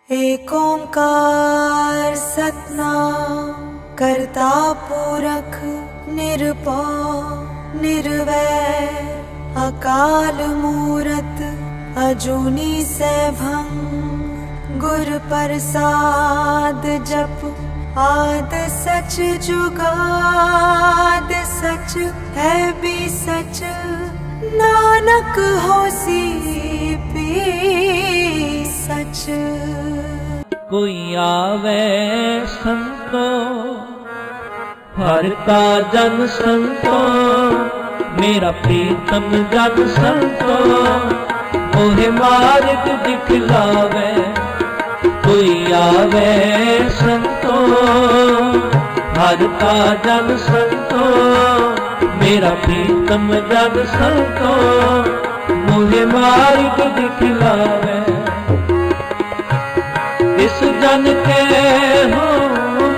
एक ओंकार सतनाम करता पुरख निरभौ निर्वैर अकाल मूरत अजूनी सैभं गुर प्रसाद जप आद सच जुगाद सच है भी सच नानक होसी भी सच। कोई आवे संतो हर का जन संतो मेरा प्रीतम जन संतो मोहे मार्ग दिखलावे। कोई आवे संतो हर का जन संतो मेरा प्रीतम जन संतो मोहे मार्ग दिखलावे। इस जन के हो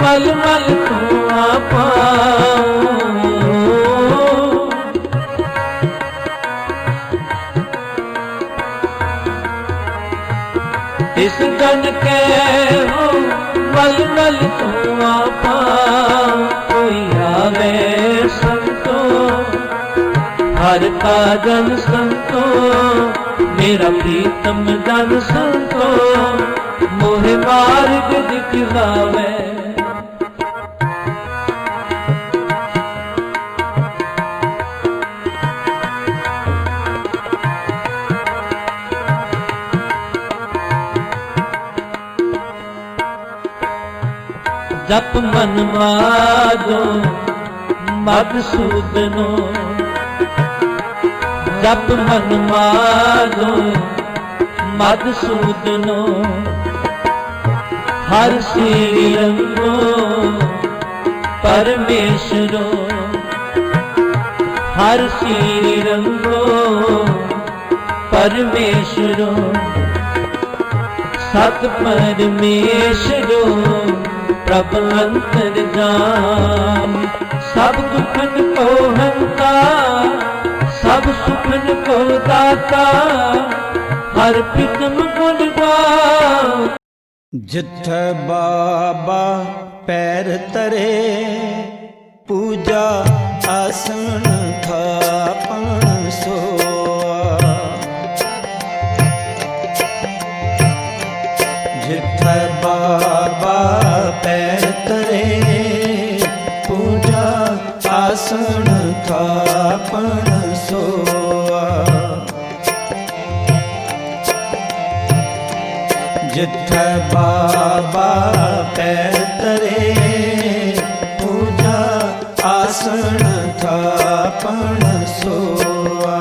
मल मल तू आपा इस जन के हो मल मल तू आपा। कोई आवे संतो हर का जन संतो मेरा प्रीतम जन संतो मोहे मार्ग दिखलावे। जप मन माधो मधुसूदनो जप मन माधो मधुसूदनो हर श्री रंगो परमेश्वरो हर श्री रंगो परमेश्वरो सत परमेश्वरो प्रभ अंतर्जाम। सब दुखन को हंता सब सुखन को दाता हर प्रीतम गुण गाओ। जिथे बाबा पैर तरे पूजा आसन थापन सोआ। जिथे बाबा पैर तरे पूजा आसन थापन सोआ। जिथे बाबा पैर तरे पूजा आसन थापन सोआ।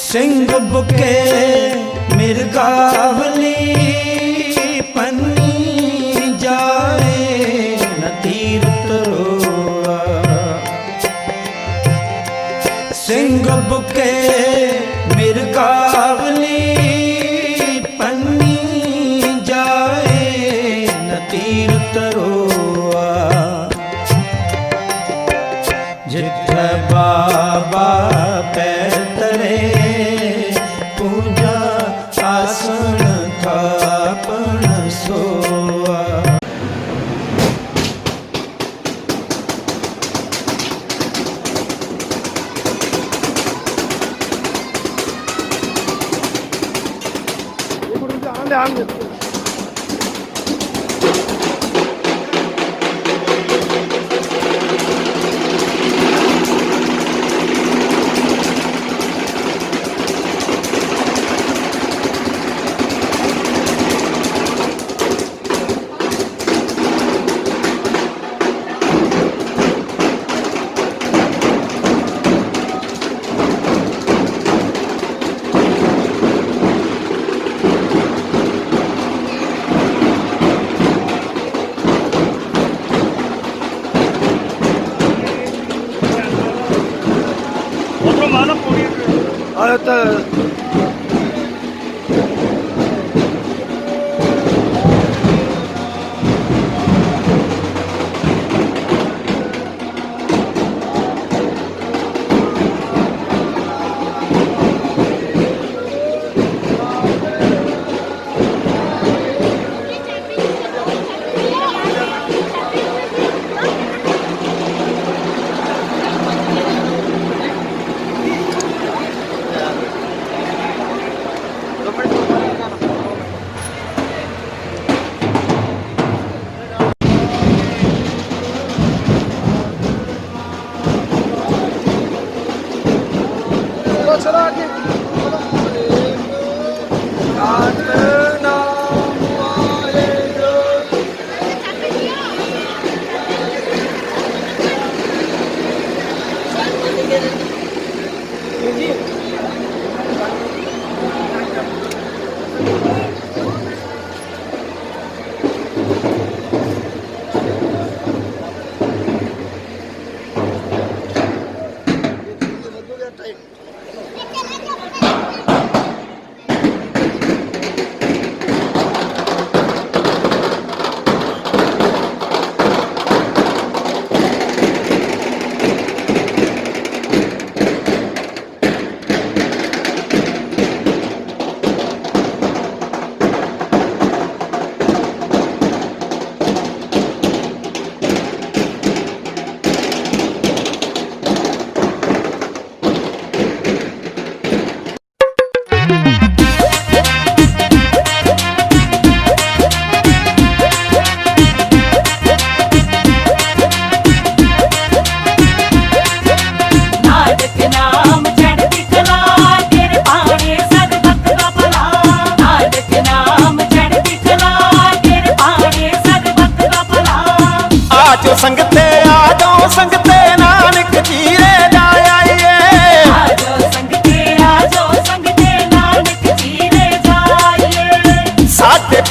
सिंह बुके मिर्गावली पन्नी जाए न तीर्थ रोआ। सिंह बुके मिर्गावली पन्नी जाए न तीर्थ रोआ। जिथे बाबा पैर तरे पूजा आसन थापन सोआ।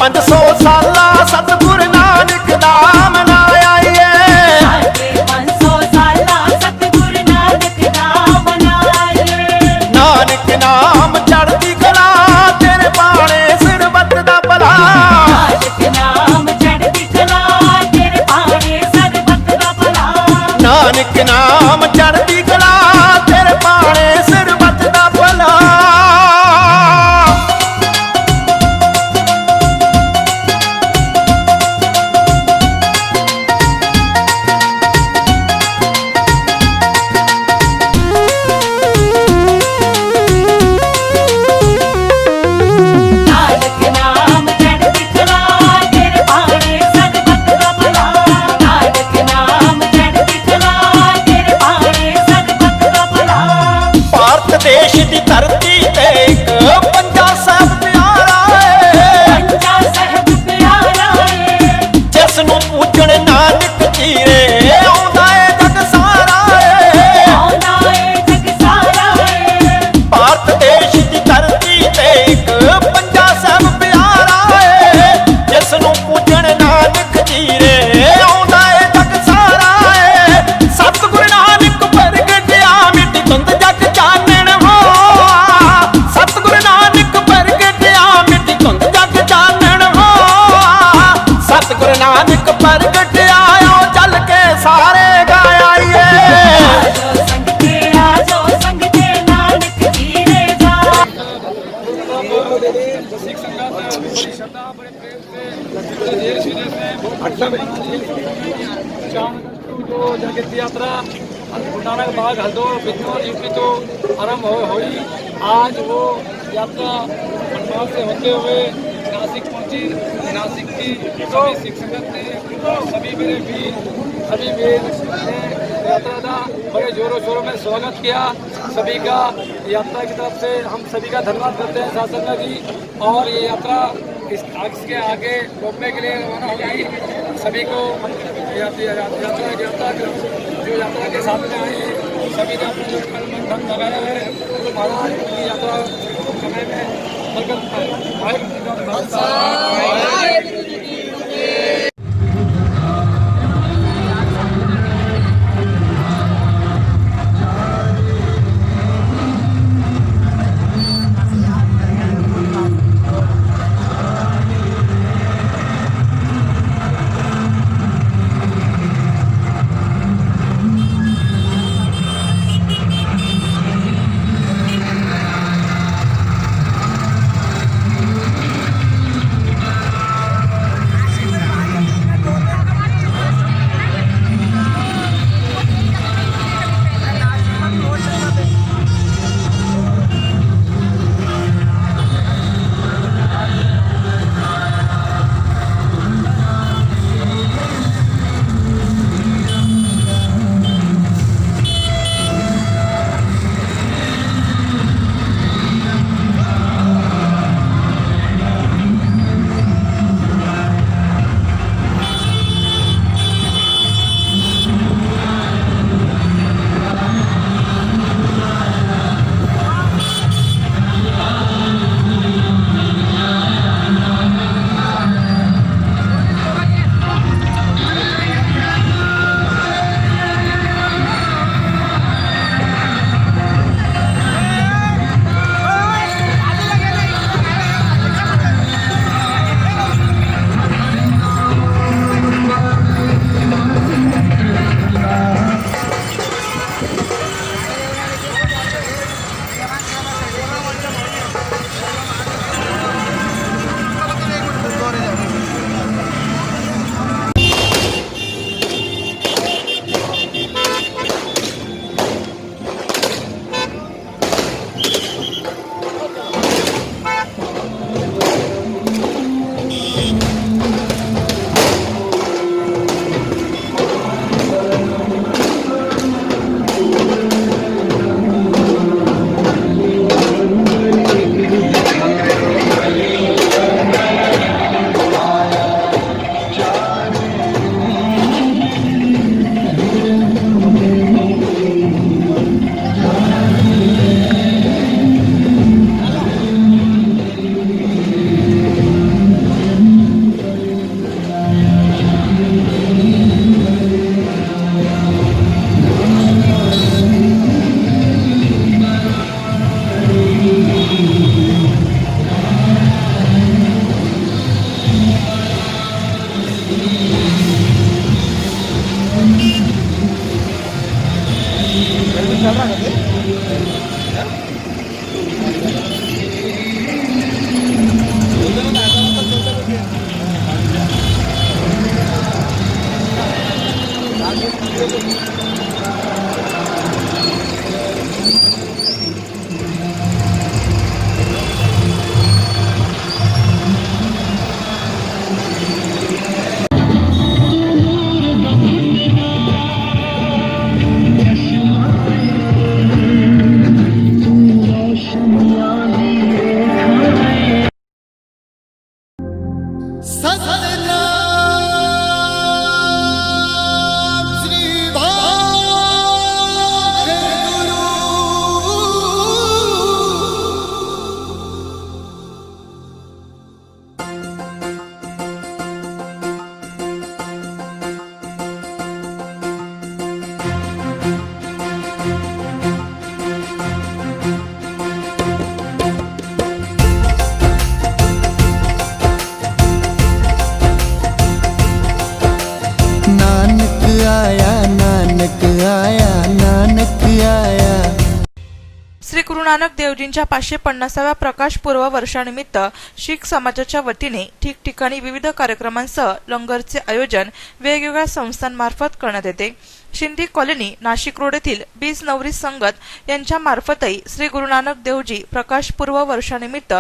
500 ਸਾਲਾ ਸਤਿਗੁਰ ਨਾਨਕ ਦਾ ਮਨਾਇਆ ਏ। ਸਾਡੇ 500 ਸਾਲਾ ਸਤਿਗੁਰ ਨਾਨਕ ਦਾ ਮਨਾਇਆ। ਨਾਨਕ ਨਾਮ ਚੜ੍ਹਦੀ ਕਲਾ ਤੇਰੇ ਬਾਣੇ ਸਿਰ ਵੱਤਦਾ ਭਲਾ। ਨਾਨਕ ਨਾਮ ਚੜ੍ਹਦੀ ਕਲਾ ਤੇਰੇ ਬਾਣੇ ਸਿਰ ਵੱਤਦਾ ਭਲਾ। ਨਾਨਕ ਨਾਮ ਚੜ੍ਹਦੀ ਕਲਾ ਤੇਰੇ ਬਾਣੇ ਸਿਰ ਵੱਤਦਾ ਭਲਾ। ਨਾਨਕ ਨਾਮ ਚੜ੍ਹਦੀ ਕਲਾ ਤੇਰੇ ਬਾਣੇ ਸਿਰ ਵੱਤਦਾ ਭਲਾ। ਨਾਨਕ ਨਾਮ ਚੜ੍ਹਦੀ ਕਲਾ ਤੇਰੇ ਬਾਣੇ ਸਿਰ ਵੱਤਦਾ ਭਲਾ। ਭਾਰਤ ਦੇਸ਼ ਦੀ ਧਰਤੀ ਤੇ ਇੱਕ ਪੰਜਾ ਸਾਹਿਬ ਪਿਆਰਾ ਏ। ਪੰਜਾ ਸਾਹਿਬ ਪਿਆਰਾ ਏ। ਜਿਸ ਨੂੰ ਪੂਜਣ ਨਾਨਕ ਜੀਰੇ ਆਉਂਦਾ ਏ ਜਗ ਸਾਰਾ ਏ। ਆਉਂਦਾ ਏ ਜਗ ਸਾਰਾ ਏ। ਭਾਰਤ ਦੇਸ਼ ਦੀ ਧਰਤੀ ਤੇ ਇੱਕ ਪੰਜਾ ਸਾਹਿਬ ਪਿਆਰਾ ਏ। ਜਿਸ ਨੂੰ ਪੂਜਣ ਨਾਨਕ ਜੀਰੇ ਆਉਂਦਾ ਏ ਜਗ ਸਾਰਾ ਏ। ਸਤਿਗੁਰ ਨਾਨਕ ਪ੍ਰਗਟਿਆ ਮਿੱਟੀ ਧੁੰਦ ਜਗ ਚਾਨਣ ਹੋ। ਸਤਿਗੁਰ ਨਾਨਕ ਪ੍ਰਗਟਿਆ ਮਿੱਟੀ ਧੁੰਦ ਜਗ ਚਾਨਣ ਹੋ। ਸਤਿਗੁਰ ਨਾਨਕ ਪ੍ਰਗਟਿਆ ਓ ਚੱਲ ਕੇ ਸਾਰੇ ਗਾਇਆ ਏ। ਆਜੋ ਸੰਗਤੇ ਆਜੋ ਸੰਗਤੇ ਨਾਨਕ ਜੀਰੇ ਜਾ। सिख संगत बड़ी श्रद्धा बड़े प्रेम से देश विदेश में जो जगत यात्रा गुरु नानक बाग हल्दोर बिजनौर यूपी तो आरंभ हुई। आज वो यात्रा बनवास से होते हुए नासिक पहुंची। नासिक की सभी सिख संगत ने सभी मेरे वीर सभी वीर ने यात्रा का बड़े जोरों शोरों में स्वागत किया। सभी का यात्रा की तरफ से हम सभी का धन्यवाद करते हैं साथ संगत जी। और ये यात्रा इसके आगे बॉम्बे के लिए रवाना हो गई। सभी को यात्रा जो यात्रा के साथ में आए हैं सभी ने अपना जो तन मन धन लगाया है तो महाराज की यात्रा समय में बरकत पाए। सतनाम श्री वाहेगुरु। नानक आया नानक आया नानक आया। श्री गुरु नानक देवजींच्या 550व्या प्रकाश पूर्व वर्षानिमित्त शीख समाजाच्या वतीने ठिकठिकाणी विविध कार्यक्रमांसह लंगरचे आयोजन वेगवेगळ्या संस्थांमार्फत करण्यात येते। शिंदी कॉलनी नाशिक रोड येथील बीज नवरी संगत यांच्या मार्फतही श्री गुरु नानक देवजी प्रकाश पूर्व वर्षानिमित्त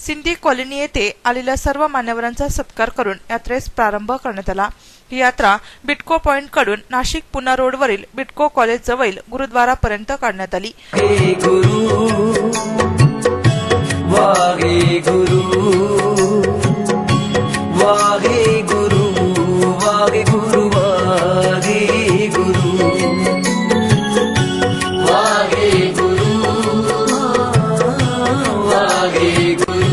सिंधी कॉलनी येथे आलेल्या सर्व मान्यवरांचा सत्कार करून यात्रेस प्रारंभ करण्यात आला। ही यात्रा बिटको पॉइंट कडून नाशिक पुना रोडवरील बिटको कॉलेज जवळ गुरुद्वारापर्यंत काढण्यात आली। वाहे गुरु वाहे गुरु वाहे गुरु वाहे गुरु वाहे गुरु वाहे गुरु वाहे गुरु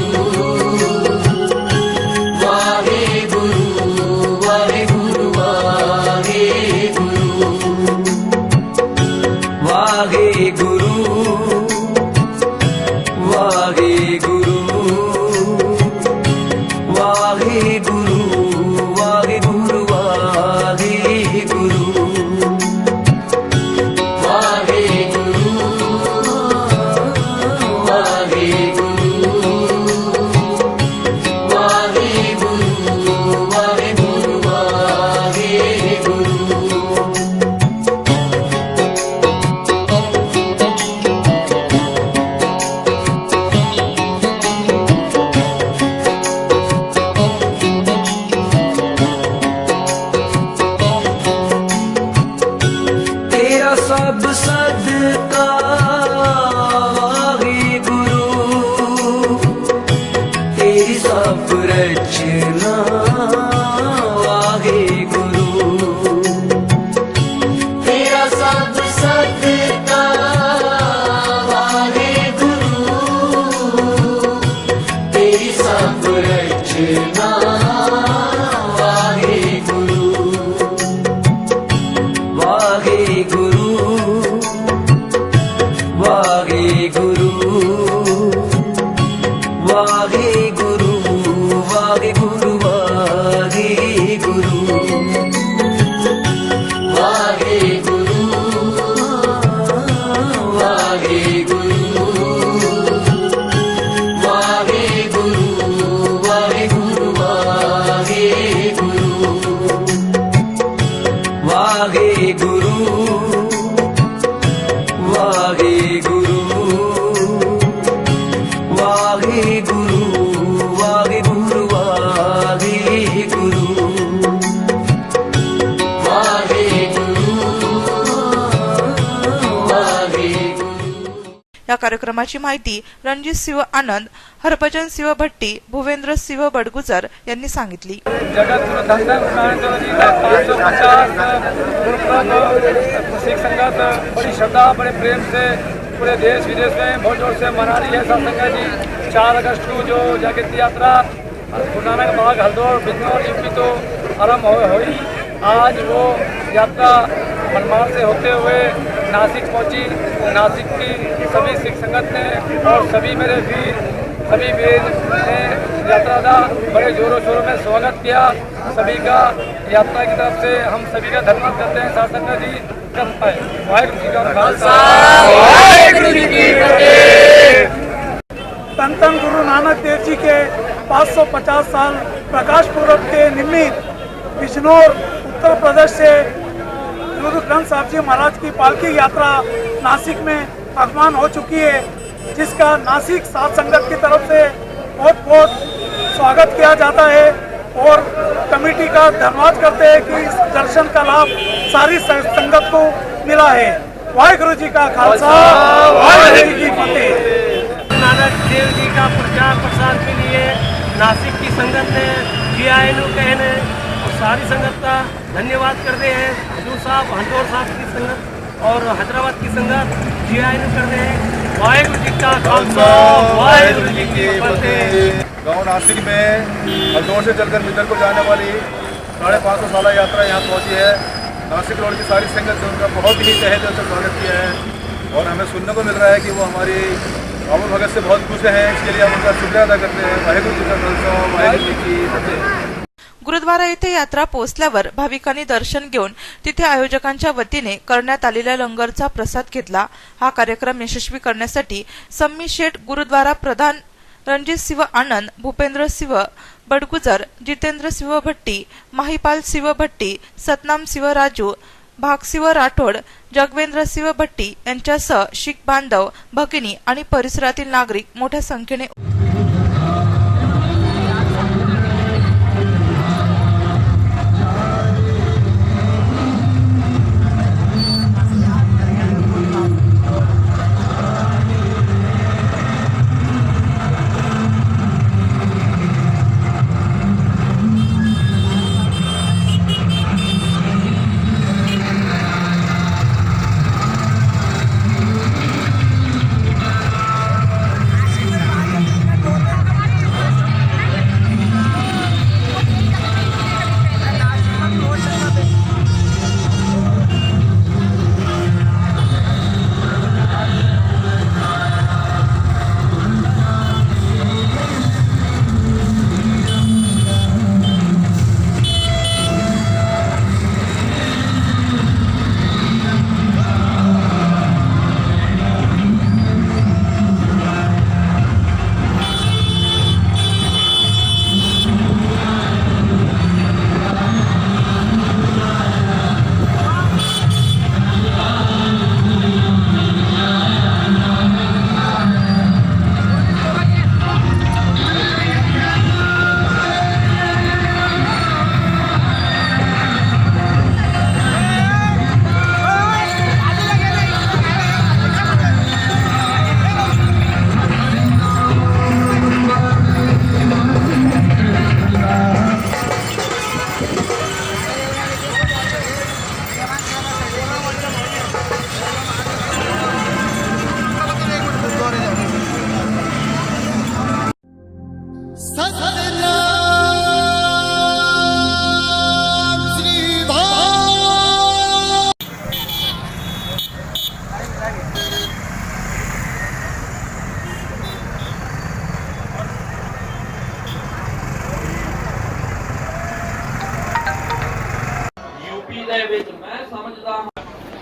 वाहे गुरु वाहे गुरु वाहे गुरु वाहे गुरु वाहे गुरु वाहे गुरु वाहे गुरु वाहे गुरु वाहे गुरु वाहे गुरु वाहे गुरु वाहे गुरु। तेरा सब सदका वाहे गुरु तेरी सब रचना वाहे गुरु तेरा सब सदका वाहे गुरु तेरी सब रचना वाहे गुरु वाहे गुरु वाहे गुरु वाहे गुरु वाहे गुरु वाहे गुरु वाहे गुरु वाहे गुरु वाहे गुरु वाहे गुरु वाहे गुरु वाहे गुरु वाहे गुरु वाहे गुरु वाहे गुरु वाहे गुरु वाहे गुरु वाहे गुरु। या कार्यक्रमाची माहिती रणजित शिव आनंद, हरभजन शिव भट्टी, भुवेंद्र शिव बडगुजर यांनी सांगितली। जगत गुरु धन धन नारायण देव जी का 550 गुरुपुरब सिख संगत बड़ी श्रद्धा बड़े प्रेम से पूरे देश विदेश में बहुत जोर से मना रही है। साथ संगत जी 4 अगस्त को जो जागृति यात्रा गुरु नानक बाग हल्दौर बिजनौर यूपी तो आरम्भ हुई। आज वो यात्रा मनमाड़ से होते हुए नासिक पहुंची। नासिक की सभी सिख संगत ने और सभी मेरे वीर सभी वीर ने यात्रा का बड़े जोरों शोरों में स्वागत किया। सभी का यात्रा की तरफ से हम सभी का धन्यवाद करते हैं। साथ संगत जी वाहिगुरु जी का खालसा वाहिगुरु जी की फतेह। धन धन गुरु नानक देव जी के 550 साल प्रकाश पूर्व के निमित्त बिजनौर उत्तर प्रदेश से गुरु ग्रंथ साहब जी महाराज की पालकी यात्रा नासिक में आगमन हो चुकी है, जिसका नासिक साध संगत की तरफ से बहुत बहुत स्वागत किया जाता है और कमेटी का धन्यवाद करते हैं कि इस दर्शन का लाभ सारी संगत को मिला है। वाहिगुरु जी का खालसा वाहिगुरु जी की फतेह। नानक देव जी का प्रचार प्रसार के लिए नासिक की संगत ने जी आए नु कहने और सारी संगत का धन्यवाद करते हैं। हजूर साहब हंडोर साहब की संगत और हैदराबाद की संगत जी आए नु करते हैं। वाहेगुरु जी का खालसा वाहेगुरु जी की फतेह। गाँव नासिक में हरदौर से चलकर मिदर को जाने वाली 550 साल यात्रा यहाँ पहुँची है। नासिक रोड की सारी संगत ने उनका बहुत ही तहे दिल से स्वागत किया है और हमें सुनने को मिल रहा है कि वो हमारी बाबू भगत से बहुत खुश हैं। इसके लिए हम उनका शुक्रिया अदा करते हैं। वाहेगुरु जी का खालसा वाहेगुरु जी की फतेह। गुरुद्वारा येथे यात्रा पोहोचल्यावर भाविकांनी दर्शन घेऊन तिथे आयोजकांच्या वतीने करण्यात आलेल्या लंगरचा प्रसाद घेतला। हा कार्यक्रम यशस्वी करण्यासाठी सम्मी शेठ गुरुद्वारा प्रधान रणजित सिंह आनंद, भूपेंद्र सिंह बडगुजर, जितेंद्र सिंह भट्टी, माहिपाल सिंह भट्टी, सतनाम सिंह राजू, भागसिंह राठोड, जगवेंद्र सिंह भट्टी यांच्यासह शीख बांधव, भगिनी आणि परिसरातील नागरिक मोठ्या संख्येने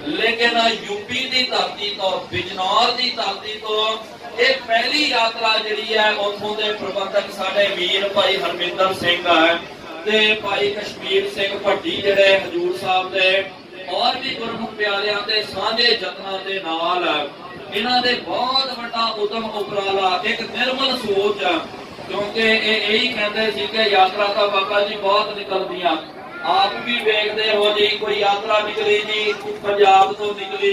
लेकिन यूपी की धरती तो बिजनौर की धरती तो ये पहली यात्रा जी है उतों के प्रबंधक साडे वीर भाई हरमिंदर सिंह है ते भाई कश्मीर सिंह भट्टी जिहड़े हजूर साहब दे और भी गुरमुख प्यारियां दे सांझे जतनां दे नाल इन्हां दे बहुत बड़ा उदम उपराला एक निर्मल सोच क्योंकि यही कहते सी कि यात्रा तो बाबा जी बहुत निकलदियां आप भी वेखते हो जी कोई यात्रा निकली जी पंजाब तो निकली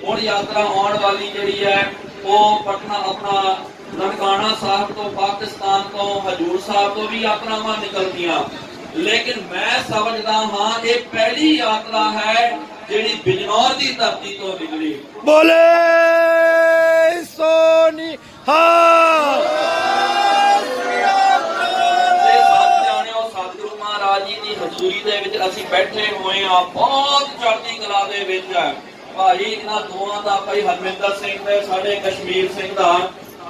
हुण यात्रा आने वाली जी है वो पटना अपना ननकाना साहब तो पाकिस्तान तो हजूर साहब तो भी यात्रावां निकलदियां लेकिन मैं समझदा हाँ ये पहली यात्रा है जिहड़ी बिजनौर की धरती तो निकली। बोले सोनी हजूरी दे विच असीं बैठे हुए हाँ बहुत चढ़ती कला दे विच भाई इन्हां दोवां दा भाई हरमिंदर सिंह ते साडे कश्मीर सिंह दा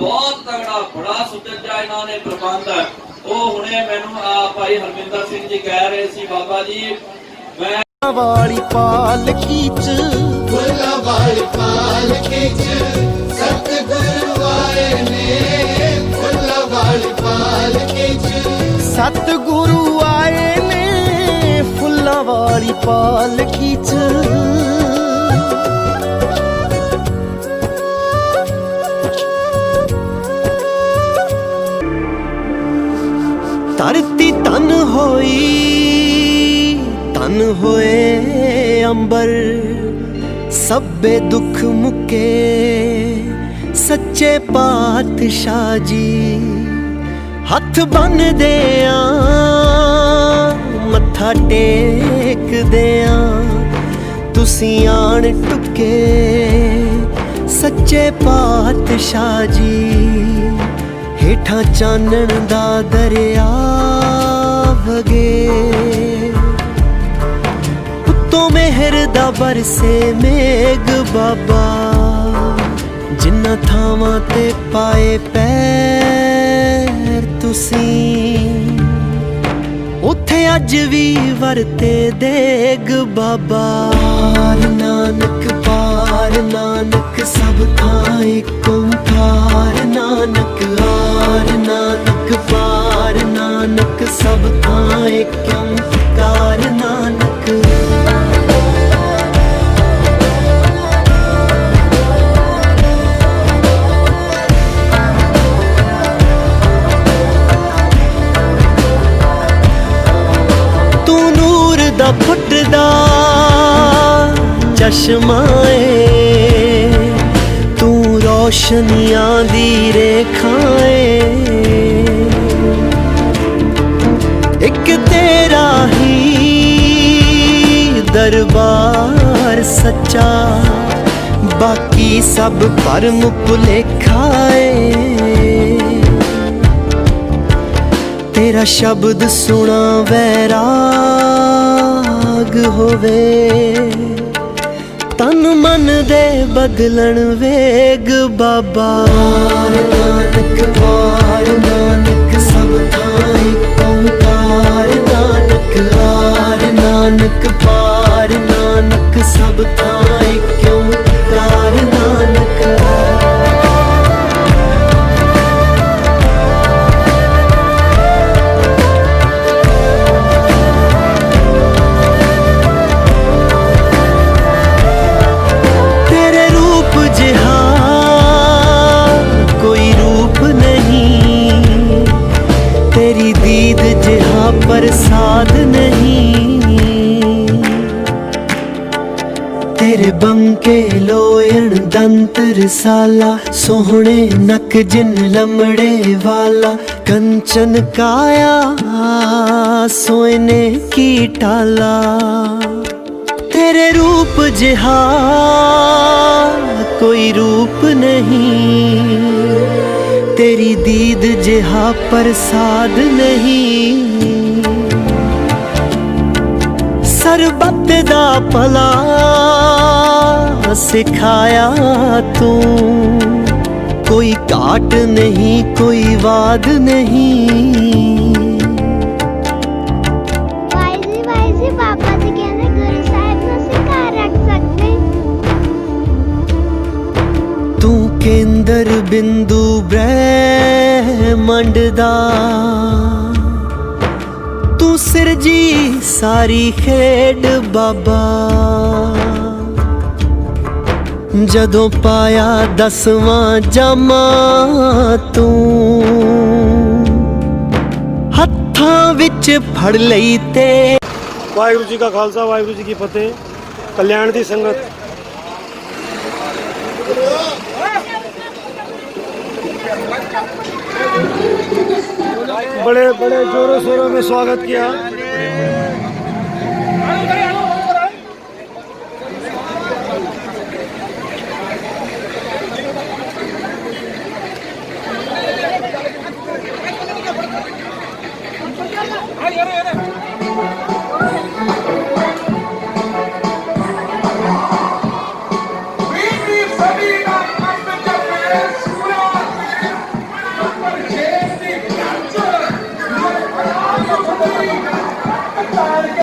बहुत तगड़ा बड़ा सुचज्जा इन्हां ने प्रबंध है वो हुणे मैनूं भाई हरमिंदर सिंह जी कह रहे सी बाबा जी मैं वाली पालकी च फुल्ला वाली पालकी च सतगुरु आए ने फुल्ला वाली पालकी च सतगुरु आए ने फुल्ला वाली पालकी च धरती तन होए अंबर सब्बे दुख मुके सच्चे पातशाह जी हथ बन दे मत्था टेकदे आ तुसीं आण टुके सच्चे पातशाह जी हेठां चानण दा दरिया वगे उत्तों मेहर दा बरसे मेघ बाबा जिन्ना थावां ते पाए पैर तुसीं उत्थे अज भी वरते देग बाबा पार नानक सब थां एक ओंकार नानक आर नानक पार नानक सब थां एक ओंकार नानक फुटदा चश्माए तू रोशनियां दी रेखाए एक तेरा ही दरबार सच्चा बाकी सब भरम भुलेखाए तेरा शब्द सुना वैराग होवे तन मन दे बदलन वेग बाबा नानक वार नानक सब थां एक ओंकार नानक आर नानक पार नानक सब थां एक ओंकार नानक प्रसाद नहीं तेरे बंके लोयण दंत रसाला सोहने नक जिन लमड़े वाला कंचन काया सोने की टाला तेरे रूप जिहा कोई रूप नहीं तेरी दीद जिहा प्रसाद नहीं सरबत दा भला सिखाया तू कोई घाट नहीं कोई वाद नहीं वाइजी पापा जी कहने गुरु साहिब ਨੂੰ ਸਿਖਾ ਰੱਖ ਸਕਦੇ तू केंद्र बिंदु ब्रह्मंड दा तू सिरजी सारी खेड बाबा जदों पाया 10वां जामा तू हत्थां विच फड़ लई ते वाहिगुरू जी का खालसा वाहिगुरू जी की फतेह कल्याण दी संगत बड़े बड़े जोरों शोरों में स्वागत किया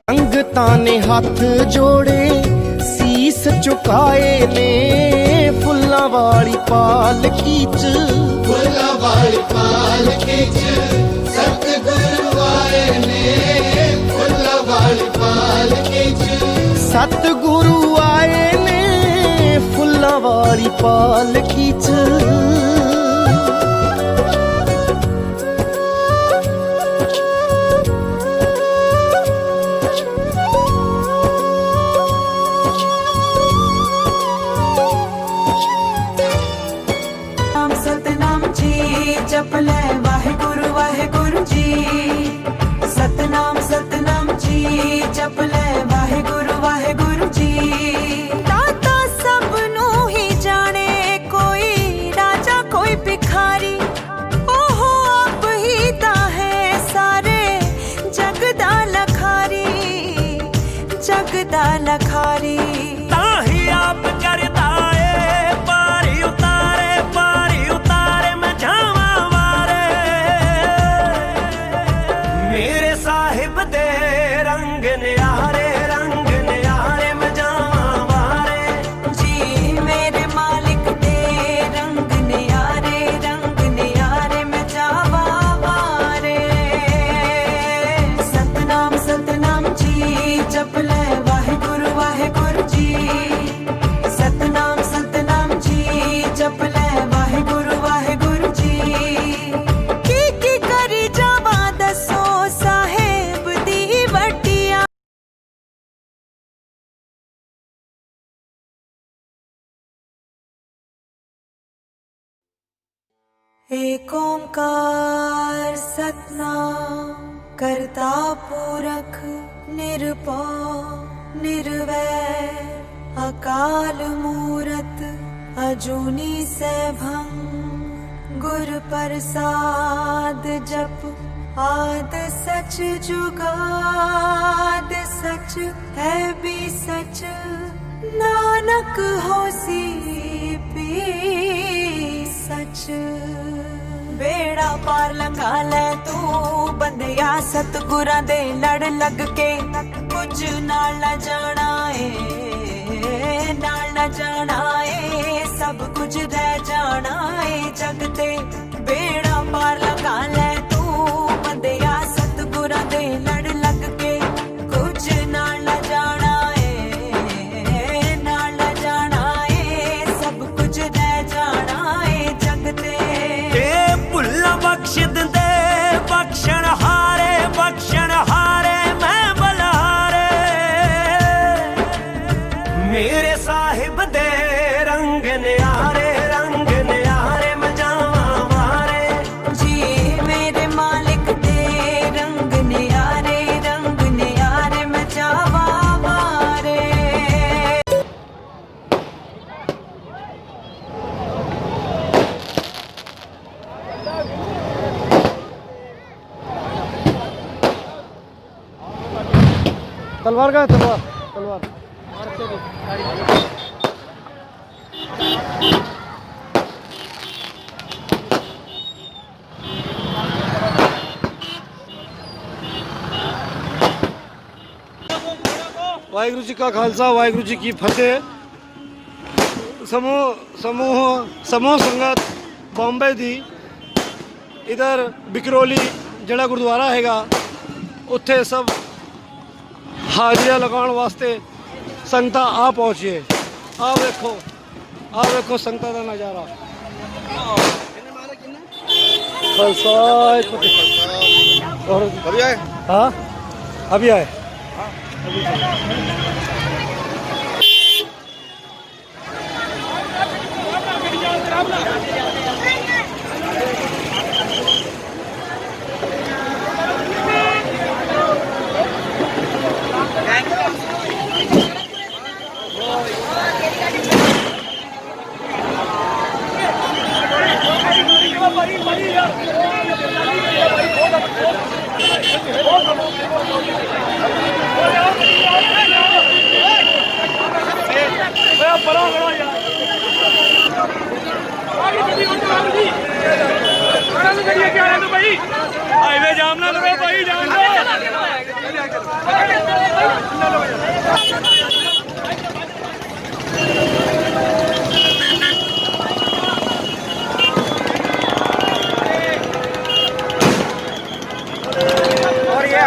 संगतां ने हाथ जोड़े शीस झुकाए ने फुल्लां वाली पालकी च सतगुरु आए ने फुल्लां वाली पालकी च सतगुरु आए ने फुल्लां वाली पालकी च जप ले वाहे गुरु जी सतनाम सतनाम जी एक ओंकार सतनाम करता पुरख निरभौ निर्वैर अकाल मूरत अजूनी सैभं गुर प्रसाद जप आद सच जुगाद सच है भी सच नानक होसी भी सच। बेड़ा पार लंघा ले तू बंदिया सतगुरां दे लड़ लग के कुछ नाल न जाना ए नाल न जाना ए सब कुछ रह जाना ए जग ते। बेड़ा पार लंघा ले तू बंदिया सतगुरां दे लड़ लग के कुछ नाल न जाना ए नाल न जाना ए सब कुछ रह जाना ए जग ते। बख्श दे बख्शण हारे मैं बलहारे मेरे साहिब दे रंग न्यारे मैं जावा मारे जी मेरे मालिक दे रंग न्यारे मैं जावा मारे। तलवार का है, तलवार वाहिगुरु जी का खालसा वाहिगुरु जी की फतेह। समूह संगत बॉम्बे दी इधर बिकरोली जड़ा गुरुद्वारा हैगा उत्थे सब हाजिरियां लगाने वास्ते संगतां आ पहुंची है। आ देखो संगतां का नज़ारा। अभी आए? हाँ अभी आए। हाईवे जाम ना करो भाई, जाम और ये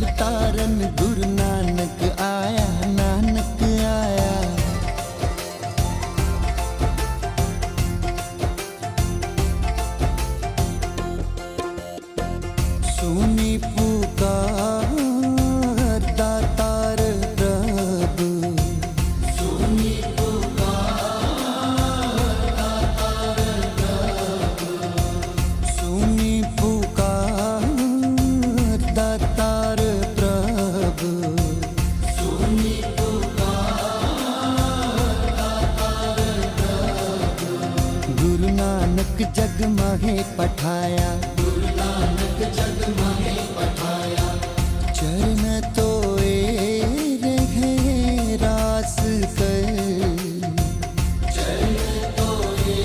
कल तारन गुरु नानक आया, नानक आया। सुनी पुकार दातार प्रभु, सुनी पुकार दातार प्रभु, सुनी पुकार दातार प्रभु, सुनी पुकार दातार प्रभु। गुरु नानक जग माहे पठाया, गुरु नानक जग माहे पठाया। चरण तोए रहे रास कर, चरण तोए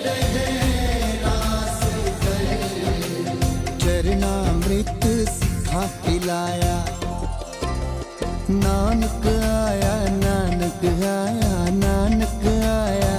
रहे रास कर। चरणामृत सिखा पिलाया, नानक आया, नानक आया, नानक आया।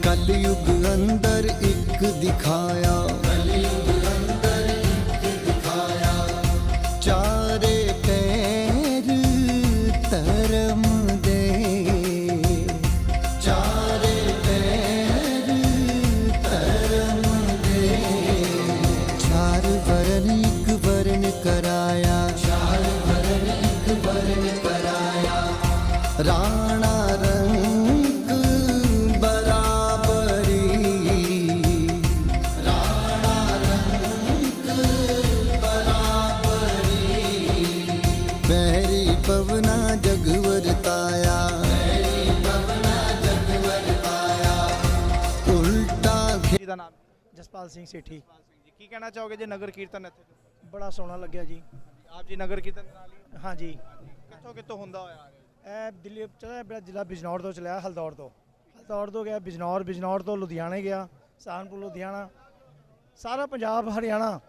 कलयुग अंदर एक दिखाया, कलयुग अंदर एक दिखाया। चारे पैर धर्म दे, चारे पैर धर्म दे। चार वरण एक वर्ण कराया, चार वर्ण एक वर्ण कराया। राणा रंग बराबरी, राणा रंग बराबरी। बैरी पवना जग वरताया, बैरी पवना जग वरताया। उल्टा ਦਾ ਨਾਮ ਜਸਪਾਲ ਸਿੰਘ ਸੇਠੀ। ਜੀ ਕੀ ਕਹਿਣਾ ਚਾਹੋਗੇ ਜੇ ਨਗਰ ਕੀਰਤਨ ਇੱਥੇ ਬੜਾ ਸੋਹਣਾ ਲੱਗਿਆ ਜੀ। ਆਪ ਜੀ ਨਗਰ ਕੀਰਤਨ ਕਰਾ ਲਈ? ਹਾਂਜੀ। ਕਿੱਥੋਂ ਕਿੱਥੋਂ ਹੁੰਦਾ ਹੋਇਆ? ਇਹ ਦਿੱਲੀ ਚਲਾ ਬੜਾ ਜ਼ਿਲ੍ਹਾ ਬਿਜਨੌਰ ਤੋਂ ਚਲਿਆ, ਹਲਦੌਰ ਤੋਂ, ਹਲਦੌਰ ਤੋਂ ਗਿਆ ਬਿਜਨੌਰ, ਬਿਜਨੌਰ ਤੋਂ ਲੁਧਿਆਣੇ ਗਿਆ, ਸਹਾਰਨਪੁਰ ਲੁਧਿਆਣਾ, ਸਾਰਾ ਪੰਜਾਬ ਹਰਿਆਣਾ,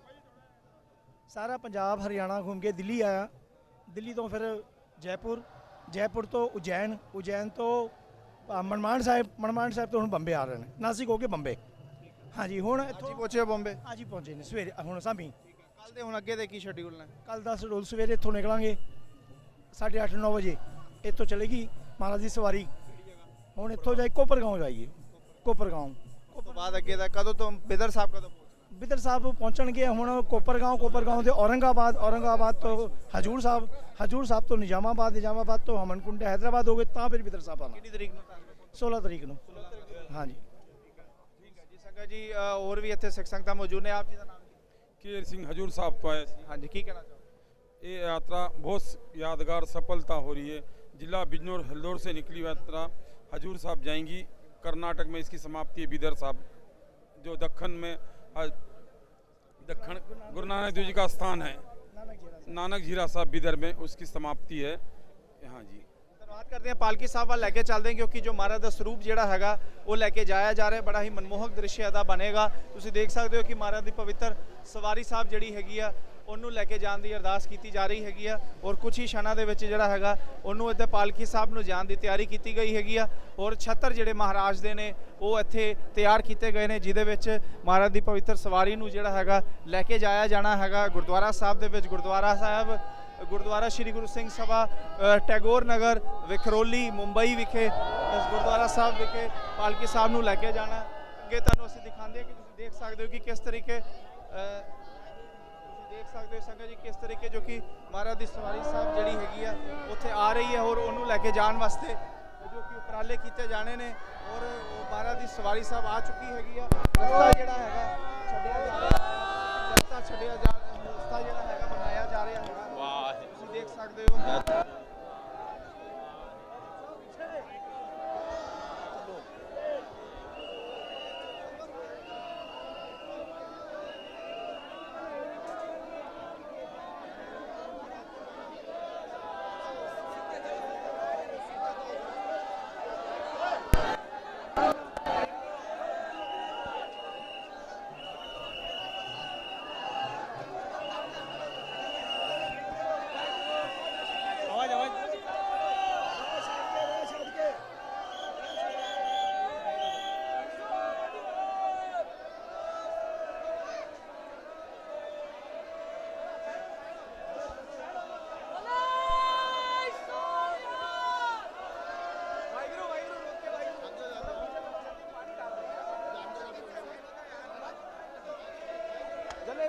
ਸਾਰਾ ਪੰਜਾਬ ਹਰਿਆਣਾ ਘੁੰਮ ਕੇ ਦਿੱਲੀ ਆਇਆ। ਦਿੱਲੀ ਤੋਂ ਫਿਰ ਜੈਪੁਰ, ਜੈਪੁਰ ਤੋਂ ਉਜੈਨ, ਉਜੈਨ ਤੋਂ ਮਨਮਾਨ ਸਾਹਿਬ, ਮਨਮਾਨ ਸਾਹਿਬ ਤੋਂ ਹੁਣ ਬੰਬੇ ਆ ਰਹੇ ਨੇ, ਨਾਸਿਕ ਹੋ ਕੇ ਬੰਬੇ। ਹਾਂਜੀ ਹੁਣ ਇੱਥੋਂ ਪਹੁੰਚੇ ਬੰਬੇ? ਹਾਂਜੀ ਪਹੁੰਚੇ ਨੇ ਸਵੇਰੇ, ਹੁਣ ਸਾਮੀ। ਕੱਲ ਦੇ ਹੁਣ ਅੱਗੇ ਦੇ ਕੀ ਸ਼ਡਿਊਲ ਨੇ? ਕੱਲ ਦਾ ਸ਼ਡਿਊਲ ਸਵੇਰੇ ਇੱਥੋਂ ਨਿਕਲਾਂਗੇ 8:30 9 ਵਜੇ, ਇੱਥੋਂ ਚਲੇਗੀ ਮਹਾਰਾਜ ਦੀ ਸਵਾਰੀ। ਹੁਣ ਇੱਥੋਂ ਜਾਈ ਕੋਪਰਗਾঁव ਜਾਈਏ, ਕੋਪਰਗਾঁव। ਉਸ ਤੋਂ ਬਾਅਦ ਅੱਗੇ ਦਾ ਕਦੋਂ ਤੋਂ ਬਿਦਰ ਸਾਹਿਬ ਕਦੋਂ? ਬਿਦਰ ਸਾਹਿਬ ਪਹੁੰਚਣਗੇ ਹੁਣ ਕੋਪਰਗਾঁव, ਕੋਪਰਗਾँव ਦੇ औरंगाबाद, औरंगाबाद ਤੋਂ ਹਜੂਰ ਸਾਹਿਬ, ਹਜੂਰ ਸਾਹਿਬ ਤੋਂ ਨਿਜ਼ਾਮਾਬਾਦ, ਨਿਜ਼ਾਮਾਬਾਦ ਤੋਂ ਹਮਨਕੁੰਡ ਹੈਦਰਾਬਾਦ ਹੋ ਗਏ, ਤਾਂ ਫਿਰ ਬਿਦਰ ਸਾਹਿਬ ਆਉਣਾ। ਕਿੰਨੀ ਤਰੀਕ ਨੂੰ? 16 ਤਰੀਕ ਨੂੰ। ਹਾਂਜੀ ਠੀਕ ਹੈ ਜੀ। ਸੰਗਤ ਜੀ ਹੋਰ ਵੀ ਇੱਥੇ ਸਿੱਖ ਸੰਗਤਾਂ ਮੌਜੂਦ ਨੇ। ਆਪ ਜੀ ਦਾ ਨਾਮ? केर सिंह हजूर साहब तो आए। हाँ जी, की कहना चाहोगे? ये यात्रा बहुत यादगार सफलता हो रही है। जिला बिजनौर हल्दौर से निकली यात्रा हजूर साहब जाएंगी। कर्नाटक में इसकी समाप्ति है बिदर साहब, जो दक्कन में दक्कन गुरु नानक देव जी का स्थान है, नानक झीरा साहब बिदर में, उसकी समाप्ति है। हाँ जी। ਬਾਤ ਕਰਦੇ ਹਾਂ ਪਾਲਕੀ ਸਾਹਿਬ ਵੱਲ ਲੈ ਕੇ ਚੱਲਦੇ ਹਾਂ ਕਿਉਂਕਿ ਜੋ ਮਹਾਰਾਜ ਦਾ ਸਰੂਪ ਜਿਹੜਾ ਹੈਗਾ ਉਹ ਲੈ ਕੇ ਜਾਇਆ ਜਾ ਰਿਹਾ ਬੜਾ ਹੀ ਮਨਮੋਹਕ ਦ੍ਰਿਸ਼ ਇਹਦਾ ਬਣੇਗਾ। ਤੁਸੀਂ ਦੇਖ ਸਕਦੇ ਹੋ ਕਿ ਮਹਾਰਾਜ ਦੀ ਪਵਿੱਤਰ ਸਵਾਰੀ ਸਾਹਿਬ ਜਿਹੜੀ ਹੈਗੀ ਆ ਉਹਨੂੰ ਲੈ ਕੇ ਜਾਣ ਦੀ ਅਰਦਾਸ ਕੀਤੀ ਜਾ ਰਹੀ ਹੈਗੀ ਆ ਔਰ ਕੁਝ ਹੀ क्षणाਂ ਦੇ ਵਿੱਚ ਜਿਹੜਾ ਹੈਗਾ ਉਹਨੂੰ ਇੱਥੇ ਪਾਲਕੀ ਸਾਹਿਬ ਨੂੰ ਜਾਣ ਦੀ ਤਿਆਰੀ ਕੀਤੀ ਗਈ ਹੈਗੀ ਆ ਔਰ ਛੱਤਰ ਜਿਹੜੇ ਮਹਾਰਾਜ ਦੇ ਨੇ ਉਹ ਇੱਥੇ ਤਿਆਰ ਕੀਤੇ ਗਏ ਨੇ ਜਿਹਦੇ ਵਿੱਚ ਮਹਾਰਾਜ ਦੀ ਪਵਿੱਤਰ ਸਵਾਰੀ ਨੂੰ ਜਿਹੜਾ ਹੈਗਾ ਲੈ ਕੇ ਜਾਇਆ ਜਾਣਾ ਹੈਗਾ ਗੁਰਦੁਆਰਾ ਸਾਹਿਬ ਦੇ ਵਿੱਚ। ਗੁਰਦੁਆਰਾ ਸਾਹਿਬ ਗੁਰਦੁਆਰਾ श्री गुरु सिंह सभा टैगोर नगर विखरोली मुंबई विखे इस गुरुद्वारा साहब विखे पालकी साहब नूं लैके जाना। अगे तुहानूं असीं दिखांदे कि तुसीं देख सकते हो कि किस तरीके देख सकते हो संगत जी किस तरीके जो कि महाराज दी सवारी साहब जिहड़ी हैगी आ उत्थे आ रही है और उन्होंने लैके जाने वास्ते जो कि उपराले किए जाने ने और महाराज दी सवारी साहब आ चुकी हैगी आ। रस्ता जिहड़ा हैगा छड्डिया जा रहा रस्ता छड्डिया जा रस्ता जिहड़ा हैगा बनाया जा रहा है। ਤੁਸੀਂ ਦੇਖ ਸਕਦੇ ਹੋ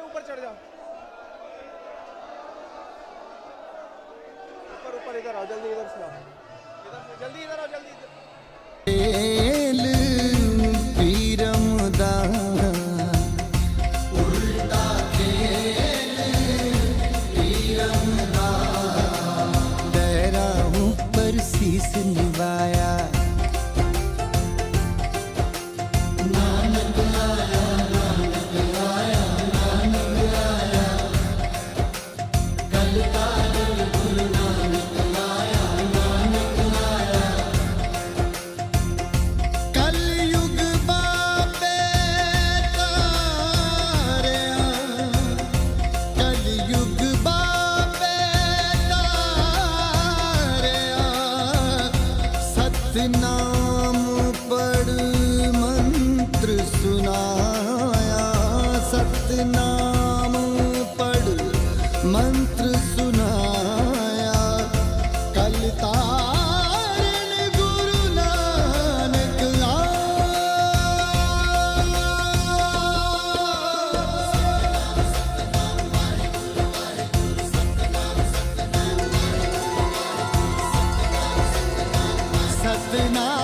ऊपर चढ़ जाओ ऊपर ऊपर इधर आओ जल्दी इधर से आओ इधर से जल्दी इधर आओ जल्दी पीरमदा उल्टा खेल पीरमदा डरा हूँ पर शीस निभाया नाम पढ़ मंत्र सुनाया सतनाम पढ़ मंत्र सुनाया कल तारण गुरु नानक सतनाम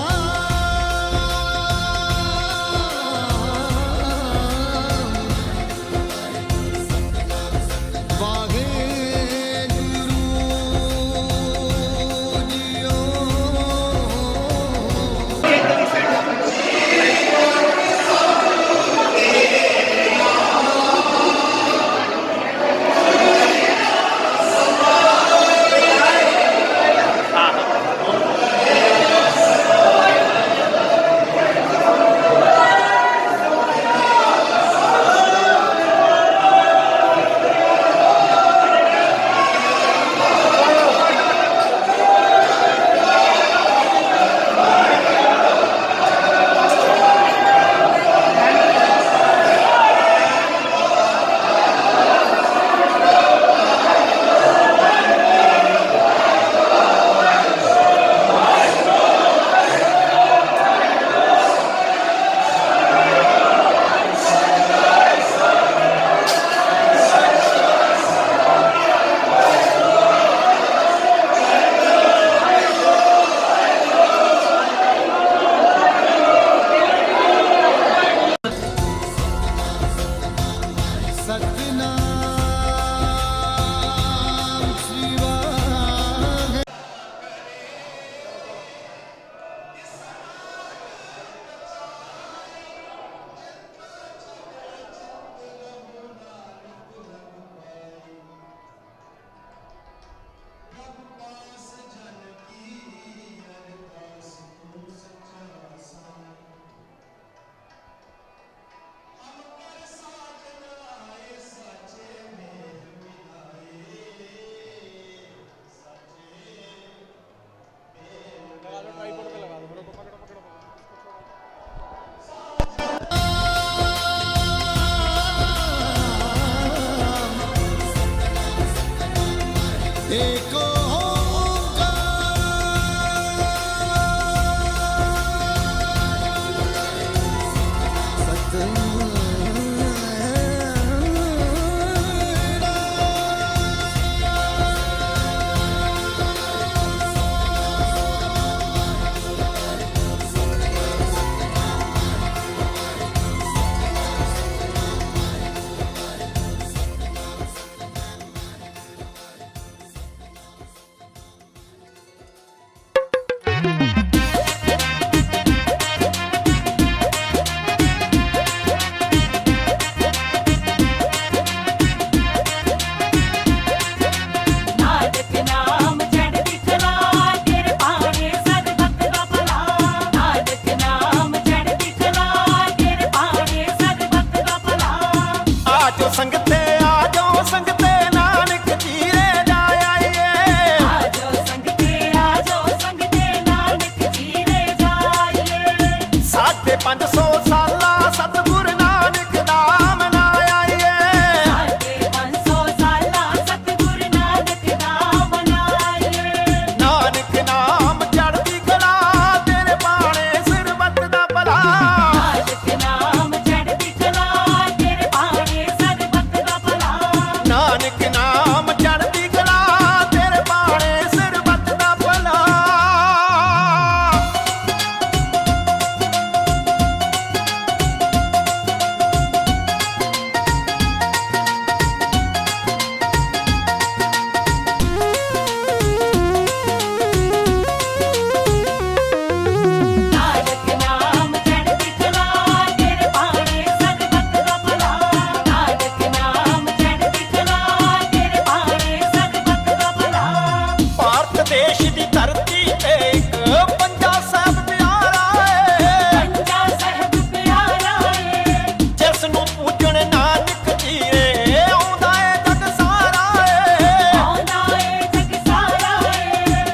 500 ਸਾਲਾ ਸਤਿਗੁਰ ਨਾਨਕ ਦਾ ਮਨਾਇਆ ਏ। ਸਾਡੇ 500 ਸਾਲਾ ਸਤਿਗੁਰ ਨਾਨਕ ਦਾ ਮਨਾਇਆ ਏ। ਨਾਨਕ ਨਾਮ ਚੜ੍ਹਦੀ ਕਲਾ ਤੇਰੇ ਬਾਣੇ ਸਰਬੱਤ ਦਾ ਭਲਾ। ਨਾਨਕ ਨਾਮ ਚੜ੍ਹਦੀ ਕਲਾ ਤੇਰੇ ਬਾਣੇ ਸਰਬੱਤ ਦਾ ਭਲਾ। ਨਾਨਕ ਨਾਮ ਚੜ੍ਹਦੀ ਕਲਾ ਤੇਰੇ ਬਾਣੇ ਸਰਬੱਤ ਦਾ ਭਲਾ। ਨਾਨਕ ਨਾਮ ਚੜ੍ਹਦੀ ਕਲਾ ਤੇਰੇ ਬਾਣੇ ਸਰਬੱਤ ਦਾ ਭਲਾ। ਨਾਨਕ ਨਾਮ ਚੜ੍ਹਦੀ ਕਲਾ ਤੇਰੇ ਬਾਣੇ ਸਰਬੱਤ ਦਾ ਭਲਾ। ਭਾਰਤ ਦੇਸ਼ ਦੀ ਧਰਤੀ ਤੇ ਇੱਕ ਪੰਜਾ ਸਾਹਿਬ ਪਿਆਰਾ ਏ। ਪੰਜਾ ਸਾਹਿਬ ਪਿਆਰਾ ਏ। ਜਿਸ ਨੂੰ ਪੂਜਣ ਨਾਨਕ ਜੀ ਰੇ ਆਉਂਦਾ ਏ ਜਗ ਸਾਰਾ ਏ। ਆਉਂਦਾ ਏ ਜਗ ਸਾਰਾ ਏ।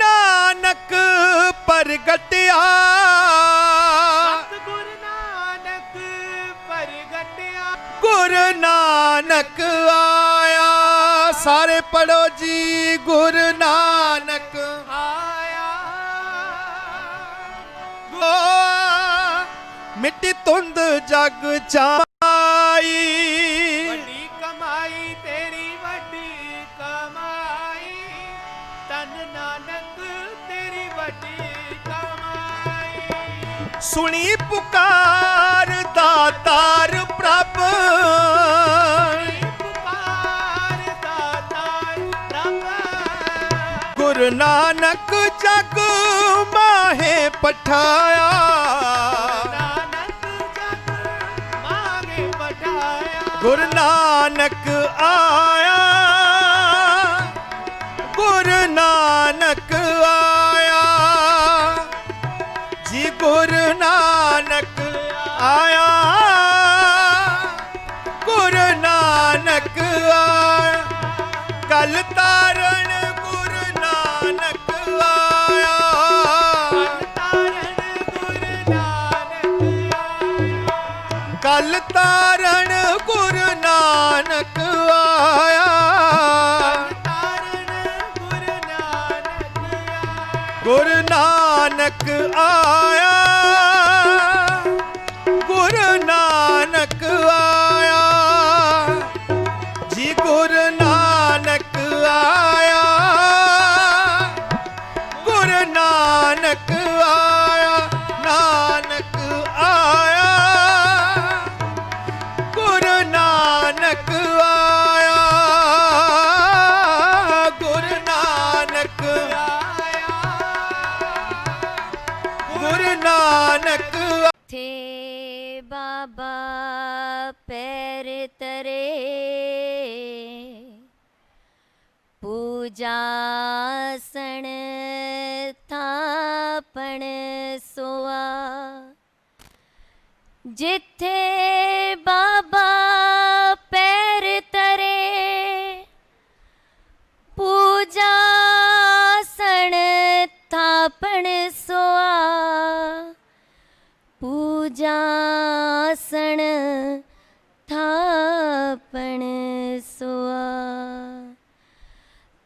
ਨਾਨਕ ਪ੍ਰਗਟਿਆ ਗੁਰੂ ਨਾਨਕ ਪ੍ਰਗਟਿਆ ਗੁਰੂ ਨਾਨਕ ਆਇਆ। ਸਾਰੇ ਪੜੋ ਜੀ ਗੁਰੂ ਨਾਨਕ ਆਇਆ। ਮਿੱਟੀ ਧੁੰਦ ਜਗ ਚਾਈ। ਵੱਡੀ ਕਮਾਈ ਤੇਰੀ ਵੱਡੀ ਕਮਾਈ। ਤਨ ਨਾਨਕ ਤੇਰੀ ਵੱਡੀ ਕਮਾਈ। ਸੁਣੀ ਪੁਕਾਰ ਦਾਤਾਰ ਪ੍ਰਭ। ਪੁਕਾਰ ਦਾਤਾਰ ਪ੍ਰਭ। ਗੁਰੂ ਨਾਨਕ ਜਗ ਮਾਹੇ ਪਠਾਇਆ। ਨਾਨਕ ਜਗ ਮਾਗੇ ਪਠਾਇਆ। ਗੁਰੂ ਨਾਨਕ ਆਇਆ। ਗੁਰੂ ਨਾਨਕ ਆਇਆ ਜੀ। ਗੁਰੂ ਨਾਨਕ ਆਇਆ। ਗੁਰੂ ਨਾਨਕ ਆਇਆ। ਕਲ ਤਾਰਨ ਗੁਰੂ ਨਾਨਕ ਆਇਆ। ਕਲ ਤਾਰਨ ਗੁਰੂ ਨਾਨਕ ਆਇਆ। ਗੁਰੂ ਨਾਨਕ ਆਇਆ। ਗੁਰੂ ਨਾਨਕ ਆਇਆ ਜੀ। ਗੁਰੂ ਨਾਨਕ ਆਇਆ। ਗੁਰੂ ਨਾਨਕ ਆਇਆ। ਨਾਨਕ ਆਇਆ। ਗੁਰੂ ਨਾਨਕ ਆਇਆ। ਗੁਰੂ ਨਾਨਕ ਆਇਆ। ਗੁਰੂ ਨਾਨਕ ਥੇ ਬਾਬਾ ਪੈਰ ਤਰੇ ਪੂਜਾਸਣ ਥਾਪਣ ਸੋਆ ਜਿੱਥੇ ਬਾਬਾ ਪੈਰ ਤਰੇ ਪੂਜਾਸਣ ਥਾਪਣ ਸੋਆ ਪੂਜਾਸਣ ਥਾਪਣ ਸੋਆ।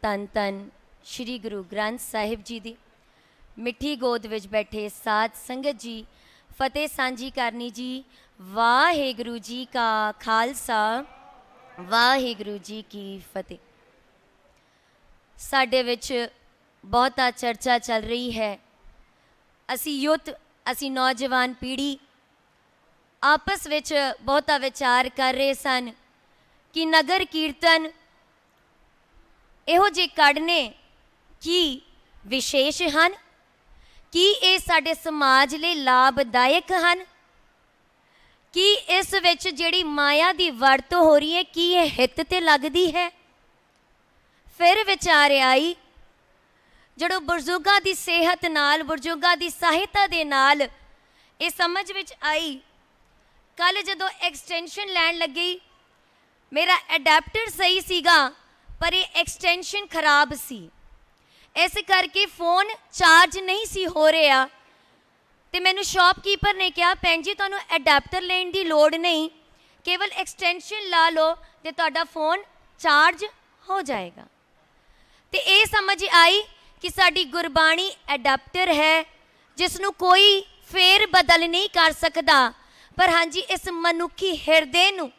ਧੰਨ ਧੰਨ ਸ਼੍ਰੀ ਗੁਰੂ ਗ੍ਰੰਥ ਸਾਹਿਬ ਜੀ ਦੀ ਮਿੱਠੀ ਗੋਦ ਵਿੱਚ ਬੈਠੇ ਸਾਧ ਸੰਗਤ ਜੀ, ਫਤਿਹ ਸਾਂਝੀ ਕਰਨੀ ਜੀ। ਵਾਹਿਗੁਰੂ ਜੀ ਕਾ ਖਾਲਸਾ, ਵਾਹਿਗੁਰੂ ਜੀ ਕੀ ਫਤਿਹ। ਸਾਡੇ ਵਿੱਚ ਬਹੁਤਾ ਚਰਚਾ ਚੱਲ ਰਹੀ ਹੈ। ਅਸੀਂ ਯੁੱਧ, ਅਸੀਂ ਨੌਜਵਾਨ ਪੀੜ੍ਹੀ ਆਪਸ ਵਿੱਚ ਬਹੁਤਾ ਵਿਚਾਰ ਕਰ ਰਹੇ ਸਨ ਕਿ ਨਗਰ ਕੀਰਤਨ ਇਹੋ ਜਿਹੇ ਕੱਢਣੇ ਕੀ ਵਿਸ਼ੇਸ਼ ਹਨ, ਕੀ ਇਹ ਸਾਡੇ ਸਮਾਜ ਲਈ ਲਾਭਦਾਇਕ ਹਨ, ਕੀ ਇਸ ਵਿੱਚ ਜਿਹੜੀ ਮਾਇਆ ਦੀ ਵਰਤੋਂ ਹੋ ਰਹੀ ਹੈ ਕੀ ਇਹ ਹਿੱਤ ਤੇ ਲੱਗਦੀ ਹੈ। ਫਿਰ ਵਿਚਾਰ ਆਈ, ਜਦੋਂ ਬਜ਼ੁਰਗਾਂ ਦੀ ਸਿਹਤ ਨਾਲ, ਬਜ਼ੁਰਗਾਂ ਦੀ ਸਹਾਇਤਾ ਦੇ ਨਾਲ ਇਹ ਸਮਝ ਵਿੱਚ ਆਈ। ਕੱਲ ਜਦੋਂ ਐਕਸਟੈਂਸ਼ਨ ਲੈਣ ਲੱਗੀ, ਮੇਰਾ ਅਡੈਪਟਰ ਸਹੀ ਸੀਗਾ ਪਰ ਇਹ ਐਕਸਟੈਂਸ਼ਨ ਖਰਾਬ ਸੀ, ਇਸ ਕਰਕੇ ਫ਼ੋਨ ਚਾਰਜ ਨਹੀਂ ਸੀ ਹੋ ਰਿਹਾ। ਤੇ ਮੈਨੂੰ ਸ਼ਾਪਕੀਪਰ ਨੇ ਕਿਹਾ, ਭੈਣ ਜੀ ਤੁਹਾਨੂੰ ਅਡੈਪਟਰ ਲੈਣ ਦੀ ਲੋੜ ਨਹੀਂ, ਕੇਵਲ ਐਕਸਟੈਂਸ਼ਨ ਲਾ ਲਓ ਤੇ ਤੁਹਾਡਾ ਫ਼ੋਨ ਚਾਰਜ ਹੋ ਜਾਏਗਾ। ਤੇ ਇਹ ਸਮਝ ਆਈ ਕਿ ਸਾਡੀ ਗੁਰਬਾਣੀ ਅਡੈਪਟਰ ਹੈ ਜਿਸ ਨੂੰ ਕੋਈ ਫੇਰ ਬਦਲ ਨਹੀਂ ਕਰ ਸਕਦਾ। ਪਰ ਹਾਂਜੀ, ਇਸ ਮਨੁੱਖੀ ਹਿਰਦੇ ਨੂੰ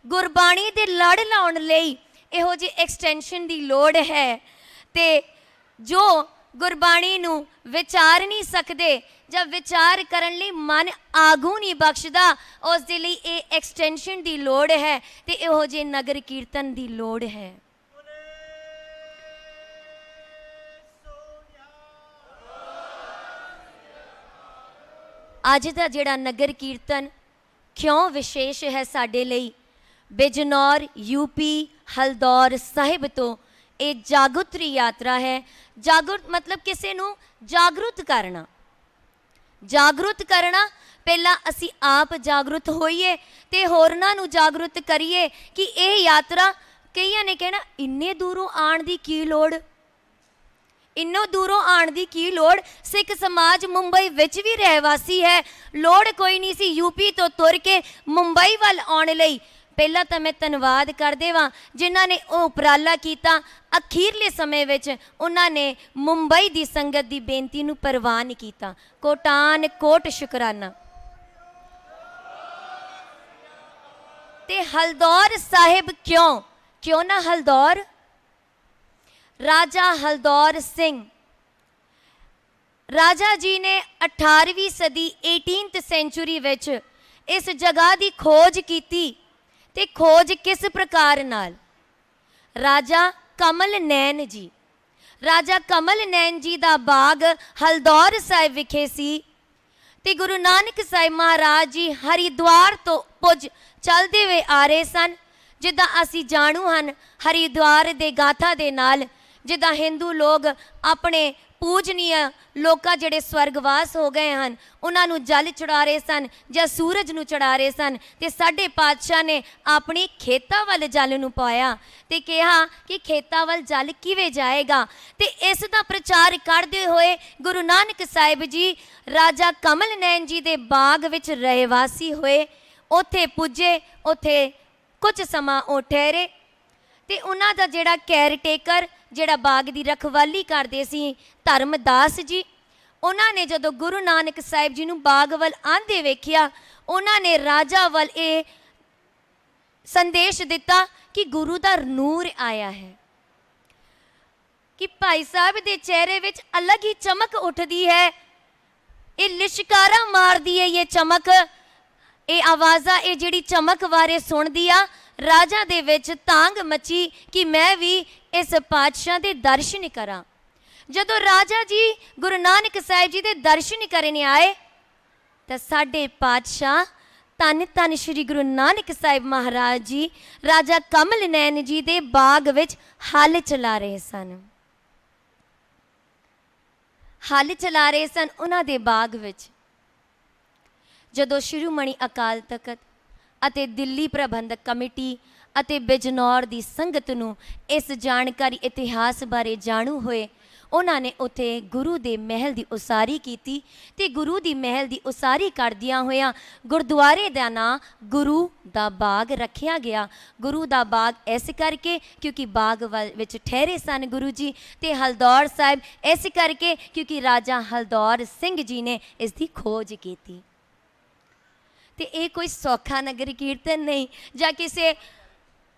ਗੁਰਬਾਣੀ ਦੇ ਲੜ ਲਾਉਣ ਲਈ ਇਹੋ ਜਿਹੀ ਐਕਸਟੈਂਸ਼ਨ ਦੀ ਲੋੜ ਹੈ। ਤੇ ਜੋ ਗੁਰਬਾਣੀ ਨੂੰ ਵਿਚਾਰ ਨਹੀਂ ਸਕਦੇ ਜਾਂ ਵਿਚਾਰ ਕਰਨ ਲਈ ਮਨ ਆਗੂ ਨਹੀਂ ਬਖਸ਼ਦਾ, ਉਸ ਦੇ ਲਈ ਇਹ ਐਕਸਟੈਂਸ਼ਨ ਦੀ ਲੋੜ ਹੈ ਤੇ ਇਹੋ ਜਿਹੇ ਨਗਰ ਕੀਰਤਨ ਦੀ ਲੋੜ ਹੈ। ਅੱਜ ਦਾ ਜਿਹੜਾ ਨਗਰ ਕੀਰਤਨ ਕਿਉਂ ਵਿਸ਼ੇਸ਼ ਹੈ ਸਾਡੇ ਲਈ, ਬਿਜਨੌਰ ਯੂਪੀ ਹਲਦੌਰ ਸਾਹਿਬ ਤੋਂ ਇਹ ਜਾਗੁਤਰੀ ਯਾਤਰਾ ਹੈ। ਜਾਗਰੂਕ ਮਤਲਬ ਕਿਸੇ ਨੂੰ ਜਾਗਰੂਕ ਕਰਨਾ, ਜਾਗਰੂਕ ਕਰਨਾ। ਪਹਿਲਾਂ ਅਸੀਂ ਆਪ ਜਾਗਰੂਕ ਹੋਈਏ ਤੇ ਹੋਰਨਾਂ ਨੂੰ ਜਾਗਰੂਕ ਕਰੀਏ ਕਿ ਇਹ ਯਾਤਰਾ, ਕਈਆਂ ਨੇ ਕਹਿਣਾ ਇੰਨੇ ਦੂਰੋਂ ਆਉਣ ਦੀ ਕੀ ਲੋੜ, ਇੰਨੋਂ ਦੂਰੋਂ ਆਉਣ ਦੀ ਕੀ ਲੋੜ। ਸਿੱਖ ਸਮਾਜ ਮੁੰਬਈ ਵਿੱਚ ਵੀ ਰਹਿਵਾਸੀ ਹੈ, ਲੋੜ ਕੋਈ ਨਹੀਂ ਸੀ ਯੂਪੀ ਤੋਂ ਤੁਰ ਕੇ ਮੁੰਬਈ ਵੱਲ ਆਉਣ ਲਈ। ਪਹਿਲਾਂ ਤਾਂ ਮੈਂ ਧੰਨਵਾਦ ਕਰ ਦੇਵਾਂ ਜਿਨ੍ਹਾਂ ਨੇ ਉਹ ਉਪਰਾਲਾ ਕੀਤਾ। ਅਖੀਰਲੇ ਸਮੇਂ ਵਿੱਚ ਉਹਨਾਂ ਨੇ ਮੁੰਬਈ ਦੀ ਸੰਗਤ ਦੀ ਬੇਨਤੀ ਨੂੰ ਪ੍ਰਵਾਨ ਕੀਤਾ। ਕੋਟਾਨ ਕੋਟ ਸ਼ੁਕਰਾਨਾ। ਤੇ ਹਲਦੌਰ ਸਾਹਿਬ ਕਿਉਂ ਨਾ ਹਲਦੌਰ? ਰਾਜਾ ਹਲਦੌਰ ਸਿੰਘ, ਰਾਜਾ ਜੀ ਨੇ 18ਵੀਂ ਸਦੀ 18th ਸੈਂਚੁਰੀ ਵਿੱਚ ਇਸ ਜਗ੍ਹਾ ਦੀ ਖੋਜ ਕੀਤੀ। ਤੇ ਖੋਜ ਕਿਸ ਪ੍ਰਕਾਰ ਨਾਲ? ਰਾਜਾ ਕਮਲ ਨੈਣ ਜੀ, ਰਾਜਾ ਕਮਲ ਨੈਣ ਜੀ ਦਾ ਬਾਗ ਹਲਦੌਰ ਸਾਹਿਬ ਵਿਖੇ ਸੀ। ਤੇ ਗੁਰੂ ਨਾਨਕ ਸਾਹਿਬ ਮਹਾਰਾਜ ਜੀ ਹਰਿਦੁਆਰ ਤੋਂ ਪੁੱਜ ਚੱਲਦੇ ਹੋਏ ਆ ਰਹੇ ਸਨ। ਜਿੱਦਾਂ ਅਸੀਂ ਜਾਣੂ ਹਨ ਹਰਿਦੁਆਰ ਦੇ ਗਾਥਾ ਦੇ ਨਾਲ, ਜਿੱਦਾਂ ਹਿੰਦੂ ਲੋਕ ਆਪਣੇ ਪੂਜਨੀय ਲੋਕਾਂ ਜਿਹੜੇ ਸਵਰਗਵਾਸ ਹੋ ਗਏ ਹਨ ਉਹਨਾਂ ਨੂੰ ਜਲ ਚੜਾ ਰਹੇ ਸਨ ਜਾਂ ਸੂਰਜ ਨੂੰ ਚੜਾ ਰਹੇ ਸਨ। ਤੇ ਸਾਡੇ ਪਾਤਸ਼ਾਹ ਨੇ ਆਪਣੀ ਖੇਤਾਂ ਵੱਲ ਜਲ ਨੂੰ ਪਾਇਆ ਤੇ ਕਿਹਾ ਕਿ ਖੇਤਾਂ ਵੱਲ ਜਲ ਕਿਵੇਂ ਜਾਏਗਾ। ਤੇ ਇਸ ਦਾ ਪ੍ਰਚਾਰ ਕਰਦੇ ਹੋਏ ਗੁਰੂ ਨਾਨਕ ਸਾਹਿਬ ਜੀ ਰਾਜਾ ਕਮਲ ਨੈਣ ਜੀ ਦੇ ਬਾਗ ਵਿੱਚ ਰਹਿਵਾਸੀ ਹੋਏ। ਉੱਥੇ ਪੁੱਜੇ, ਉੱਥੇ ਕੁਝ ਸਮਾਂ ਉਹ ਠਹਿਰੇ ਤੇ ਉਹਨਾਂ ਦਾ ਜਿਹੜਾ ਕੇਅਰਟੇਕਰ, ਜਿਹੜਾ ਬਾਗ ਦੀ ਰਖਵਾਲੀ ਕਰਦੇ ਸੀ, ਧਰਮਦਾਸ ਜੀ, ਉਹਨਾਂ ਨੇ ਜਦੋਂ ਗੁਰੂ ਨਾਨਕ ਸਾਹਿਬ ਜੀ ਨੂੰ ਬਾਗ ਵੱਲ ਆਂਦੇ ਵੇਖਿਆ, ਉਹਨਾਂ ਨੇ ਰਾਜਾ ਵੱਲ ਇਹ ਸੰਦੇਸ਼ ਦਿੱਤਾ ਕਿ ਗੁਰੂ ਦਾ ਨੂਰ ਆਇਆ ਹੈ, ਕਿ ਭਾਈ ਸਾਹਿਬ ਦੇ ਚਿਹਰੇ ਵਿੱਚ ਅਲੱਗ ਹੀ ਚਮਕ ਉੱਠਦੀ ਹੈ। ਇਹ ਲਿਸ਼ਕਾਰਾ ਮਾਰਦੀ ਹੈ, ਇਹ ਚਮਕ, ਇਹ ਆਵਾਜ਼ਾਂ, ਇਹ ਜਿਹੜੀ ਚਮਕ ਬਾਰੇ ਸੁਣਦੀ ਆ। ਰਾਜਾ ਦੇ ਵਿੱਚ ਤਾਂਗ ਮਚੀ ਕਿ ਮੈਂ ਵੀ ਇਸ ਪਾਤਸ਼ਾਹ ਦੇ ਦਰਸ਼ਨ ਕਰਾਂ। ਜਦੋਂ ਰਾਜਾ ਜੀ ਗੁਰੂ ਨਾਨਕ ਸਾਹਿਬ ਜੀ ਦੇ ਦਰਸ਼ਨ ਕਰਨ ਆਏ ਤਾਂ ਸਾਡੇ ਪਾਤਸ਼ਾਹ ਧੰਨ ਧੰਨ ਸ਼੍ਰੀ ਗੁਰੂ ਨਾਨਕ ਸਾਹਿਬ ਮਹਾਰਾਜ ਜੀ ਰਾਜਾ ਕਮਲ ਨੈਣ ਜੀ ਦੇ ਬਾਗ ਵਿੱਚ ਹਲ ਚਲਾ ਰਹੇ ਸਨ। ਹਲ ਚਲਾ ਰਹੇ ਸਨ ਉਹਨਾਂ ਦੇ ਬਾਗ ਵਿੱਚ। ਜਦੋਂ ਸ਼੍ਰੋਮਣੀ ਅਕਾਲ ਤਖਤ ਅਤੇ ਦਿੱਲੀ ਪ੍ਰਬੰਧਕ ਕਮੇਟੀ ਅਤੇ ਬਿਜਨੌਰ ਦੀ ਸੰਗਤ ਨੂੰ ਇਸ ਜਾਣਕਾਰੀ ਇਤਿਹਾਸ ਬਾਰੇ ਜਾਣੂ ਹੋਏ। ਉਹਨਾਂ ਨੇ ਉੱਥੇ ਗੁਰੂ ਦੇ ਮਹਿਲ ਦੀ ਉਸਾਰੀ ਕੀਤੀ ਤੇ ਗੁਰੂ ਦੀ ਮਹਿਲ ਦੀ ਉਸਾਰੀ ਕਰਦਿਆਂ ਹੋਇਆਂ ਗੁਰਦੁਆਰੇ ਦਾ ਨਾਂ ਗੁਰੂ ਦਾ ਬਾਗ ਰੱਖਿਆ ਗਿਆ। ਗੁਰੂ ਦਾ ਬਾਗ ਇਸ ਕਰਕੇ ਕਿਉਂਕਿ ਬਾਗ ਵਿੱਚ ਠਹਿਰੇ ਸਨ ਗੁਰੂ ਜੀ, ਤੇ ਹਲਦੌਰ ਸਾਹਿਬ ਇਸ ਕਰਕੇ ਕਿਉਂਕਿ ਰਾਜਾ ਹਲਦੌਰ ਸਿੰਘ ਜੀ ਨੇ ਇਸ ਦੀ ਖੋਜ ਕੀਤੀ। ਤੇ ਇਹ ਕੋਈ ਸੌਖਾ ਨਗਰ ਕੀਰਤਨ ਨਹੀਂ ਜਾਂ ਕਿਸੇ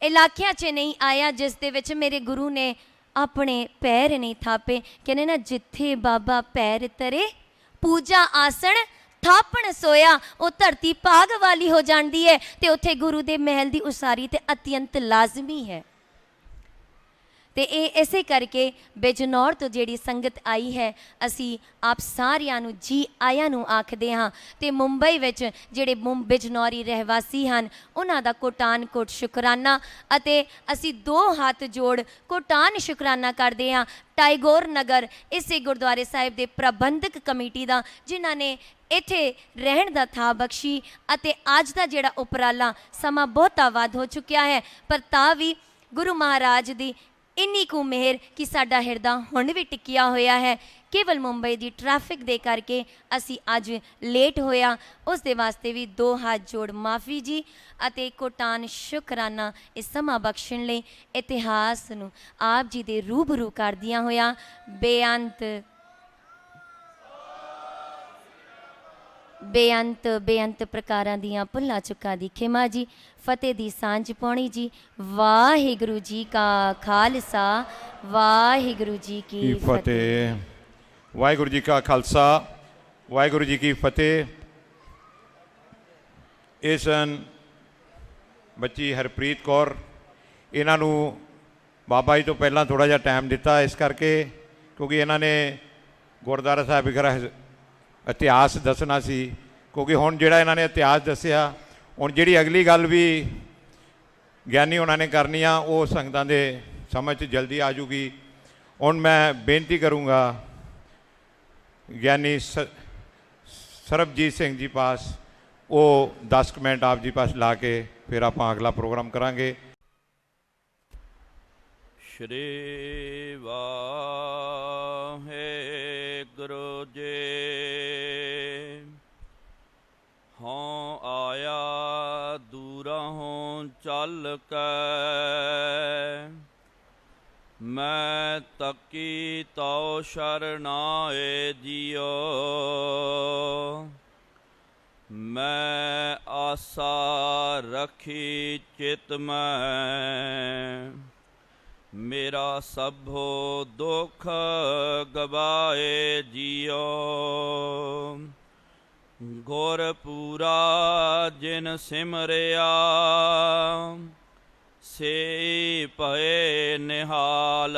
ਇਲਾਕਿਆਂ 'ਚ ਨਹੀਂ ਆਇਆ ਜਿਸ ਦੇ ਵਿੱਚ ਮੇਰੇ ਗੁਰੂ ਨੇ ਆਪਣੇ ਪੈਰ ਨਹੀਂ ਥਾਪੇ। ਕਹਿੰਦੇ ਨਾ, ਜਿੱਥੇ ਬਾਬਾ ਪੈਰ ਤਰੇ ਪੂਜਾ ਆਸਣ ਥਾਪਣ ਸੋਇਆ, ਉਹ ਧਰਤੀ ਭਾਗ ਵਾਲੀ ਹੋ ਜਾਂਦੀ ਹੈ ਤੇ ਉੱਥੇ ਗੁਰੂ ਦੇ ਮਹਿਲ ਦੀ ਉਸਾਰੀ ਤੇ ਅਤਿਅੰਤ ਲਾਜ਼ਮੀ ਹੈ। ਤੇ ਇਹ ਇਸੇ ਕਰਕੇ ਬਿਜਨੌਰ ਤੋਂ ਜਿਹੜੀ ਸੰਗਤ ਆਈ ਹੈ, ਅਸੀਂ ਆਪ ਸਾਰਿਆਂ ਨੂੰ ਜੀ ਆਇਆਂ ਨੂੰ ਆਖਦੇ ਹਾਂ। ਤੇ ਮੁੰਬਈ ਵਿੱਚ ਜਿਹੜੇ ਬਿਜਨੌਰੀ ਰਹਿਵਾਸੀ ਹਨ, ਉਹਨਾਂ ਦਾ ਕੋਟਾਨ ਕੋਟ ਸ਼ੁਕਰਾਨਾ, ਅਤੇ ਅਸੀਂ 2 ਹੱਥ ਜੋੜ ਕੋਟਾਨ ਸ਼ੁਕਰਾਨਾ ਕਰਦੇ ਹਾਂ ਟੈਗੋਰ ਨਗਰ ਇਸੇ ਗੁਰਦੁਆਰੇ ਸਾਹਿਬ ਦੇ ਪ੍ਰਬੰਧਕ ਕਮੇਟੀ ਦਾ, ਜਿਨ੍ਹਾਂ ਨੇ ਇੱਥੇ ਰਹਿਣ ਦਾ ਥਾਂ ਬਖਸ਼ੀ। ਅਤੇ ਅੱਜ ਦਾ ਜਿਹੜਾ ਉਪਰਾਲਾ ਸਮਾਂ ਬਹੁਤਾ ਵੱਧ ਹੋ ਚੁੱਕਿਆ ਹੈ, ਪਰ ਤਾਂ ਵੀ ਗੁਰੂ ਮਹਾਰਾਜ ਦੀ ਇੰਨੀ ਕੁ ਮਿਹਰ ਕਿ ਸਾਡਾ ਹਿਰਦਾ ਹੁਣ ਵੀ ਟਿਕਿਆ ਹੋਇਆ ਹੈ। ਕੇਵਲ ਮੁੰਬਈ ਦੀ ਟ੍ਰੈਫਿਕ ਦੇ ਕਰਕੇ ਅਸੀਂ ਅੱਜ ਲੇਟ ਹੋਇਆ, ਉਸ ਦੇ ਵਾਸਤੇ ਵੀ 2 ਹੱਥ ਜੋੜ ਮਾਫੀ ਜੀ, ਅਤੇ ਕੋਟਾਨ ਸ਼ੁਕਰਾਨਾ ਇਸ ਸਮਾਂ ਬਖਸ਼ਣ ਲਈ ਇਤਿਹਾਸ ਨੂੰ ਆਪ ਜੀ ਦੇ ਰੂਬਰੂ ਕਰਦਿਆਂ ਹੋਇਆਂ ਬੇਅੰਤ ਪ੍ਰਕਾਰਾਂ ਦੀਆਂ ਭੁੱਲਾਂ ਚੁੱਕਾਂ ਦੀ ਖਿਮਾ ਜੀ। ਫਤਿਹ ਦੀ ਸਾਂਝ ਪਾਉਣੀ ਜੀ। ਵਾਹਿਗੁਰੂ ਜੀ ਕਾ ਖਾਲਸਾ, ਵਾਹਿਗੁਰੂ ਜੀ ਕੀ ਫਤਿਹ। ਵਾਹਿਗੁਰੂ ਜੀ ਕਾ ਖਾਲਸਾ, ਵਾਹਿਗੁਰੂ ਜੀ ਕੀ ਫਤਿਹ। ਇਹ ਸਨ ਬੱਚੀ ਹਰਪ੍ਰੀਤ ਕੌਰ। ਇਹਨਾਂ ਨੂੰ ਬਾਬਾ ਜੀ ਤੋਂ ਪਹਿਲਾਂ ਥੋੜ੍ਹਾ ਜਿਹਾ ਟਾਈਮ ਦਿੱਤਾ, ਇਸ ਕਰਕੇ ਕਿਉਂਕਿ ਇਹਨਾਂ ਨੇ ਗੁਰਦੁਆਰਾ ਸਾਹਿਬ ਵਿਖੇ ਇਤਿਹਾਸ ਦੱਸਣਾ ਸੀ। ਕਿਉਂਕਿ ਹੁਣ ਜਿਹੜਾ ਇਹਨਾਂ ਨੇ ਇਤਿਹਾਸ ਦੱਸਿਆ, ਹੁਣ ਜਿਹੜੀ ਅਗਲੀ ਗੱਲ ਵੀ ਗਿਆਨੀ ਉਹਨਾਂ ਨੇ ਕਰਨੀ ਆ, ਉਹ ਸੰਗਤਾਂ ਦੇ ਸਮਝ 'ਚ ਜਲਦੀ ਆ ਜੂਗੀ। ਹੁਣ ਮੈਂ ਬੇਨਤੀ ਕਰੂੰਗਾ ਗਿਆਨੀ ਸਰਬਜੀਤ ਸਿੰਘ ਜੀ ਪਾਸ, ਉਹ 10 ਮਿੰਟ ਆਪ ਜੀ ਪਾਸ ਲਾ ਕੇ ਫਿਰ ਆਪਾਂ ਅਗਲਾ ਪ੍ਰੋਗਰਾਮ ਕਰਾਂਗੇ। ਸ਼੍ਰੀ ਵਾਹਿਗੁਰੂ ਜੀ। ਹੋਂ ਆਇਆ ਦੂਰੋਂ ਚੱਲ ਕੇ, ਮੈਂ ਤਕੀ ਤਉ ਸ਼ਰਨਾਏ ਜੀਓ। ਮੈਂ ਆਸਾ ਰੱਖੀ ਚਿਤ ਮੈਂ, ਮੇਰਾ ਸਭੋ ਦੁੱਖ ਗਵਾਏ ਜੀਓ। ਗੁਰ ਪੂਰਾ ਜਿਨ ਸਿਮਰਿਆ, ਸੇ ਭਏ ਨਿਹਾਲ।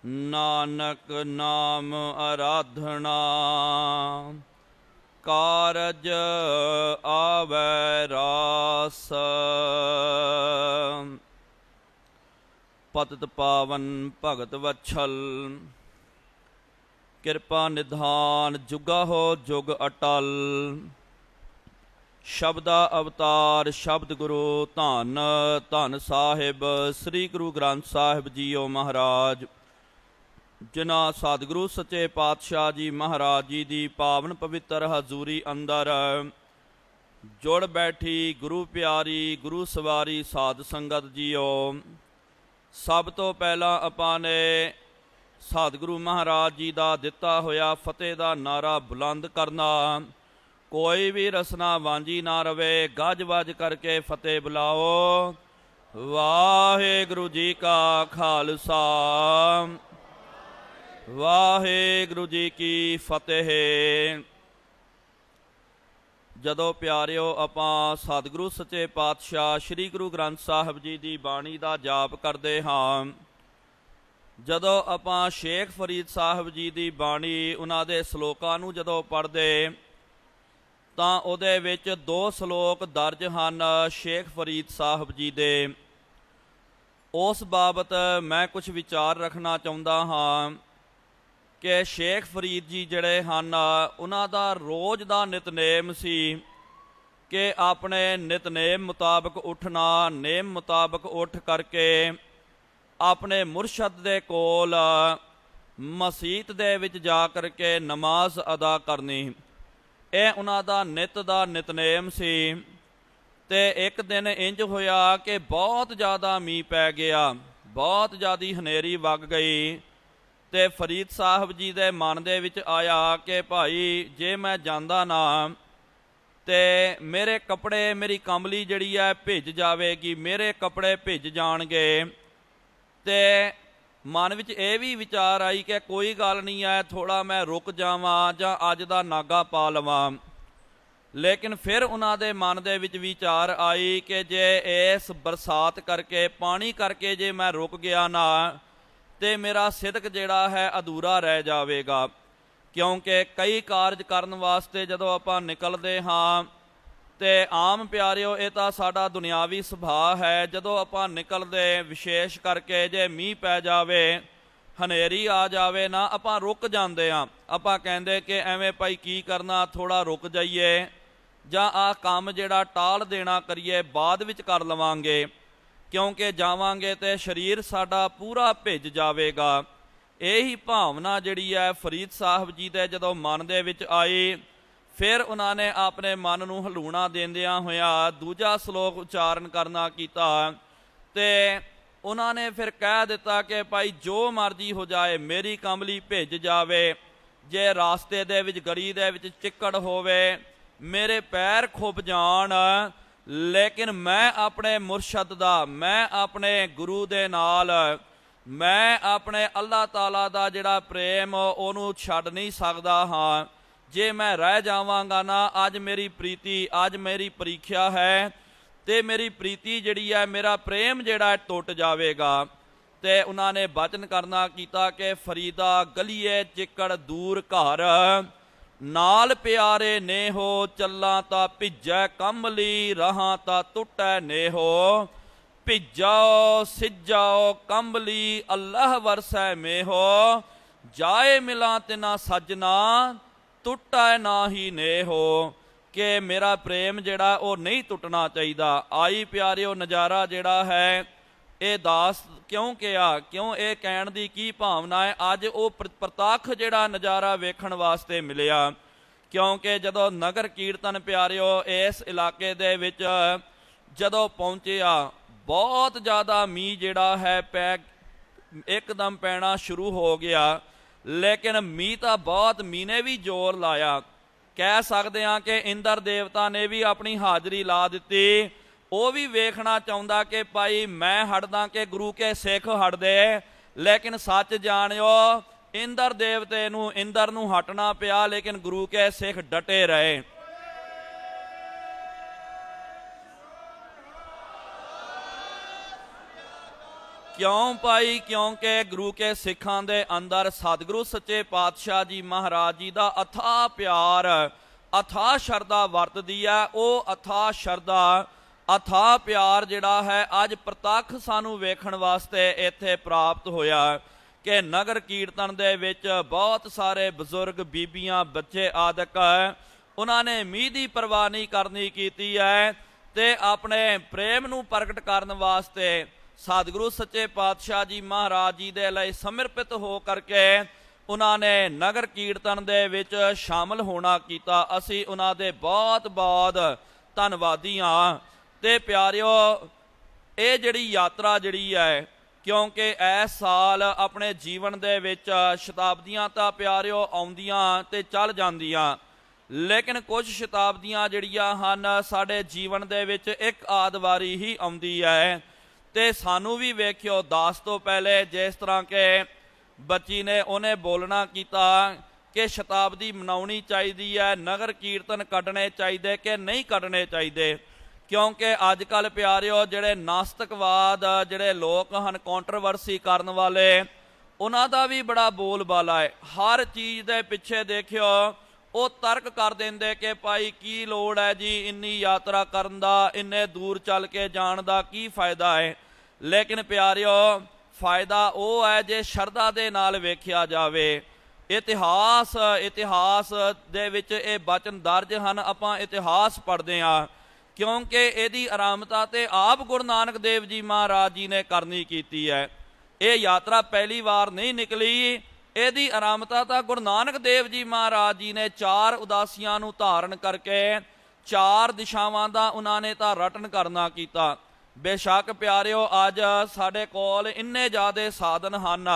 ਨਾਨਕ ਨਾਮ ਆਰਾਧਨਾ, ਕਾਰਜ ਆਵੈ ਰਾਸ। ਪਤਿਤ ਪਾਵਨ ਭਗਤ ਵਛਲ, ਕਿਰਪਾ ਨਿਧਾਨ ਜੁਗਾ ਹੋ ਜੁਗ ਅਟਲ। ਸ਼ਬਦਾ ਅਵਤਾਰ ਸ਼ਬਦ ਗੁਰੂ ਧੰਨ ਧੰਨ ਸਾਹਿਬ ਸ੍ਰੀ ਗੁਰੂ ਗ੍ਰੰਥ ਸਾਹਿਬ ਜੀਓ ਮਹਾਰਾਜ, ਜਿਨ੍ਹਾਂ ਸਤਿਗੁਰੂ ਸੱਚੇ ਪਾਤਸ਼ਾਹ ਜੀ ਮਹਾਰਾਜ ਜੀ ਦੀ ਪਾਵਨ ਪਵਿੱਤਰ ਹਜ਼ੂਰੀ ਅੰਦਰ ਜੁੜ ਬੈਠੀ ਗੁਰੂ ਪਿਆਰੀ ਗੁਰੂ ਸਵਾਰੀ ਸਾਧ ਸੰਗਤ ਜੀਓ। ਸਭ ਤੋਂ ਪਹਿਲਾਂ ਆਪਾਂ ਨੇ ਸਤਿਗੁਰੂ ਮਹਾਰਾਜ ਜੀ ਦਾ ਦਿੱਤਾ ਹੋਇਆ ਫਤਿਹ ਦਾ ਨਾਰਾ ਬੁਲੰਦ ਕਰਨਾ। ਕੋਈ ਵੀ ਰਸਨਾ ਵਾਂਝੀ ਨਾ ਰਵੇ, ਗੱਜ ਵੱਜ ਕਰਕੇ ਫਤਿਹ ਬੁਲਾਓ। ਵਾਹਿਗੁਰੂ ਜੀ ਕਾ ਖਾਲਸਾ, ਵਾਹਿਗੁਰੂ ਜੀ ਕੀ ਫਤਿਹ। ਜਦੋਂ ਪਿਆਰਿਓ ਆਪਾਂ ਸਤਿਗੁਰੂ ਸੱਚੇ ਪਾਤਸ਼ਾਹ ਸ੍ਰੀ ਗੁਰੂ ਗ੍ਰੰਥ ਸਾਹਿਬ ਜੀ ਦੀ ਬਾਣੀ ਦਾ ਜਾਪ ਕਰਦੇ ਹਾਂ, ਜਦੋਂ ਆਪਾਂ ਸ਼ੇਖ ਫਰੀਦ ਸਾਹਿਬ ਜੀ ਦੀ ਬਾਣੀ ਉਹਨਾਂ ਦੇ ਸ਼ਲੋਕਾਂ ਨੂੰ ਜਦੋਂ ਪੜ੍ਹਦੇ ਤਾਂ ਉਹਦੇ ਵਿੱਚ 2 ਸ਼ਲੋਕ ਦਰਜ ਹਨ ਸ਼ੇਖ ਫਰੀਦ ਸਾਹਿਬ ਜੀ ਦੇ। ਉਸ ਬਾਬਤ ਮੈਂ ਕੁਝ ਵਿਚਾਰ ਰੱਖਣਾ ਚਾਹੁੰਦਾ ਹਾਂ ਕਿ ਸ਼ੇਖ ਫਰੀਦ ਜੀ ਜਿਹੜੇ ਹਨ, ਉਹਨਾਂ ਦਾ ਰੋਜ਼ ਦਾ ਨਿਤਨੇਮ ਸੀ कि अपने नितनेम मुताबिक उठना, नेम मुताबिक उठ करके अपने मुरशद दे कोल मसीत दे विच जा करके नमाज अदा करनी। ਇਹ ਉਹਨਾਂ ਦਾ ਨਿਤ ਦਾ ਨਿਤਨੇਮ ਸੀ। ਤੇ ਇੱਕ ਦਿਨ ਇੰਜ ਹੋਇਆ ਕਿ ਬਹੁਤ ਜ਼ਿਆਦਾ ਮੀਂਹ ਪੈ ਗਿਆ, ਬਹੁਤ ਜ਼ਿਆਦੀ ਹਨੇਰੀ ਵਗ ਗਈ। ਤੇ ਫਰੀਦ ਸਾਹਿਬ ਜੀ ਦੇ ਮਨ ਦੇ ਵਿੱਚ ਆਇਆ ਕਿ ਭਾਈ ਜੇ ਮੈਂ ਜਾਂਦਾ ਨਾ ਤੇ ਮੇਰੇ ਕੱਪੜੇ, ਮੇਰੀ ਕਮਲੀ ਜਿਹੜੀ ਹੈ ਭਿੱਜ ਜਾਵੇਗੀ, ਮੇਰੇ ਕੱਪੜੇ ਭਿੱਜ ਜਾਣਗੇ। ਤੇ ਮਨ ਵਿੱਚ ਇਹ ਵੀ ਵਿਚਾਰ ਆਈ ਕਿ ਕੋਈ ਗੱਲ ਨਹੀਂ ਹੈ, ਥੋੜ੍ਹਾ ਮੈਂ ਰੁਕ ਜਾਵਾਂ ਜਾਂ ਅੱਜ ਦਾ ਨਾਗਾ ਪਾ ਲਵਾਂ। ਲੇਕਿਨ ਫਿਰ ਉਹਨਾਂ ਦੇ ਮਨ ਦੇ ਵਿੱਚ ਵਿਚਾਰ ਆਈ ਕਿ ਜੇ ਇਸ ਬਰਸਾਤ ਕਰਕੇ, ਪਾਣੀ ਕਰਕੇ ਜੇ ਮੈਂ ਰੁਕ ਗਿਆ ਨਾ ਤੇ ਮੇਰਾ ਸਿਦਕ ਜਿਹੜਾ ਹੈ ਅਧੂਰਾ ਰਹਿ ਜਾਵੇਗਾ। ਕਿਉਂਕਿ ਕਈ ਕਾਰਜ ਕਰਨ ਵਾਸਤੇ ਜਦੋਂ ਆਪਾਂ ਨਿਕਲਦੇ ਹਾਂ ਤੇ ਆਮ ਪਿਆਰਿਓ ਇਹ ਤਾਂ ਸਾਡਾ ਦੁਨਿਆਵੀ ਸੁਭਾਅ ਹੈ, ਜਦੋਂ ਆਪਾਂ ਨਿਕਲਦੇ ਵਿਸ਼ੇਸ਼ ਕਰਕੇ ਜੇ ਮੀਂਹ ਪੈ ਜਾਵੇ, ਹਨੇਰੀ ਆ ਜਾਵੇ ਨਾ, ਆਪਾਂ ਰੁਕ ਜਾਂਦੇ ਹਾਂ। ਆਪਾਂ ਕਹਿੰਦੇ ਕਿ ਐਵੇਂ ਭਾਈ ਕੀ ਕਰਨਾ, ਥੋੜ੍ਹਾ ਰੁਕ ਜਾਈਏ ਜਾਂ ਆਹ ਕੰਮ ਜਿਹੜਾ ਟਾਲ ਦੇਣਾ ਕਰੀਏ, ਬਾਅਦ ਵਿੱਚ ਕਰ ਲਵਾਂਗੇ, ਕਿਉਂਕਿ ਜਾਵਾਂਗੇ ਤੇ ਸਰੀਰ ਸਾਡਾ ਪੂਰਾ ਭਿੱਜ ਜਾਵੇਗਾ। ਇਹੀ ਭਾਵਨਾ ਜਿਹੜੀ ਹੈ ਫਰੀਦ ਸਾਹਿਬ ਜੀ ਦੇ ਜਦੋਂ ਮਨ ਦੇ ਵਿੱਚ ਆਈ, ਫਿਰ ਉਹਨਾਂ ਨੇ ਆਪਣੇ ਮਨ ਨੂੰ ਹਲੂਣਾ ਦਿੰਦਿਆਂ ਹੋਇਆ ਦੂਜਾ ਸ਼ਲੋਕ ਉਚਾਰਨ ਕਰਨਾ ਕੀਤਾ। ਤੇ ਉਹਨਾਂ ਨੇ ਫਿਰ ਕਹਿ ਦਿੱਤਾ ਕਿ ਭਾਈ ਜੋ ਮਰਜ਼ੀ ਹੋ ਜਾਏ, ਮੇਰੀ ਕਮਲੀ ਭਿੱਜ ਜਾਵੇ, ਜੇ ਰਾਸਤੇ ਦੇ ਵਿੱਚ, ਗਲੀ ਦੇ ਵਿੱਚ ਚਿੱਕੜ ਹੋਵੇ, ਮੇਰੇ ਪੈਰ ਖੁੱਭ ਜਾਣ, ਲੇਕਿਨ ਮੈਂ ਆਪਣੇ ਮੁਰਸ਼ਦ ਦਾ, ਮੈਂ ਆਪਣੇ ਗੁਰੂ ਦੇ ਨਾਲ, ਮੈਂ ਆਪਣੇ ਅੱਲਾਹ ਤਾਲਾ ਦਾ ਜਿਹੜਾ ਪ੍ਰੇਮ ਉਹਨੂੰ ਛੱਡ ਨਹੀਂ ਸਕਦਾ ਹਾਂ। ਜੇ ਮੈਂ ਰਹਿ ਜਾਵਾਂਗਾ ਨਾ, ਅੱਜ ਮੇਰੀ ਪ੍ਰੀਤੀ, ਅੱਜ ਮੇਰੀ ਪ੍ਰੀਖਿਆ ਹੈ ਤੇ ਮੇਰੀ ਪ੍ਰੀਤੀ ਜਿਹੜੀ ਹੈ, ਮੇਰਾ ਪ੍ਰੇਮ ਜਿਹੜਾ ਹੈ ਟੁੱਟ ਜਾਵੇਗਾ। ਤੇ ਉਹਨਾਂ ਨੇ ਬਚਨ ਕਰਨਾ ਕੀਤਾ ਕਿ ਫਰੀਦਾ ਗਲੀਏ ਚਿੱਕੜ ਦੂਰ ਘਰ, ਨਾਲ ਪਿਆਰੇ ਨੇਹੋ, ਚੱਲਾਂ ਤਾਂ ਭਿੱਜੈ ਕੰਬਲੀ, ਰਹਾਂ ਤਾਂ ਟੁੱਟੈ ਨੇਹੋ, ਭਿੱਜਾਓ ਸਿੱਜਾਓ ਕੰਬਲੀ, ਅੱਲਾਹ ਵਰਸੈ ਮੇਹੋ, ਜਾਏ ਮਿਲਾਂ ਤਿਨਾ ਸੱਜਣਾ, ਟੁੱਟੈ ਨਾ ਹੀ ਨੇਹੋ। ਕਿ ਮੇਰਾ ਪ੍ਰੇਮ ਜਿਹੜਾ ਉਹ ਨਹੀਂ ਟੁੱਟਣਾ ਚਾਹੀਦਾ। ਆਈ ਪਿਆਰਿਓ ਨਜ਼ਾਰਾ ਜਿਹੜਾ ਹੈ ਇਹ ਦਾਸ ਕਿਉਂ ਕਿਹਾ, ਕਿਉਂ ਇਹ ਕਹਿਣ ਦੀ ਕੀ ਭਾਵਨਾ ਹੈ? ਅੱਜ ਉਹ ਪ੍ਰਤੱਖ ਜਿਹੜਾ ਨਜ਼ਾਰਾ ਵੇਖਣ ਵਾਸਤੇ ਮਿਲਿਆ। ਕਿਉਂਕਿ ਜਦੋਂ ਨਗਰ ਕੀਰਤਨ ਪਿਆਰਿਓ ਇਸ ਇਲਾਕੇ ਦੇ ਵਿੱਚ ਜਦੋਂ ਪਹੁੰਚਿਆ, ਬਹੁਤ ਜ਼ਿਆਦਾ ਮੀਂਹ ਜਿਹੜਾ ਹੈ ਇੱਕਦਮ ਪੈਣਾ ਸ਼ੁਰੂ ਹੋ ਗਿਆ। ਲੇਕਿਨ ਮੀਂਹ ਤਾਂ ਬਹੁਤ, ਮੀਂਹ ਨੇ ਵੀ ਜ਼ੋਰ ਲਾਇਆ। ਕਹਿ ਸਕਦੇ ਹਾਂ ਕਿ ਇੰਦਰ ਦੇਵਤਾ ਨੇ ਵੀ ਆਪਣੀ ਹਾਜ਼ਰੀ ਲਾ ਦਿੱਤੀ। ਉਹ ਵੀ ਵੇਖਣਾ ਚਾਹੁੰਦਾ ਕਿ ਭਾਈ ਮੈਂ ਹਟਦਾ ਕਿ ਗੁਰੂ ਕੇ ਸਿੱਖ ਹਟਦੇ। ਲੇਕਿਨ ਸੱਚ ਜਾਣਿਓ, ਇੰਦਰ ਦੇਵਤੇ ਨੂੰ, ਇੰਦਰ ਨੂੰ ਹਟਣਾ ਪਿਆ, ਲੇਕਿਨ ਗੁਰੂ ਕੇ ਸਿੱਖ ਡਟੇ ਰਹੇ। ਕਿਉਂ ਭਾਈ? ਕਿਉਂਕਿ ਗੁਰੂ ਕੇ ਸਿੱਖਾਂ ਦੇ ਅੰਦਰ ਸਤਿਗੁਰੂ ਸੱਚੇ ਪਾਤਸ਼ਾਹ ਜੀ ਮਹਾਰਾਜ ਜੀ ਦਾ ਅਥਾਹ ਪਿਆਰ, ਅਥਾਹ ਸ਼ਰਧਾ ਵਰਤਦੀ ਹੈ। ਉਹ ਅਥਾਹ ਸ਼ਰਧਾ, ਅਥਾਹ ਪਿਆਰ ਜਿਹੜਾ ਹੈ ਅੱਜ ਪ੍ਰਤੱਖ ਸਾਨੂੰ ਵੇਖਣ ਵਾਸਤੇ ਇੱਥੇ ਪ੍ਰਾਪਤ ਹੋਇਆ ਕਿ ਨਗਰ ਕੀਰਤਨ ਦੇ ਵਿੱਚ ਬਹੁਤ ਸਾਰੇ ਬਜ਼ੁਰਗ, ਬੀਬੀਆਂ, ਬੱਚੇ ਆਦਿਕ ਉਹਨਾਂ ਨੇ ਮੀਂਹ ਦੀ ਪਰਵਾਹ ਨਹੀਂ ਕਰਨੀ ਕੀਤੀ ਹੈ ਤੇ ਆਪਣੇ ਪ੍ਰੇਮ ਨੂੰ ਪ੍ਰਗਟ ਕਰਨ ਵਾਸਤੇ ਸਤਿਗੁਰੂ ਸੱਚੇ ਪਾਤਸ਼ਾਹ ਜੀ ਮਹਾਰਾਜ ਜੀ ਦੇ ਲਈ ਸਮਰਪਿਤ ਹੋ ਕਰਕੇ ਉਹਨਾਂ ਨੇ ਨਗਰ ਕੀਰਤਨ ਦੇ ਵਿੱਚ ਸ਼ਾਮਲ ਹੋਣਾ ਕੀਤਾ। ਅਸੀਂ ਉਹਨਾਂ ਦੇ ਬਹੁਤ ਬਹੁਤ ਧੰਨਵਾਦੀ ਹਾਂ। ਤੇ ਪਿਆਰਿਓ, ਇਹ ਜਿਹੜੀ ਯਾਤਰਾ ਜਿਹੜੀ ਹੈ, ਕਿਉਂਕਿ ਇਸ ਸਾਲ ਆਪਣੇ ਜੀਵਨ ਦੇ ਵਿੱਚ ਸ਼ਤਾਬਦੀਆਂ ਤਾਂ ਪਿਆਰਿਓ ਆਉਂਦੀਆਂ ਤੇ ਚੱਲ ਜਾਂਦੀਆਂ, ਲੇਕਿਨ ਕੁਝ ਸ਼ਤਾਬਦੀਆਂ ਜਿਹੜੀਆਂ ਹਨ ਸਾਡੇ ਜੀਵਨ ਦੇ ਵਿੱਚ ਇੱਕ ਆਦ ਵਾਰੀ ਹੀ ਆਉਂਦੀ ਹੈ। ਤੇ ਸਾਨੂੰ ਵੀ ਵੇਖਿਓ, ਦਾਸ ਤੋਂ ਪਹਿਲੇ ਜਿਸ ਤਰ੍ਹਾਂ ਕਿ ਬੱਚੀ ਨੇ ਉਹਨੇ ਬੋਲਣਾ ਕੀਤਾ ਕਿ ਸ਼ਤਾਬਦੀ ਮਨਾਉਣੀ ਚਾਹੀਦੀ ਹੈ, ਨਗਰ ਕੀਰਤਨ ਕੱਢਣੇ ਚਾਹੀਦੇ ਕਿ ਨਹੀਂ ਕੱਢਣੇ ਚਾਹੀਦੇ। ਕਿਉਂਕਿ ਅੱਜ ਕੱਲ੍ਹ ਪਿਆਰਿਓ ਜਿਹੜੇ ਨਾਸਤਿਕਵਾਦ ਜਿਹੜੇ ਲੋਕ ਹਨ, ਕੰਟਰੋਵਰਸੀ ਕਰਨ ਵਾਲੇ, ਉਹਨਾਂ ਦਾ ਵੀ ਬੜਾ ਬੋਲਬਾਲਾ ਹੈ। ਹਰ ਚੀਜ਼ ਦੇ ਪਿੱਛੇ ਦੇਖਿਓ ਉਹ ਤਰਕ ਕਰ ਦਿੰਦੇ ਕਿ ਭਾਈ ਕੀ ਲੋੜ ਹੈ ਜੀ ਇੰਨੀ ਯਾਤਰਾ ਕਰਨ ਦਾ, ਇੰਨੇ ਦੂਰ ਚੱਲ ਕੇ ਜਾਣ ਦਾ ਕੀ ਫਾਇਦਾ ਹੈ। ਲੇਕਿਨ ਪਿਆਰਿਓ, ਫਾਇਦਾ ਉਹ ਹੈ ਜੇ ਸ਼ਰਧਾ ਦੇ ਨਾਲ ਵੇਖਿਆ ਜਾਵੇ। ਇਤਿਹਾਸ ਦੇ ਵਿੱਚ ਇਹ ਬਚਨ ਦਰਜ ਹਨ। ਆਪਾਂ ਇਤਿਹਾਸ ਪੜ੍ਹਦੇ ਹਾਂ ਕਿਉਂਕਿ ਇਹਦੀ ਆਰੰਭਤਾ ਤੇ ਆਪ ਗੁਰੂ ਨਾਨਕ ਦੇਵ ਜੀ ਮਹਾਰਾਜ ਜੀ ਨੇ ਕਰਨੀ ਕੀਤੀ ਹੈ। ਇਹ ਯਾਤਰਾ ਪਹਿਲੀ ਵਾਰ ਨਹੀਂ ਨਿਕਲੀ, ਇਹਦੀ ਆਰੰਭਤਾ ਤਾਂ ਗੁਰੂ ਨਾਨਕ ਦੇਵ ਜੀ ਮਹਾਰਾਜ ਜੀ ਨੇ 4 ਉਦਾਸੀਆਂ ਨੂੰ ਧਾਰਨ ਕਰਕੇ 4 ਦਿਸ਼ਾਵਾਂ ਦਾ ਉਹਨਾਂ ਨੇ ਤਾਂ ਰਟਨ ਕਰਨਾ ਕੀਤਾ। ਬੇਸ਼ੱਕ ਪਿਆਰਿਓ ਅੱਜ ਸਾਡੇ ਕੋਲ ਇੰਨੇ ਜ਼ਿਆਦਾ ਸਾਧਨ ਹਨ,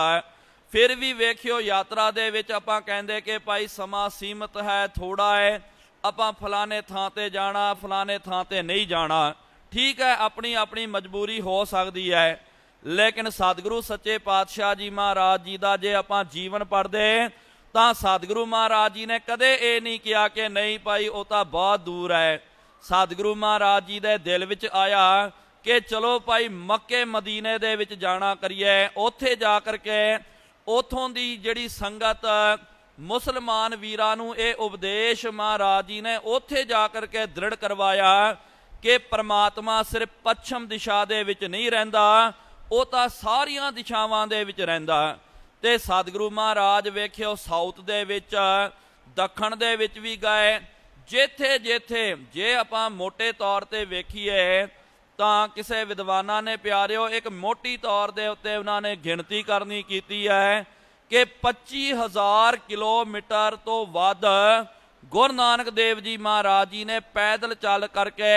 ਫਿਰ ਵੀ ਵੇਖਿਓ ਯਾਤਰਾ ਦੇ ਵਿੱਚ ਆਪਾਂ ਕਹਿੰਦੇ ਕਿ ਭਾਈ ਸਮਾਂ ਸੀਮਤ ਹੈ, ਥੋੜਾ ਹੈ, ਆਪਾਂ ਫਲਾਣੇ ਥਾਂ ਤੇ ਜਾਣਾ, ਫਲਾਣੇ ਥਾਂ ਤੇ ਨਹੀਂ ਜਾਣਾ। ਠੀਕ ਹੈ, ਆਪਣੀ ਆਪਣੀ ਮਜਬੂਰੀ ਹੋ ਸਕਦੀ ਹੈ, ਲੇਕਿਨ ਸਤਿਗੁਰੂ ਸੱਚੇ ਪਾਤਸ਼ਾਹ ਜੀ ਮਹਾਰਾਜ ਜੀ ਦਾ ਜੇ ਆਪਾਂ ਜੀਵਨ ਪੜ੍ਹਦੇ ਤਾਂ ਸਤਿਗੁਰੂ ਮਹਾਰਾਜ ਜੀ ਨੇ ਕਦੇ ਇਹ ਨਹੀਂ ਕਿਹਾ ਕਿ ਨਹੀਂ ਭਾਈ ਉਹ ਤਾਂ ਬਹੁਤ ਦੂਰ ਹੈ। ਸਤਿਗੁਰੂ ਮਹਾਰਾਜ ਜੀ ਦੇ ਦਿਲ ਵਿੱਚ ਆਇਆ ਕਿ ਚਲੋ ਭਾਈ ਮੱਕੇ ਮਦੀਨੇ ਦੇ ਵਿੱਚ ਜਾਣਾ ਕਰੀਏ, ਉੱਥੇ ਜਾ ਕਰਕੇ ਉਥੋਂ ਦੀ ਜਿਹੜੀ ਸੰਗਤ ਮੁਸਲਮਾਨ ਵੀਰਾਂ ਨੂੰ ਇਹ ਉਪਦੇਸ਼ ਮਹਾਰਾਜ ਜੀ ਨੇ ਉੱਥੇ ਜਾ ਕਰਕੇ ਦ੍ਰਿੜ ਕਰਵਾਇਆ ਕਿ ਪ੍ਰਮਾਤਮਾ ਸਿਰਫ ਪੱਛਮ ਦਿਸ਼ਾ ਦੇ ਵਿੱਚ ਨਹੀਂ ਰਹਿੰਦਾ, ਉਹ ਤਾਂ ਸਾਰੀਆਂ ਦਿਸ਼ਾਵਾਂ ਦੇ ਵਿੱਚ ਰਹਿੰਦਾ। ਤੇ ਸਤਿਗੁਰੂ ਮਹਾਰਾਜ ਵੇਖਿਓ ਸਾਊਥ ਦੇ ਵਿੱਚ, ਦੱਖਣ ਦੇ ਵਿੱਚ ਵੀ ਗਏ, ਜਿੱਥੇ ਜਿੱਥੇ ਜੇ ਆਪਾਂ ਮੋਟੇ ਤੌਰ ਤੇ ਵੇਖੀਏ ਤਾਂ ਕਿਸੇ ਵਿਦਵਾਨਾਂ ਨੇ ਪਿਆਰਿਓ ਇੱਕ ਮੋਟੀ ਤੌਰ ਦੇ ਉੱਤੇ ਉਹਨਾਂ ਨੇ ਗਿਣਤੀ ਕਰਨੀ ਕੀਤੀ ਹੈ ਕਿ 25,000 ਕਿਲੋਮੀਟਰ ਤੋਂ ਵੱਧ ਗੁਰੂ ਨਾਨਕ ਦੇਵ ਜੀ ਮਹਾਰਾਜ ਜੀ ਨੇ ਪੈਦਲ ਚੱਲ ਕਰਕੇ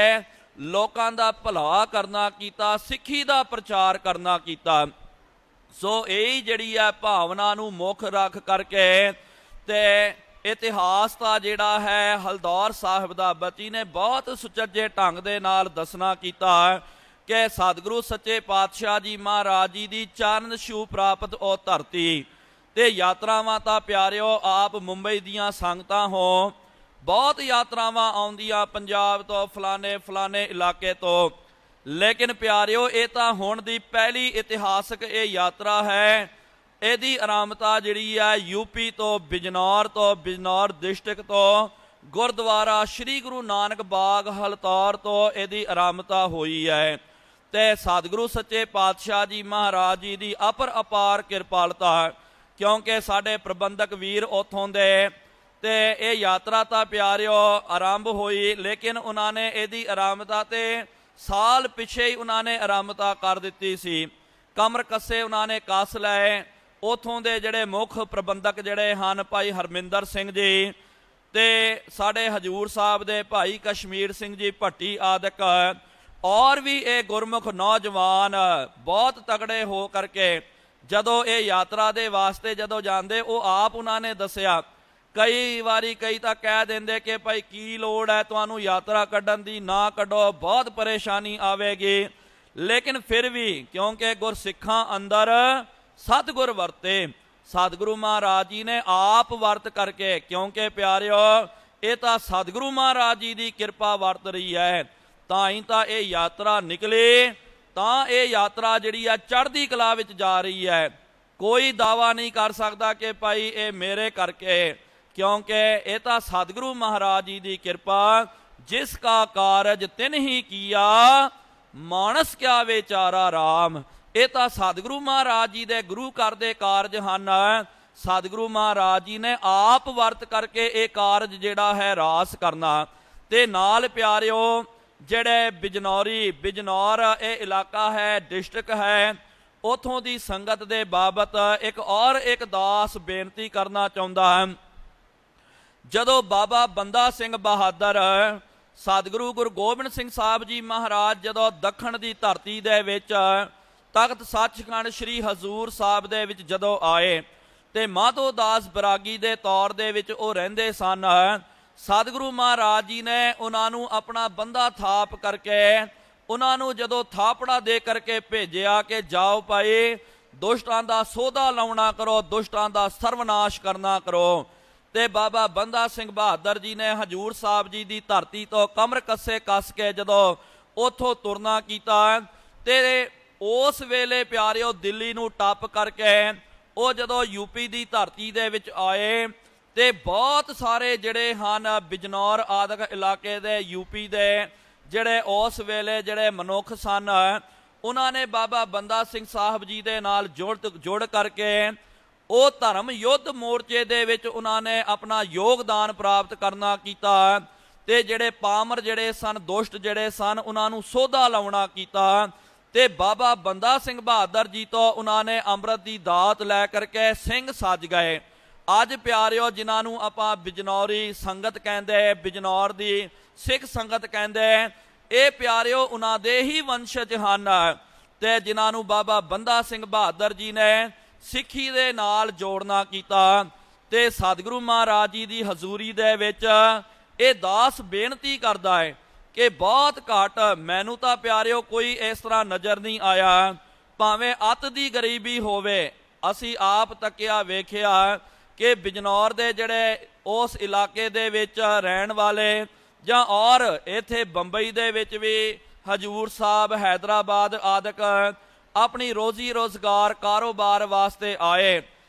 ਲੋਕਾਂ ਦਾ ਭਲਾ ਕਰਨਾ ਕੀਤਾ, ਸਿੱਖੀ ਦਾ ਪ੍ਰਚਾਰ ਕਰਨਾ ਕੀਤਾ। ਸੋ ਇਹ ਜਿਹੜੀ ਹੈ ਭਾਵਨਾ ਨੂੰ ਮੁੱਖ ਰੱਖ ਕਰਕੇ ਤੇ ਇਤਿਹਾਸ ਦਾ ਜਿਹੜਾ ਹੈ ਹਲਦੌਰ ਸਾਹਿਬ ਦਾ ਬੱਚੀ ਨੇ ਬਹੁਤ ਸੁਚੱਜੇ ਢੰਗ ਦੇ ਨਾਲ ਦੱਸਣਾ ਕੀਤਾ ਕਿ ਸਤਿਗੁਰੂ ਸੱਚੇ ਪਾਤਸ਼ਾਹ ਜੀ ਮਹਾਰਾਜ ਜੀ ਦੀ ਚਰਨ ਛੂਹ ਪ੍ਰਾਪਤ ਉਹ ਧਰਤੀ। ਤੇ ਯਾਤਰਾਵਾਂ ਤਾਂ ਪਿਆਰਿਓ ਆਪ ਮੁੰਬਈ ਦੀਆਂ ਸੰਗਤਾਂ ਹੋ, ਬਹੁਤ ਯਾਤਰਾਵਾਂ ਆਉਂਦੀਆਂ ਪੰਜਾਬ ਤੋਂ, ਫਲਾਣੇ ਇਲਾਕੇ ਤੋਂ, ਲੇਕਿਨ ਪਿਆਰਿਓ ਇਹ ਤਾਂ ਹੁਣ ਦੀ ਪਹਿਲੀ ਇਤਿਹਾਸਕ ਇਹ ਯਾਤਰਾ ਹੈ। ਇਹਦੀ ਆਰੰਭਤਾ ਜਿਹੜੀ ਹੈ ਯੂਪੀ ਤੋਂ, ਬਿਜਨੌਰ ਡਿਸਟ੍ਰਿਕਟ ਤੋਂ ਗੁਰਦੁਆਰਾ ਸ਼੍ਰੀ ਗੁਰੂ ਨਾਨਕ ਬਾਗ ਹਲਤੌਰ ਤੋਂ ਇਹਦੀ ਆਰੰਭਤਾ ਹੋਈ ਹੈ। ਤੇ ਸਤਿਗੁਰੂ ਸੱਚੇ ਪਾਤਸ਼ਾਹ ਜੀ ਮਹਾਰਾਜ ਜੀ ਦੀ ਅਪਾਰ ਕਿਰਪਾਲਤਾ, ਕਿਉਂਕਿ ਸਾਡੇ ਪ੍ਰਬੰਧਕ ਵੀਰ ਉੱਥੋਂ ਦੇ, ਤੇ ਇਹ ਯਾਤਰਾ ਤਾਂ ਪਿਆਰਿਓ ਆਰੰਭ ਹੋਈ, ਲੇਕਿਨ ਉਹਨਾਂ ਨੇ ਇਹਦੀ ਆਰੰਭਤਾ ਤੇ ਸਾਲ ਪਿੱਛੇ ਹੀ ਉਹਨਾਂ ਨੇ ਆਰੰਭਤਾ ਕਰ ਦਿੱਤੀ ਸੀ। ਕਮਰ ਕੱਸੇ ਉਹਨਾਂ ਨੇ ਕੱਸ ਲਏ। ਉੱਥੋਂ ਦੇ ਜਿਹੜੇ ਮੁੱਖ ਪ੍ਰਬੰਧਕ ਜਿਹੜੇ ਹਨ ਭਾਈ ਹਰਮਿੰਦਰ ਸਿੰਘ ਜੀ ਤੇ ਸਾਡੇ ਹਜੂਰ ਸਾਹਿਬ ਦੇ ਭਾਈ ਕਸ਼ਮੀਰ ਸਿੰਘ ਜੀ ਭੱਟੀ ਆਦਿਕ, ਔਰ ਵੀ ਇਹ ਗੁਰਮੁਖ ਨੌਜਵਾਨ ਬਹੁਤ ਤਗੜੇ ਹੋ ਕਰਕੇ ਜਦੋਂ ਇਹ ਯਾਤਰਾ ਦੇ ਵਾਸਤੇ ਜਦੋਂ ਜਾਂਦੇ, ਉਹ ਆਪ ਉਹਨਾਂ ਨੇ ਦੱਸਿਆ ਕਈ ਵਾਰੀ ਕਈ ਤਾਂ ਕਹਿ ਦਿੰਦੇ ਕਿ ਭਾਈ ਕੀ ਲੋੜ ਹੈ ਤੁਹਾਨੂੰ ਯਾਤਰਾ ਕੱਢਣ ਦੀ, ਨਾ ਕੱਢੋ, ਬਹੁਤ ਪਰੇਸ਼ਾਨੀ ਆਵੇਗੀ। ਲੇਕਿਨ ਫਿਰ ਵੀ ਕਿਉਂਕਿ ਗੁਰਸਿੱਖਾਂ ਅੰਦਰ ਸਤਿਗੁਰ ਵਰਤੇ, ਸਤਿਗੁਰੂ ਮਹਾਰਾਜ ਜੀ ਨੇ ਆਪ ਵਰਤ ਕਰਕੇ, ਕਿਉਂਕਿ ਪਿਆਰਿਓ ਇਹ ਤਾਂ ਸਤਿਗੁਰੂ ਮਹਾਰਾਜ ਜੀ ਦੀ ਕਿਰਪਾ ਵਰਤ ਰਹੀ ਹੈ, ਤਾਂ ਹੀ ਤਾਂ ਇਹ ਯਾਤਰਾ ਨਿਕਲੀ, ਤਾਂ ਇਹ ਯਾਤਰਾ ਜਿਹੜੀ ਆ ਚੜ੍ਹਦੀ ਕਲਾ ਵਿੱਚ ਜਾ ਰਹੀ ਹੈ। ਕੋਈ ਦਾਵਾ ਨਹੀਂ ਕਰ ਸਕਦਾ ਕਿ ਭਾਈ ਇਹ ਮੇਰੇ ਕਰਕੇ, ਕਿਉਂਕਿ ਇਹ ਤਾਂ ਸਤਿਗੁਰੂ ਮਹਾਰਾਜ ਜੀ ਦੀ ਕਿਰਪਾ। ਜਿਸ ਕਾ ਕਾਰਜ ਤਿਨ ਹੀ ਕੀਆ, ਮਾਨਸ ਕਿਆ ਵਿਚਾਰਾ ਰਾਮ। ਇਹ ਤਾਂ ਸਤਿਗੁਰੂ ਮਹਾਰਾਜ ਜੀ ਦੇ ਗੁਰੂ ਘਰ ਦੇ ਕਾਰਜ ਹਨ। ਸਤਿਗੁਰੂ ਮਹਾਰਾਜ ਜੀ ਨੇ ਆਪ ਵਰਤ ਕਰਕੇ ਇਹ ਕਾਰਜ ਜਿਹੜਾ ਹੈ ਰਾਸ ਕਰਨਾ। ਤੇ ਨਾਲ ਪਿਆਰਿਓ ਜਿਹੜੇ ਬਿਜਨੌਰ ਇਹ ਇਲਾਕਾ ਹੈ, ਡਿਸਟ੍ਰਿਕਟ ਹੈ, ਉਥੋਂ ਦੀ ਸੰਗਤ ਦੇ ਬਾਬਤ ਇੱਕ ਦਾਸ ਬੇਨਤੀ ਕਰਨਾ ਚਾਹੁੰਦਾ ਹਾਂ। ਜਦੋਂ ਬਾਬਾ ਬੰਦਾ ਸਿੰਘ ਬਹਾਦਰ ਸਤਿਗੁਰੂ ਗੁਰੂ ਗੋਬਿੰਦ ਸਿੰਘ ਸਾਹਿਬ ਜੀ ਮਹਾਰਾਜ ਜਦੋਂ ਦੱਖਣ ਦੀ ਧਰਤੀ ਦੇ ਵਿੱਚ ਤਖਤ ਸੱਚਖੰਡ ਸ੍ਰੀ ਹਜ਼ੂਰ ਸਾਹਿਬ ਦੇ ਵਿੱਚ ਜਦੋਂ ਆਏ ਤੇ ਮਾਧੋ ਦਾਸ ਬਰਾਗੀ ਦੇ ਤੌਰ ਦੇ ਵਿੱਚ ਉਹ ਰਹਿੰਦੇ ਸਨ, ਸਤਿਗੁਰੂ ਮਹਾਰਾਜ ਜੀ ਨੇ ਉਹਨਾਂ ਨੂੰ ਆਪਣਾ ਬੰਦਾ ਥਾਪ ਕਰਕੇ ਉਹਨਾਂ ਨੂੰ ਜਦੋਂ ਥਾਪੜਾ ਦੇ ਕਰਕੇ ਭੇਜਿਆ ਕਿ ਜਾਓ ਭਾਈ ਦੁਸ਼ਟਾਂ ਦਾ ਸੋਧਾ ਲਾਉਣਾ ਕਰੋ, ਦੁਸ਼ਟਾਂ ਦਾ ਸਰਵਨਾਸ਼ ਕਰਨਾ ਕਰੋ। ਤੇ ਬਾਬਾ ਬੰਦਾ ਸਿੰਘ ਬਹਾਦਰ ਜੀ ਨੇ ਹਜੂਰ ਸਾਹਿਬ ਜੀ ਦੀ ਧਰਤੀ ਤੋਂ ਕਮਰ ਕੱਸੇ ਕੱਸ ਕੇ ਜਦੋਂ ਉੱਥੋਂ ਤੁਰਨਾ ਕੀਤਾ ਤੇ ਉਸ ਵੇਲੇ ਪਿਆਰਿਓ ਦਿੱਲੀ ਨੂੰ ਟੱਪ ਕਰਕੇ ਉਹ ਜਦੋਂ ਯੂਪੀ ਦੀ ਧਰਤੀ ਦੇ ਵਿੱਚ ਆਏ ਤੇ ਬਹੁਤ ਸਾਰੇ ਜਿਹੜੇ ਹਨ ਬਿਜਨੌਰ ਆਦਿਕ ਇਲਾਕੇ ਦੇ ਯੂਪੀ ਦੇ ਜਿਹੜੇ ਉਸ ਵੇਲੇ ਜਿਹੜੇ ਮਨੁੱਖ ਸਨ, ਉਹਨਾਂ ਨੇ ਬਾਬਾ ਬੰਦਾ ਸਿੰਘ ਸਾਹਿਬ ਜੀ ਦੇ ਨਾਲ ਜੁੜ ਕਰਕੇ ਉਹ ਧਰਮ ਯੁੱਧ ਮੋਰਚੇ ਦੇ ਵਿੱਚ ਉਹਨਾਂ ਨੇ ਆਪਣਾ ਯੋਗਦਾਨ ਪ੍ਰਾਪਤ ਕਰਨਾ ਕੀਤਾ ਤੇ ਜਿਹੜੇ ਪਾਮਰ ਜਿਹੜੇ ਸਨ, ਦੁਸ਼ਟ ਜਿਹੜੇ ਸਨ, ਉਹਨਾਂ ਨੂੰ ਸੋਧਾ ਲਾਉਣਾ ਕੀਤਾ ਤੇ ਬਾਬਾ ਬੰਦਾ ਸਿੰਘ ਬਹਾਦਰ ਜੀ ਤੋਂ ਉਹਨਾਂ ਨੇ ਅੰਮ੍ਰਿਤ ਦੀ ਦਾਤ ਲੈ ਕਰਕੇ ਸਿੰਘ ਸੱਜ ਗਏ। ਅੱਜ ਪਿਆਰਿਓ, ਜਿਨ੍ਹਾਂ ਨੂੰ ਆਪਾਂ ਬਿਜਨੌਰੀ ਸੰਗਤ ਕਹਿੰਦੇ, ਬਿਜਨੌਰ ਦੀ ਸਿੱਖ ਸੰਗਤ ਕਹਿੰਦੇ, ਇਹ ਪਿਆਰਿਓ ਉਹਨਾਂ ਦੇ ਹੀ ਵੰਸ਼ਜ ਹਨ ਤੇ ਜਿਨ੍ਹਾਂ ਨੂੰ ਬਾਬਾ ਬੰਦਾ ਸਿੰਘ ਬਹਾਦਰ ਜੀ ਨੇ ਸਿੱਖੀ ਦੇ ਨਾਲ ਜੋੜਨਾ ਕੀਤਾ। ਤੇ ਸਤਿਗੁਰੂ ਮਹਾਰਾਜ ਜੀ ਦੀ ਹਜ਼ੂਰੀ ਦੇ ਵਿੱਚ ਇਹ ਦਾਸ ਬੇਨਤੀ ਕਰਦਾ ਹੈ ਕਿ ਬਹੁਤ ਘੱਟ, ਮੈਨੂੰ ਤਾਂ ਪਿਆਰਿਓ ਕੋਈ ਇਸ ਤਰ੍ਹਾਂ ਨਜ਼ਰ ਨਹੀਂ ਆਇਆ, ਭਾਵੇਂ ਅੱਤ ਦੀ ਗਰੀਬੀ ਹੋਵੇ, ਅਸੀਂ ਆਪ ਤੱਕਿਆ ਵੇਖਿਆ ਕਿ ਬਿਜਨੌਰ ਦੇ ਜਿਹੜੇ ਉਸ ਇਲਾਕੇ ਦੇ ਵਿੱਚ ਰਹਿਣ ਵਾਲੇ ਜਾਂ ਔਰ ਇੱਥੇ ਬੰਬਈ ਦੇ ਵਿੱਚ ਵੀ ਹਜੂਰ ਸਾਹਿਬ, ਹੈਦਰਾਬਾਦ ਆਦਿਕ ਆਪਣੀ ਰੋਜ਼ੀ ਰੋਜ਼ਗਾਰ ਕਾਰੋਬਾਰ ਵਾਸਤੇ ਆਏ,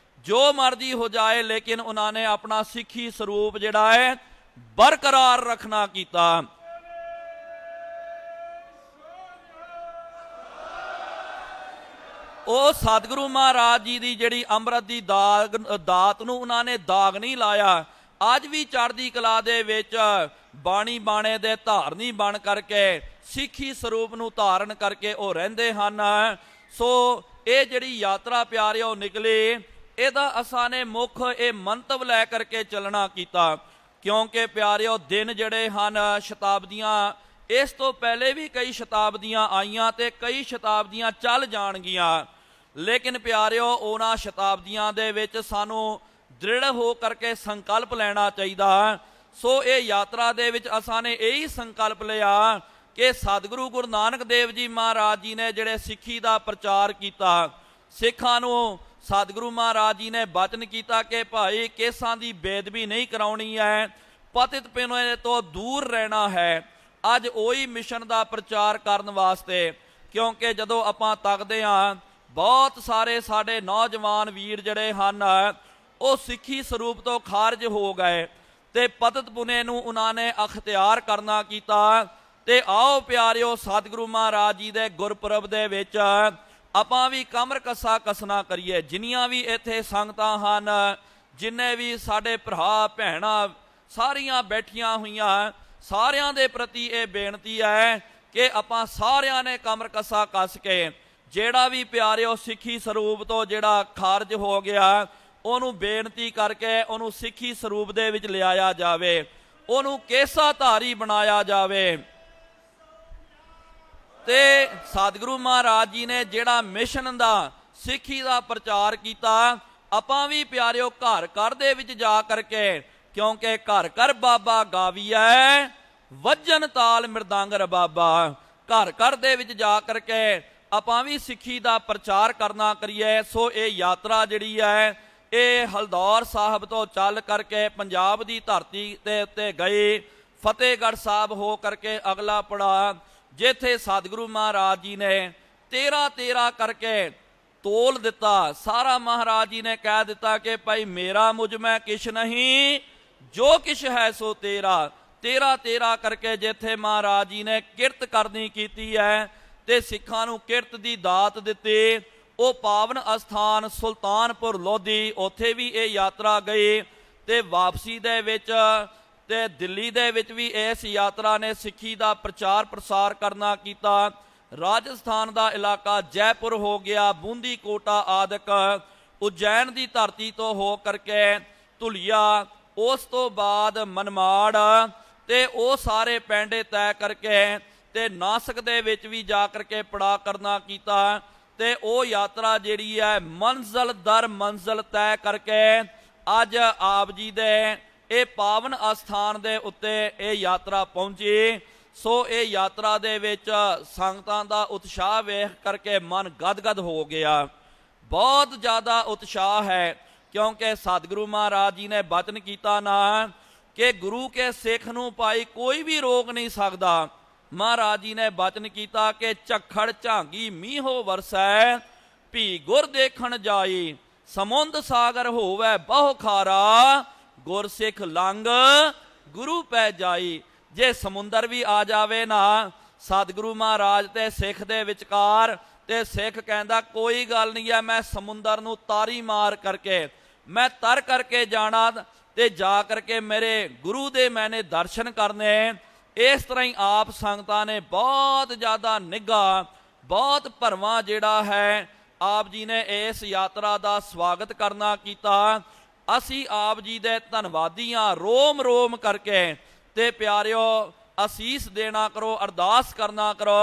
ਜੋ ਮਰਜ਼ੀ ਹੋ ਜਾਏ, ਲੇਕਿਨ ਉਹਨਾਂ ਨੇ ਆਪਣਾ ਸਿੱਖੀ ਸਰੂਪ ਜਿਹੜਾ ਹੈ ਬਰਕਰਾਰ ਰੱਖਣਾ ਕੀਤਾ। ਉਹ ਸਤਿਗੁਰੂ ਮਹਾਰਾਜ ਜੀ ਦੀ ਜਿਹੜੀ ਅੰਮ੍ਰਿਤ ਦੀ ਦਾਤ ਨੂੰ ਉਹਨਾਂ ਨੇ ਦਾਗ ਨਹੀਂ ਲਾਇਆ। ਅੱਜ ਵੀ ਚੜ੍ਹਦੀ ਕਲਾ ਦੇ ਵਿੱਚ ਬਾਣੀ ਬਾਣੇ ਦੇ ਧਾਰਨੀ ਬਣ ਕਰਕੇ ਸਿੱਖੀ ਸਰੂਪ ਨੂੰ ਧਾਰਨ ਕਰਕੇ ਉਹ ਰਹਿੰਦੇ ਹਨ। ਸੋ ਇਹ ਜਿਹੜੀ ਯਾਤਰਾ ਪਿਆਰਿਓ ਨਿਕਲੀ, ਇਹਦਾ ਅਸਾਂ ਨੇ ਮੁੱਖ ਇਹ ਮੰਤਵ ਲੈ ਕਰਕੇ ਚੱਲਣਾ ਕੀਤਾ, ਕਿਉਂਕਿ ਪਿਆਰਿਓ ਦਿਨ ਜਿਹੜੇ ਹਨ, ਸ਼ਤਾਬਦੀਆਂ, ਇਸ ਤੋਂ ਪਹਿਲੇ ਵੀ ਕਈ ਸ਼ਤਾਬਦੀਆਂ ਆਈਆਂ ਤੇ ਕਈ ਸ਼ਤਾਬਦੀਆਂ ਚੱਲ ਜਾਣਗੀਆਂ, ਲੇਕਿਨ ਪਿਆਰਿਓ ਉਹਨਾਂ ਸ਼ਤਾਬਦੀਆਂ ਦੇ ਵਿੱਚ ਸਾਨੂੰ ਦ੍ਰਿੜ ਹੋ ਕਰਕੇ ਸੰਕਲਪ ਲੈਣਾ ਚਾਹੀਦਾ। ਸੋ ਇਹ ਯਾਤਰਾ ਦੇ ਵਿੱਚ ਅਸਾਂ ਨੇ ਇਹੀ ਸੰਕਲਪ ਲਿਆ ਕਿ ਸਤਿਗੁਰੂ ਗੁਰੂ ਨਾਨਕ ਦੇਵ ਜੀ ਮਹਾਰਾਜ ਜੀ ਨੇ ਜਿਹੜੇ ਸਿੱਖੀ ਦਾ ਪ੍ਰਚਾਰ ਕੀਤਾ, ਸਿੱਖਾਂ ਨੂੰ ਸਤਿਗੁਰੂ ਮਹਾਰਾਜ ਜੀ ਨੇ ਬਚਨ ਕੀਤਾ ਕਿ ਭਾਈ ਕੇਸਾਂ ਦੀ ਬੇਦਬੀ ਨਹੀਂ ਕਰਾਉਣੀ ਹੈ, ਪਤਿਤ ਪਿੰਨੇ ਤੋਂ ਦੂਰ ਰਹਿਣਾ ਹੈ। ਅੱਜ ਉਹੀ ਮਿਸ਼ਨ ਦਾ ਪ੍ਰਚਾਰ ਕਰਨ ਵਾਸਤੇ, ਕਿਉਂਕਿ ਜਦੋਂ ਆਪਾਂ ਤੱਕਦੇ ਹਾਂ ਬਹੁਤ ਸਾਰੇ ਸਾਡੇ ਨੌਜਵਾਨ ਵੀਰ ਜਿਹੜੇ ਹਨ ਉਹ ਸਿੱਖੀ ਸਰੂਪ ਤੋਂ ਖਾਰਜ ਹੋ ਗਏ ਤੇ ਪਤਿਤ ਪੁੰਨੇ ਨੂੰ ਉਹਨਾਂ ਨੇ ਅਖਤਿਆਰ ਕਰਨਾ ਕੀਤਾ। ਤੇ ਆਓ ਪਿਆਰਿਓ, ਸਤਿਗੁਰੂ ਮਹਾਰਾਜ ਜੀ ਦੇ ਗੁਰਪੁਰਬ ਦੇ ਵਿੱਚ ਆਪਾਂ ਵੀ ਕਮਰ ਕੱਸਾ ਕੱਸਣਾ ਕਰੀਏ। ਜਿੰਨੀਆਂ ਵੀ ਇੱਥੇ ਸੰਗਤਾਂ ਹਨ, ਜਿੰਨੇ ਵੀ ਸਾਡੇ ਭਰਾ ਭੈਣਾਂ ਸਾਰੀਆਂ ਬੈਠੀਆਂ ਹੋਈਆਂ, ਸਾਰਿਆਂ ਦੇ ਪ੍ਰਤੀ ਇਹ ਬੇਨਤੀ ਹੈ ਕਿ ਆਪਾਂ ਸਾਰਿਆਂ ਨੇ ਕਮਰ ਕੱਸਾ ਕੱਸ ਕੇ ਜਿਹੜਾ ਵੀ ਪਿਆਰਿਓ ਸਿੱਖੀ ਸਰੂਪ ਤੋਂ ਜਿਹੜਾ ਖਾਰਜ ਹੋ ਗਿਆ, ਉਹਨੂੰ ਬੇਨਤੀ ਕਰਕੇ ਉਹਨੂੰ ਸਿੱਖੀ ਸਰੂਪ ਦੇ ਵਿੱਚ ਲਿਆਇਆ ਜਾਵੇ, ਉਹਨੂੰ ਕੇਸਾ ਧਾਰੀ ਬਣਾਇਆ ਜਾਵੇ। ਤੇ ਸਤਿਗੁਰੂ ਮਹਾਰਾਜ ਜੀ ਨੇ ਜਿਹੜਾ ਮਿਸ਼ਨ ਦਾ ਸਿੱਖੀ ਦਾ ਪ੍ਰਚਾਰ ਕੀਤਾ, ਆਪਾਂ ਵੀ ਪਿਆਰਿਓ ਘਰ ਘਰ ਦੇ ਵਿੱਚ ਜਾ ਕਰਕੇ, ਕਿਉਂਕਿ ਘਰ ਘਰ ਬਾਬਾ ਗਾਵੀਐ ਵੱਜਣ ਤਾਲ ਮਿਰਦੰਗ ਰਬਾਬਾ, ਘਰ ਘਰ ਦੇ ਵਿੱਚ ਜਾ ਕਰਕੇ ਆਪਾਂ ਵੀ ਸਿੱਖੀ ਦਾ ਪ੍ਰਚਾਰ ਕਰਨਾ ਕਰੀਏ। ਸੋ ਇਹ ਯਾਤਰਾ ਜਿਹੜੀ ਹੈ ਇਹ ਹਲਦੌਰ ਸਾਹਿਬ ਤੋਂ ਚੱਲ ਕਰਕੇ ਪੰਜਾਬ ਦੀ ਧਰਤੀ ਦੇ ਉੱਤੇ ਗਈ, ਫਤਿਹਗੜ੍ਹ ਸਾਹਿਬ ਹੋ ਕਰਕੇ ਅਗਲਾ ਪੜਾਅ, ਜਿੱਥੇ ਸਤਿਗੁਰੂ ਮਹਾਰਾਜ ਜੀ ਨੇ 13 ਕਰਕੇ ਤੋਲ ਦਿੱਤਾ। ਸਾਰਾ ਮਹਾਰਾਜ ਜੀ ਨੇ ਕਹਿ ਦਿੱਤਾ ਕਿ ਭਾਈ ਮੇਰਾ ਮੁਝ ਮੈਂ ਕਿਛ ਨਹੀਂ, ਜੋ ਕਿਛ ਹੈ ਸੋ ਤੇਰਾ। 13 ਕਰਕੇ ਜਿੱਥੇ ਮਹਾਰਾਜ ਜੀ ਨੇ ਕਿਰਤ ਕਰਨੀ ਕੀਤੀ ਹੈ ਤੇ ਸਿੱਖਾਂ ਨੂੰ ਕਿਰਤ ਦੀ ਦਾਤ ਦਿੱਤੀ, ਉਹ ਪਾਵਨ ਅਸਥਾਨ ਸੁਲਤਾਨਪੁਰ ਲੋਧੀ, ਉੱਥੇ ਵੀ ਇਹ ਯਾਤਰਾ ਗਈ ਤੇ ਵਾਪਸੀ ਦੇ ਵਿੱਚ ਤੇ ਦਿੱਲੀ ਦੇ ਵਿੱਚ ਵੀ ਇਸ ਯਾਤਰਾ ਨੇ ਸਿੱਖੀ ਦਾ ਪ੍ਰਚਾਰ ਪ੍ਰਸਾਰ ਕਰਨਾ ਕੀਤਾ। ਰਾਜਸਥਾਨ ਦਾ ਇਲਾਕਾ ਜੈਪੁਰ ਹੋ ਗਿਆ, ਬੂੰਦੀ ਕੋਟਾ ਆਦਿਕ, ਉਜੈਨ ਦੀ ਧਰਤੀ ਤੋਂ ਹੋ ਕਰਕੇ ਧੁਲੀਆ, ਉਸ ਤੋਂ ਬਾਅਦ ਮਨਮਾੜ ਤੇ ਉਹ ਸਾਰੇ ਪੈਂਡੇ ਤੈਅ ਕਰਕੇ ਤੇ ਨਾਸਕ ਦੇ ਵਿੱਚ ਵੀ ਜਾ ਕਰਕੇ ਪੜਾ ਕਰਨਾ ਕੀਤਾ। ਤੇ ਉਹ ਯਾਤਰਾ ਜਿਹੜੀ ਹੈ ਮੰਜ਼ਲ ਦਰ ਮੰਜ਼ਲ ਤੈਅ ਕਰਕੇ ਅੱਜ ਆਪ ਜੀ ਦੇ ਇਹ ਪਾਵਨ ਅਸਥਾਨ ਦੇ ਉੱਤੇ ਇਹ ਯਾਤਰਾ ਪਹੁੰਚੀ। ਸੋ ਇਹ ਯਾਤਰਾ ਦੇ ਵਿੱਚ ਸੰਗਤਾਂ ਦਾ ਉਤਸ਼ਾਹ ਵੇਖ ਕਰਕੇ ਮਨ ਗਦਗਦ ਹੋ ਗਿਆ, ਬਹੁਤ ਜ਼ਿਆਦਾ ਉਤਸ਼ਾਹ ਹੈ, ਕਿਉਂਕਿ ਸਤਿਗੁਰੂ ਮਹਾਰਾਜ ਜੀ ਨੇ ਬਚਨ ਕੀਤਾ ਨਾ ਕਿ ਗੁਰੂ ਕੇ ਸਿੱਖ ਨੂੰ ਭਾਈ ਕੋਈ ਵੀ ਰੋਕ ਨਹੀਂ ਸਕਦਾ। ਮਹਾਰਾਜ ਜੀ ਨੇ ਬਚਨ ਕੀਤਾ ਕਿ ਝੱਖੜ ਝਾਂਗੀ ਮੀਂਹੋ ਵਰਸੈ, ਭੀ ਗੁਰ ਦੇਖਣ ਜਾਈ, ਸਮੁੰਦ ਸਾਗਰ ਹੋਵੇ ਬਹੁ ਖਾਰਾ, ਗੁਰ ਸਿੱਖ ਲੰਘ ਗੁਰੂ ਪੈ ਜਾਈ। ਜੇ ਸਮੁੰਦਰ ਵੀ ਆ ਜਾਵੇ ਨਾ, ਸਤਿਗੁਰੂ ਮਹਾਰਾਜ ਤੇ ਸਿੱਖ ਦੇ ਵਿਚਕਾਰ ਤੇ ਸਿੱਖ ਕਹਿੰਦਾ ਕੋਈ ਗੱਲ ਨਹੀਂ ਹੈ, मैं समुंदर ਨੂੰ ਤਾਰੀ ਮਾਰ ਕਰਕੇ मैं तर करके जाना ਤੇ ਜਾ ਕਰਕੇ ਮੇਰੇ ਗੁਰੂ ਦੇ मैंने दर्शन करने। इस तरह ही आप संगतां ने बहुत ज़्यादा निघा बहुत भरवां जिहड़ा है आप जी ने इस यात्रा का स्वागत करना कीता। असी आप जी दे धन्नवादी हाँ रोम रोम करके। ते प्यारिओ असीस देना करो, अरदास करना करो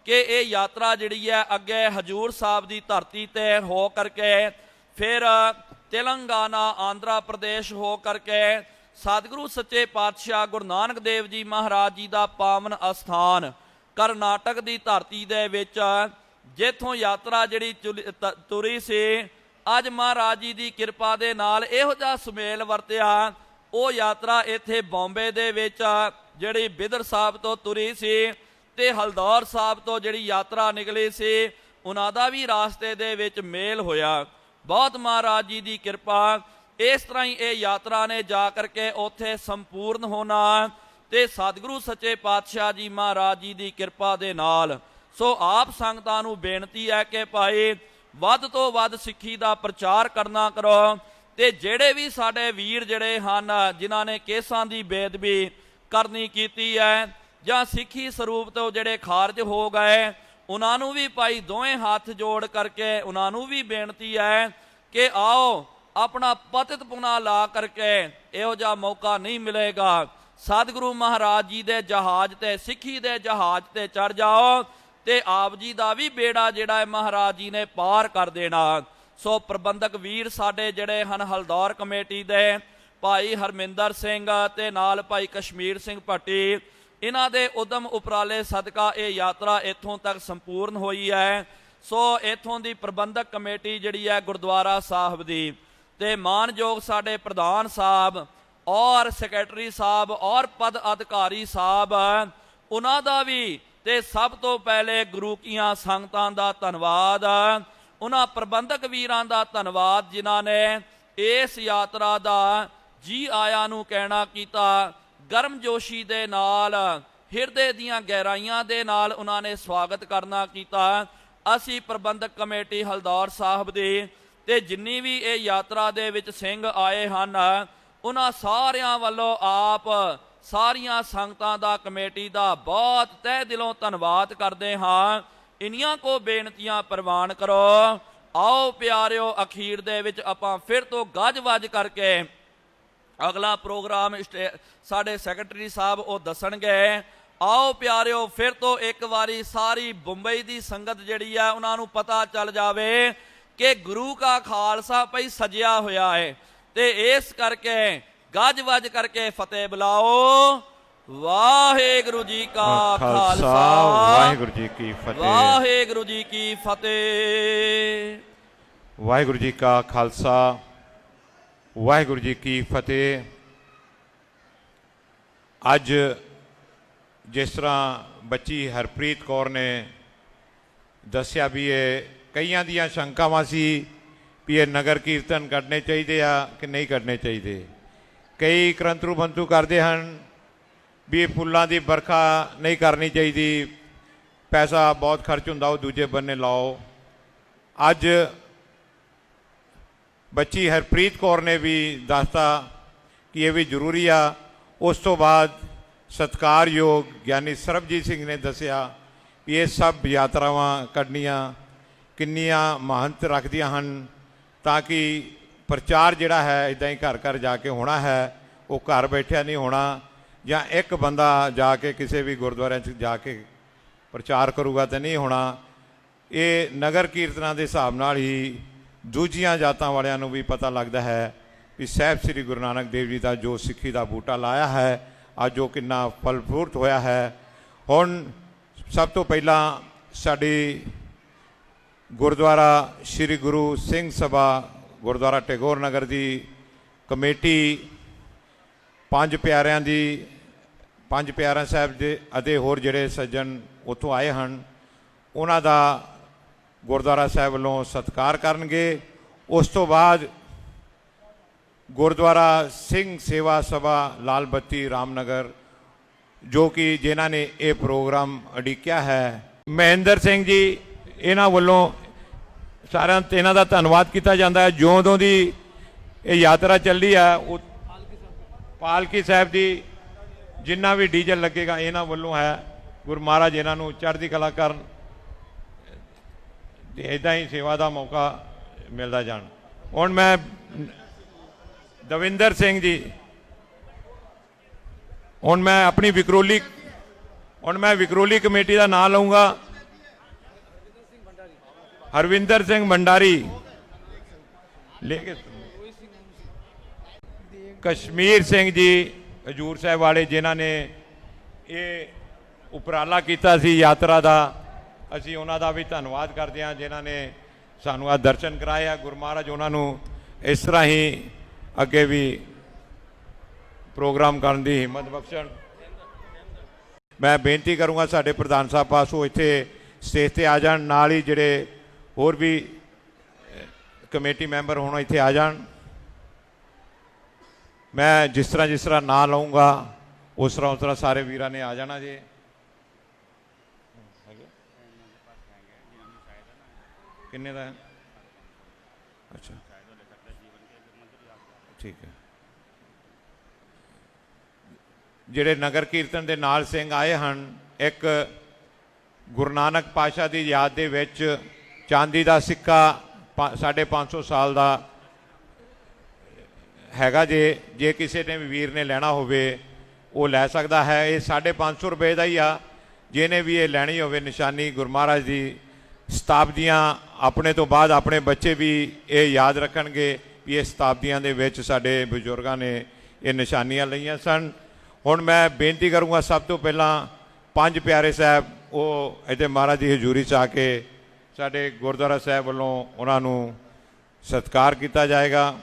कि ये यात्रा जिहड़ी है अगे हजूर साहब की धरती ते हो करके फिर तेलंगाना आंध्रा प्रदेश हो करके सतगुरु सच्चे पातशाह गुरु नानक देव जी महाराज जी का पावन अस्थान करनाटक की धरती दे विच जिथों यात्रा जिहड़ी तुरी सी अज महाराज जी की कृपा दे नाल इहो जिहा सुमेल वरतिया। वो यात्रा इत्थे बॉम्बे दे विच जिहड़ी बिदर साहब तो तुरी सी ते हलदौर साहब तो जिहड़ी यात्रा निकली सी उन्हां दा भी रास्ते दे विच मेल होया। बहुत महाराज जी की कृपा। इस तरह ही ये यात्रा ने जा करके उत्थे संपूर्ण होना ते सतगुरु सच्चे पातशाह जी महाराज जी की कृपा दे नाल। सो आप संगतां नूं बेनती है कि भाई वध तो वध सिੱਖੀ ਦਾ प्रचार करना करो ते जेड़े भी साडे वीर जिहड़े हन जिन्हां ने केसां दी बेदबी करनी कीती है जां सिੱਖੀ स्वरूप तो जिहड़े खारज हो गए उन्हां नूं भी भाई दोवें हाथ जोड़ करके उन्हां नूं भी बेनती है कि आओ अपना पतित पुना ला करके इहो जिहा मौका नहीं मिलेगा। सतगुरु महाराज जी दे जहाज ते सिੱਖੀ दे जहाज ते चढ़ जाओ ते आप जी दा भी बेड़ा जिहड़ा है महाराज जी ने पार कर देना। सो प्रबंधक वीर साडे जिहड़े हन हलदौर कमेटी दे भाई हरमिंदर सिंह ते नाल भाई कश्मीर सिंह भट्टी इन्हां दे उदम उपराले सदका ये यात्रा इत्थों तक संपूर्ण हुई है। सो इत्थों दी प्रबंधक कमेटी जिहड़ी है गुरुद्वारा साहब दी ते मानयोग साडे प्रधान साहब और सैकटरी साहब और पद अधिकारी साहब उन्हां दा भी ते सब तो पहले गुरु कीआं संगतां दा धन्नवाद। उन्हां प्रबंधक वीरां दा धन्नवाद जिन्हां ने इस यात्रा दा जी आया नूं कहना कीता। गर्मजोशी दे नाल हिरदे दीआं गहराइयां दे नाल उन्हां ने स्वागत करना कीता। असी प्रबंधक कमेटी हलदौर साहब दी ते जिन्नी भी ये यात्रा दे विच सिंह आए हन उन्हां सारियां वल्लों आप सारियां संगतां दा कमेटी दा बहुत तह दिलों धन्नवाद करदे हां। इन्नियां को बेनतियां प्रवान करो। आओ प्यारिओ अखीर दे विच आपां फिर तो गज वज करके अगला प्रोग्राम साडे सैकटरी साहब वो दसणगे। आओ प्यारिओ फिर तो एक बारी सारी मुंबई की संगत जिहड़ी है उन्हां नूं पता चल जावे कि गुरु का खालसा भाई सजिया होया है ते इस करके गज वज करके फतेह बुलाओ। वाहेगुरु जी का खालसा वाहेगुरु जी की फतेह। वाहेगुरु जी की फतेह। वाहेगुरु जी का खालसा वाहेगुरु जी की फतेह। अज जिस तरह बच्ची हरप्रीत कौर ने दसिया भी ये कईयां दियां शंकावां सी भी ये नगर कीर्तन करने चाहिए कि नहीं करने चाहिए। कई करंतरू बंतू करते हैं भी फुल्लां दी बरखा नहीं करनी चाहिए, पैसा बहुत खर्च हुंदा वो दूजे बन्ने लाओ। अज बच्ची हरप्रीत कौर ने भी दसता कि ये भी जरूरी आ। उस तो बाद सत्कारयोग ज्ञानी सरबजीत सिंह ने दसिया भी ये सब यात्रावां कढनियां किन्नियां महंत रखदियां हन ताकि प्रचार जिहड़ा है इदां ही घर घर जाके होना है, वो घर बैठिया नहीं होना या एक बंदा जाके किसी भी गुरुद्वारे जाके प्रचार करूगा तो नहीं होना। ये नगर कीर्तना के हिसाब नाल ही दूजियां जातां वालियां नूं भी पता लगता है कि साहिब श्री गुरु नानक देव जी का जो सिੱਖੀ का बूटा लाया है अज वो कितना फलफूरत होया है। हुण सब तो पहला साडी गुरुद्वारा श्री गुरु सिंह सभा गुरुद्वारा टैगोर नगर की कमेटी पंज प्यारिਆਂ साहब के अते होर जिहड़े सज्जन उत्थों आए हैं उन्हां दा गुरुद्वारा साहब वालों सत्कार करनगे। उस तो बाद गुरुद्वारा सिंह सेवा सभा लाल बत्ती रामनगर जो कि जिन्हां ने ये प्रोग्राम उड़ीकिया है, महेंद्र सिंह जी ਇਹਨਾਂ ਵੱਲੋਂ ਸਾਰਿਆਂ ਇਹਨਾਂ ਦਾ ਧੰਨਵਾਦ ਕੀਤਾ ਜਾਂਦਾ ਹੈ। ਜਿਉਂ ਦੀ ਇਹ ਯਾਤਰਾ ਚੱਲੀ ਆ ਉਹ ਪਾਲਕੀ ਸਾਹਿਬ ਦੀ ਜਿੰਨਾ ਵੀ ਡੀਜ਼ਲ ਲੱਗੇਗਾ ਇਹਨਾਂ ਵੱਲੋਂ ਹੈ। ਗੁਰੂ ਮਹਾਰਾਜ ਇਹਨਾਂ ਨੂੰ ਚੜ੍ਹਦੀ ਕਲਾ ਕਰਨ ਤੇ ਇੱਦਾਂ ਹੀ ਸੇਵਾ ਦਾ ਮੌਕਾ ਮਿਲਦਾ ਜਾਣ। ਹੁਣ ਮੈਂ ਦਵਿੰਦਰ ਸਿੰਘ ਜੀ, ਹੁਣ ਮੈਂ ਆਪਣੀ ਵਿਕਰੋਲੀ ਕਮੇਟੀ ਦਾ ਨਾਮ ਲਊਂਗਾ। ਹਰਵਿੰਦਰ ਸਿੰਘ ਭੰਡਾਰੀ ਲੈ ਕੇ ਕਸ਼ਮੀਰ ਸਿੰਘ ਜੀ ਹਜੂਰ ਸਾਹਿਬ ਵਾਲੇ, ਜਿਨ੍ਹਾਂ ਨੇ ਇਹ ਉਪਰਾਲਾ ਕੀਤਾ ਸੀ ਯਾਤਰਾ ਦਾ, ਅਸੀਂ ਉਹਨਾਂ ਦਾ ਵੀ ਧੰਨਵਾਦ ਕਰਦੇ ਹਾਂ ਜਿਨ੍ਹਾਂ ਨੇ ਸਾਨੂੰ ਆ ਦਰਸ਼ਨ ਕਰਾਇਆ। ਗੁਰੂ ਮਹਾਰਾਜ ਉਹਨਾਂ ਨੂੰ ਇਸ ਤਰ੍ਹਾਂ ਹੀ ਅੱਗੇ ਵੀ ਪ੍ਰੋਗਰਾਮ ਕਰਨ ਦੀ ਹਿੰਮਤ ਬਖਸ਼ਣ। ਮੈਂ ਬੇਨਤੀ ਕਰੂੰਗਾ ਸਾਡੇ ਪ੍ਰਧਾਨ ਸਾਹਿਬ ਪਾਸੋਂ ਇੱਥੇ ਸਟੇਜ ਤੇ ਆ ਜਾਣ, ਨਾਲ ਹੀ ਜਿਹੜੇ ਹੋਰ ਵੀ ਕਮੇਟੀ ਮੈਂਬਰ ਹੋਣ ਇੱਥੇ ਆ ਜਾਣ। ਮੈਂ ਜਿਸ ਤਰ੍ਹਾਂ ਨਾਂ ਲਊਂਗਾ ਉਸ ਤਰ੍ਹਾਂ ਸਾਰੇ ਵੀਰਾਂ ਨੇ ਆ ਜਾਣਾ ਜੀ। ਕਿੰਨੇ ਦਾ ਹੈ? ਅੱਛਾ ਠੀਕ ਹੈ। ਜਿਹੜੇ ਨਗਰ ਕੀਰਤਨ ਦੇ ਨਾਲ ਸਿੰਘ ਆਏ ਹਨ, ਇੱਕ ਗੁਰੂ ਨਾਨਕ ਪਾਤਸ਼ਾਹ ਦੀ ਯਾਦ ਦੇ ਵਿੱਚ ਚਾਂਦੀ ਦਾ ਸਿੱਕਾ 550 ਸਾਲ ਦਾ ਹੈਗਾ। ਜੇ ਕਿਸੇ ਨੇ ਵੀ ਵੀਰ ਨੇ ਲੈਣਾ ਹੋਵੇ ਉਹ ਲੈ ਸਕਦਾ ਹੈ। ਇਹ 550 ਰੁਪਏ ਦਾ ਹੀ ਆ। ਜਿਹਨੇ ਵੀ ਇਹ ਲੈਣੀ ਹੋਵੇ ਨਿਸ਼ਾਨੀ ਗੁਰੂ ਮਹਾਰਾਜ ਦੀ ਸ਼ਤਾਬਦੀਆਂ, ਆਪਣੇ ਤੋਂ ਬਾਅਦ ਆਪਣੇ ਬੱਚੇ ਵੀ ਇਹ ਯਾਦ ਰੱਖਣਗੇ ਵੀ ਇਹ ਸ਼ਤਾਬਦੀਆਂ ਦੇ ਵਿੱਚ ਸਾਡੇ ਬਜ਼ੁਰਗਾਂ ਨੇ ਇਹ ਨਿਸ਼ਾਨੀਆਂ ਲਈਆਂ ਸਨ। ਹੁਣ ਮੈਂ ਬੇਨਤੀ ਕਰੂੰਗਾ ਸਭ ਤੋਂ ਪਹਿਲਾਂ ਪੰਜ ਪਿਆਰੇ ਸਾਹਿਬ ਉਹ ਇੱਥੇ ਮਹਾਰਾਜ ਦੀ ਹਜ਼ੂਰੀ 'ਚ ਆ ਕੇ ਸਾਡੇ ਗੁਰਦੁਆਰਾ ਸਾਹਿਬ ਵੱਲੋਂ ਉਹਨਾਂ ਨੂੰ ਸਤਿਕਾਰ ਕੀਤਾ ਜਾਏਗਾ।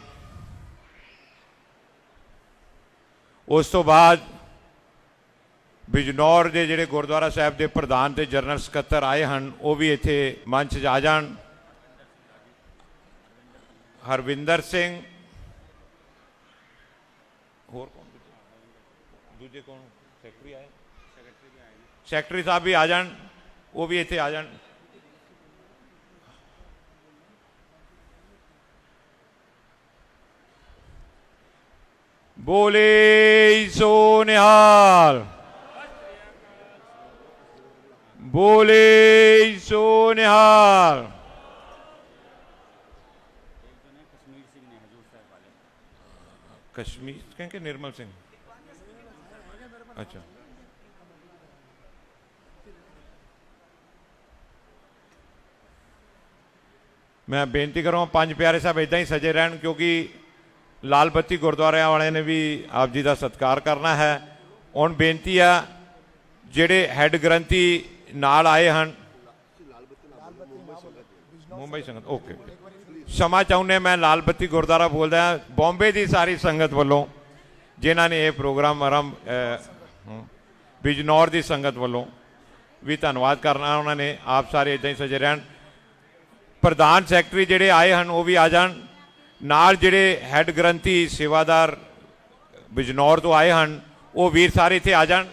ਉਸ ਤੋਂ ਬਾਅਦ ਬਿਜਨੌਰ ਦੇ ਜਿਹੜੇ ਗੁਰਦੁਆਰਾ ਸਾਹਿਬ ਦੇ ਪ੍ਰਧਾਨ ਤੇ ਜਨਰਲ ਸਕੱਤਰ ਆਏ ਹਨ ਉਹ ਵੀ ਇੱਥੇ ਮੰਚ 'ਚ ਆ ਜਾਣ। ਹਰਵਿੰਦਰ ਸਿੰਘ, ਹੋਰ ਕੌਣ ਦੂਜੇ ਕੌਣ? ਸੈਕਟਰੀ ਆਏ, ਸੈਕਟਰੀ ਸਾਹਿਬ ਵੀ ਆ ਜਾਣ, ਉਹ ਵੀ ਇੱਥੇ ਆ ਜਾਣ। ਬੋਲੇ ਸੋ ਨਿਹਾਲ, ਬੋਲੇ ਸੋ ਨਿਹਾਲ। कश्मीर कहेंगे निर्मल सिंह, अच्छा मैं बेनती करूँ पंज प्यारे साहब इदा ही सजे रहन, क्योंकि लाल बत्ती गुरुद्वारे वाले ने भी आप जी का सत्कार करना है। हुण बेनती है जेड़े हैड ग्रंथी नाल आए हैं मुंबई संगत, ओके क्षमा चाहुंदे, मैं लाल बत्ती गुरुद्वारा बोलदा हां, बॉम्बे की सारी संगत वालों जिन्होंने ये प्रोग्राम आरंभ बिजनौर की संगत वालों भी धन्यवाद करना। उन्होंने आप सारे इदां ही सजे रहन। प्रधान सैकटरी जिहड़े आए हैं वो भी आ जान, नाल जिहड़े हैड ग्रंथी सेवादार बिजनौर तो आए हैं वो वीर सारे इत्थे आ जान,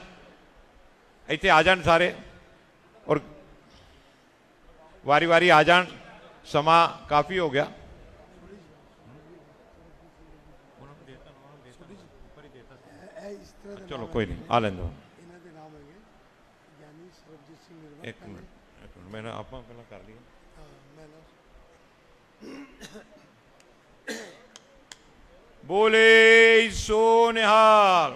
इत्थे आ जान सारे, और वारी वारी आ जान। समा काफ़ी हो गया। चलो कोई नहीं, आ लें दो। एक मिनट मैंने आप पहला कर लिया। बोले सो निहाल,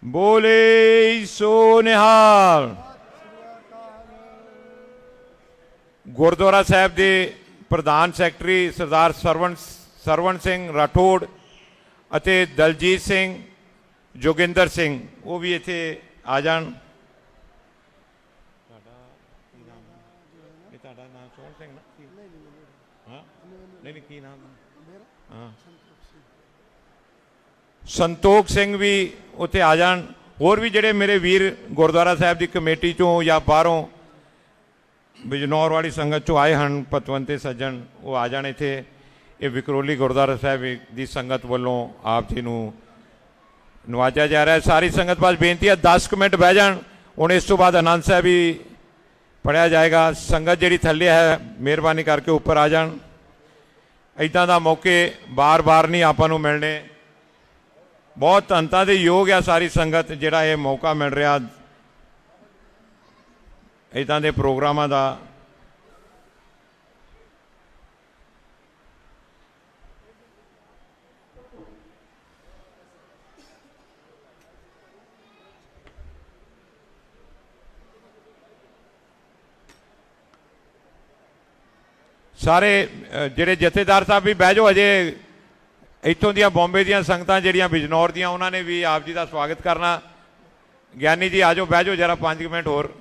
बोले सो निहाल। गुरुद्वारा साहब के प्रधान सैकटरी सरदार सरवण सिंह राठौड़ अते दलजीत सिंह जोगिंदर सिंह वो भी इत्थे आ जान। संतोख सिंह भी उत्थे आ जान। होर भी जिहड़े मेरे वीर गुरुद्वारा साहब की कमेटी चों या बाहरों बिजनौर वाली संगत चों आए हैं पतवंते सज्जन वो आ जाने थे। ये विकरोली गुरुद्वारा साहब की संगत वालों आप जी नूं ਨਵਾਜਿਆ ਜਾ ਰਿਹਾ ਹੈ। ਸਾਰੀ ਸੰਗਤ ਪਾਸ ਬੇਨਤੀ ਹੈ 10 ਕੁ ਮਿੰਟ ਬਹਿ ਜਾਣ। ਹੁਣ ਇਸ ਤੋਂ ਬਾਅਦ ਆਨੰਦ ਸਾਹਿਬ ਵੀ ਪੜ੍ਹਿਆ ਜਾਏਗਾ। ਸੰਗਤ ਜਿਹੜੀ ਥੱਲੇ ਹੈ ਮਿਹਰਬਾਨੀ ਕਰਕੇ ਉੱਪਰ ਆ ਜਾਣ। ਇੱਦਾਂ ਦਾ ਮੌਕੇ ਬਾਰ-ਬਾਰ ਨਹੀਂ ਆਪਾਂ ਨੂੰ ਮਿਲਣੇ। ਬਹੁਤ ਧੰਨਤਾ ਦੇ ਯੋਗ ਆ ਸਾਰੀ ਸੰਗਤ ਜਿਹੜਾ ਇਹ ਮੌਕਾ ਮਿਲ ਰਿਹਾ ਇੱਦਾਂ ਦੇ ਪ੍ਰੋਗਰਾਮਾਂ ਦਾ। ਸਾਰੇ ਜਿਹੜੇ ਜਥੇਦਾਰ ਸਾਹਿਬ ਵੀ ਬਹਿ ਜਾਓ। ਅਜੇ ਇੱਥੋਂ ਦੀਆਂ ਬੰਬੇ ਦੀਆਂ ਸੰਗਤਾਂ ਜਿਹੜੀਆਂ ਬਿਜਨੌਰ ਦੀਆਂ ਉਹਨਾਂ ਨੇ ਵੀ ਆਪ ਜੀ ਦਾ ਸਵਾਗਤ ਕਰਨਾ। ਗਿਆਨੀ ਜੀ ਆ ਜਾਓ, ਬਹਿ ਜਾਓ ਜਰਾ 5 ਮਿੰਟ ਹੋਰ,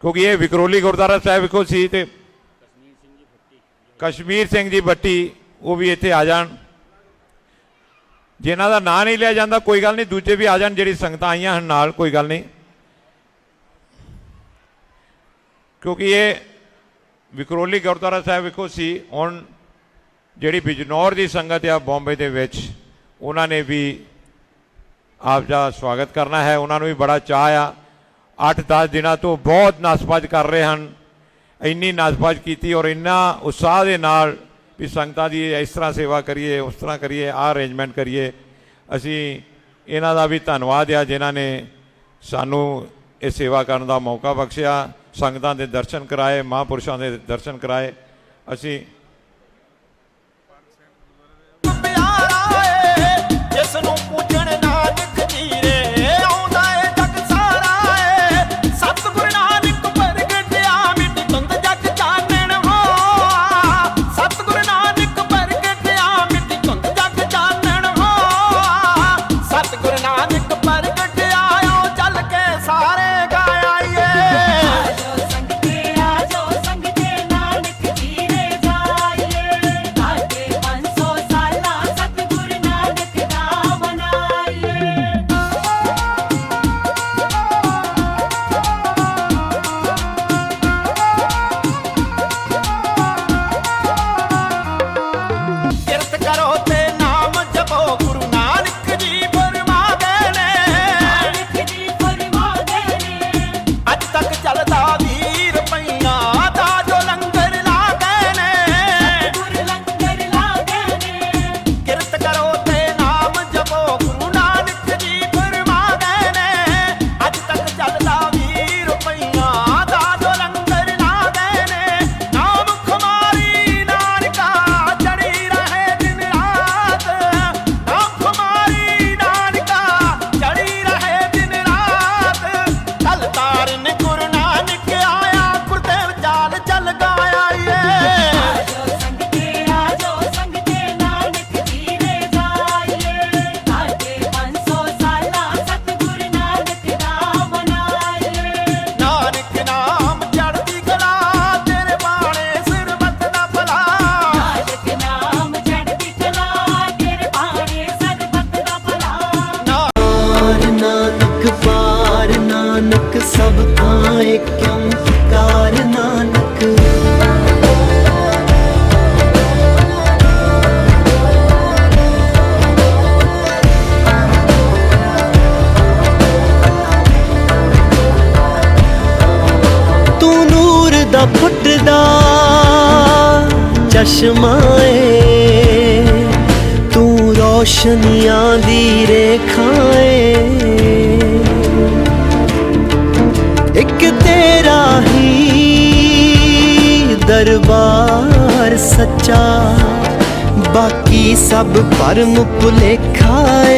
ਕਿਉਂਕਿ ਇਹ ਵਿਕਰੋਲੀ ਗੁਰਦੁਆਰਾ ਸਾਹਿਬ ਵਿਖੋ ਸੀ ਤੇ ਕਸ਼ਮੀਰ ਸਿੰਘ ਜੀ ਭੱਟੀ ਉਹ ਵੀ ਇੱਥੇ ਆ ਜਾਣ। ਜਿਨ੍ਹਾਂ ਦਾ ਨਾਂ ਨਹੀਂ ਲਿਆ ਜਾਂਦਾ ਕੋਈ ਗੱਲ ਨਹੀਂ, ਦੂਜੇ ਵੀ ਆ ਜਾਣ ਜਿਹੜੀ ਸੰਗਤਾਂ ਆਈਆਂ ਹਨ ਨਾਲ, ਕੋਈ ਗੱਲ ਨਹੀਂ, ਕਿਉਂਕਿ ਇਹ ਵਿਕਰੋਲੀ ਗੁਰਦੁਆਰਾ ਸਾਹਿਬ ਵਿਖੋ ਸੀ। ਹੁਣ ਜਿਹੜੀ ਬਿਜਨੌਰ ਦੀ ਸੰਗਤ ਆ ਬੰਬੇ ਦੇ ਵਿੱਚ ਉਹਨਾਂ ਨੇ ਵੀ ਆਪ ਦਾ ਸਵਾਗਤ ਕਰਨਾ ਹੈ। ਉਹਨਾਂ ਨੂੰ ਵੀ ਬੜਾ ਚਾਅ ਆ। 8-10 ਦਿਨਾਂ ਤੋਂ ਬਹੁਤ ਨਸ-ਭੱਜ ਕਰ ਰਹੇ ਹਨ। ਇੰਨੀ ਨਸ-ਭੱਜ ਕੀਤੀ ਔਰ ਇੰਨਾ ਉਤਸ਼ਾਹ ਦੇ ਨਾਲ ਵੀ ਸੰਗਤਾਂ ਦੀ ਇਸ ਤਰ੍ਹਾਂ ਸੇਵਾ ਕਰੀਏ, ਉਸ ਤਰ੍ਹਾਂ ਕਰੀਏ, ਆਹ ਅਰੇਂਜਮੈਂਟ ਕਰੀਏ। ਅਸੀਂ ਇਹਨਾਂ ਦਾ ਵੀ ਧੰਨਵਾਦ ਆ ਜਿਨ੍ਹਾਂ ਨੇ ਸਾਨੂੰ ਇਹ ਸੇਵਾ ਕਰਨ ਦਾ ਮੌਕਾ ਬਖਸ਼ਿਆ, ਸੰਗਤਾਂ ਦੇ ਦਰਸ਼ਨ ਕਰਾਏ, ਮਹਾਂਪੁਰਸ਼ਾਂ ਦੇ ਦਰਸ਼ਨ ਕਰਾਏ। ਅਸੀਂ ਜਿਸ ਨੂੰ ਪੂਜਣ ਨਾਨਕ ਜੀਰੇ ਆਉਂਦਾ ਏ ਜਗ ਸਾਰਾ ਏ। ਸਤਿਗੁਰ ਨਾਨਕ ਪ੍ਰਗਟਿਆ ਮਿੱਟੀ ਧੁੰਦ ਜਗ ਚਾਨਣ ਹੋ। ਸਤਿਗੁਰ ਨਾਨਕ ਪ੍ਰਗਟਿਆ ਮਿੱਟੀ ਧੁੰਦ ਜਗ ਚਾਨਣ ਹੋ। ਸਤਿਗੁਰ ਨਾਨਕ ਪ੍ਰਗਟਿਆ ਆਓ ਚੱਲ ਕੇ ਸਾਰੇ ਗਾ ਆਈਏ। ਆਜੋ ਸੰਗਤੇ ਨਾਨਕ ਜੀਰੇ ਜਾਈਏ। ਲਾਗੇ 500 ਸਾਲਾਂ ਸਤਿਗੁਰ ਨਾਨਕ ਦਾ ਮਨਾਈਏ। ਕਿਰਤ ਕਰੋ ਤੇ ਨਾਮ ਜਪੋ ਗੁਰੂ ਨਾਨਕ ਜੀ ਫਰਮਾਉਂਦੇ ਨੇ। ਨਾਨਕ ਜੀ ਫਰਮਾਉਂਦੇ ਨੇ। ਅੱਜ ਤੱਕ ਚੱਲਦਾ ਵੀਰ ਪਈਆਂ ਦਾ ਜੋ ਲੰਗਰ ਲਾਗੇ ਨੇ। ਸਤਿਗੁਰ ਲੰਗਰ ਲਾਗੇ ਨੇ। ਕਿਰਤ ਕਰੋ ਤੇ ਨਾਮ ਜਪੋ ਗੁਰੂ ਨਾਨਕ ਜੀ ਫਰਮਾਉਂਦੇ ਨੇ। ਅੱਜ ਤੱਕ ਚੱਲਦਾ ਵੀਰ ਪਈਆਂ ਦਾ ਜੋ ਲੰਗਰ ਲਾਗੇ ਨੇ। ਨਾਮ ਖੁਮਾਰੀ ਨਾਨਕਾ ਚੜੀ ਰਹੇ ਦਿਨ ਰਾਤ। ਨਾਮ ਖੁਮਾਰੀ ਨਾਨਕਾ ਚੜੀ ਰਹੇ ਦਿਨ ਰਾਤ। ਤਲ ਤਾਰਨ ਗੁਰੂ ਨਾਨਕ ਆਇਆ ਗੁਰਦੇਵ ਚਾਲ ਚੱਲ ਗਾਇਆ ਏ। ਆਜੋ ਸੰਗਤੇ ਨਾਨਕ ਜੀਰੇ ਜਾਈਏ। ਲਾਗੇ 500 ਸਾਲਾਂ ਸਤਿਗੁਰ ਨਾਨਕ ਦਾ ਮਨਾਈਏ। ਨਾਨਕ ਨਾਮ ਚੜ੍ਹਦੀ ਕਲਾ ਤੇਰੇ ਬਾਣੇ ਸਿਰ ਵੱਧਦਾ ਭਲਾ। ਨਾਨਕ ਨਾਮ ਚੜ੍ਹਦੀ ਕਲਾ ਤੇਰੇ ਬਾਣੇ ਸਰਬੱਤ ਦਾ ਭਲਾ। ਨਾਨਕ ਪਾਰ ਨਾਨਕ ਸਭ ਥਾਂ ਏਕੰ ਕਾਰ ਨਾਨਕ। ਤੂੰ ਨੂਰ ਦਾ ਫੁੱਟਦਾ ਚਸ਼ਮਾ ਏ। ਤੂੰ ਰੋਸ਼ਨੀਆਂ ਦੀ ਰੇਖਾ ਏ। ਇੱਕ ਤੇਰਾ ਹੀ ਦਰਬਾਰ ਸੱਚਾ, ਬਾਕੀ ਸਭ ਭਰਮ ਭੁਲੇਖਾ ਏ।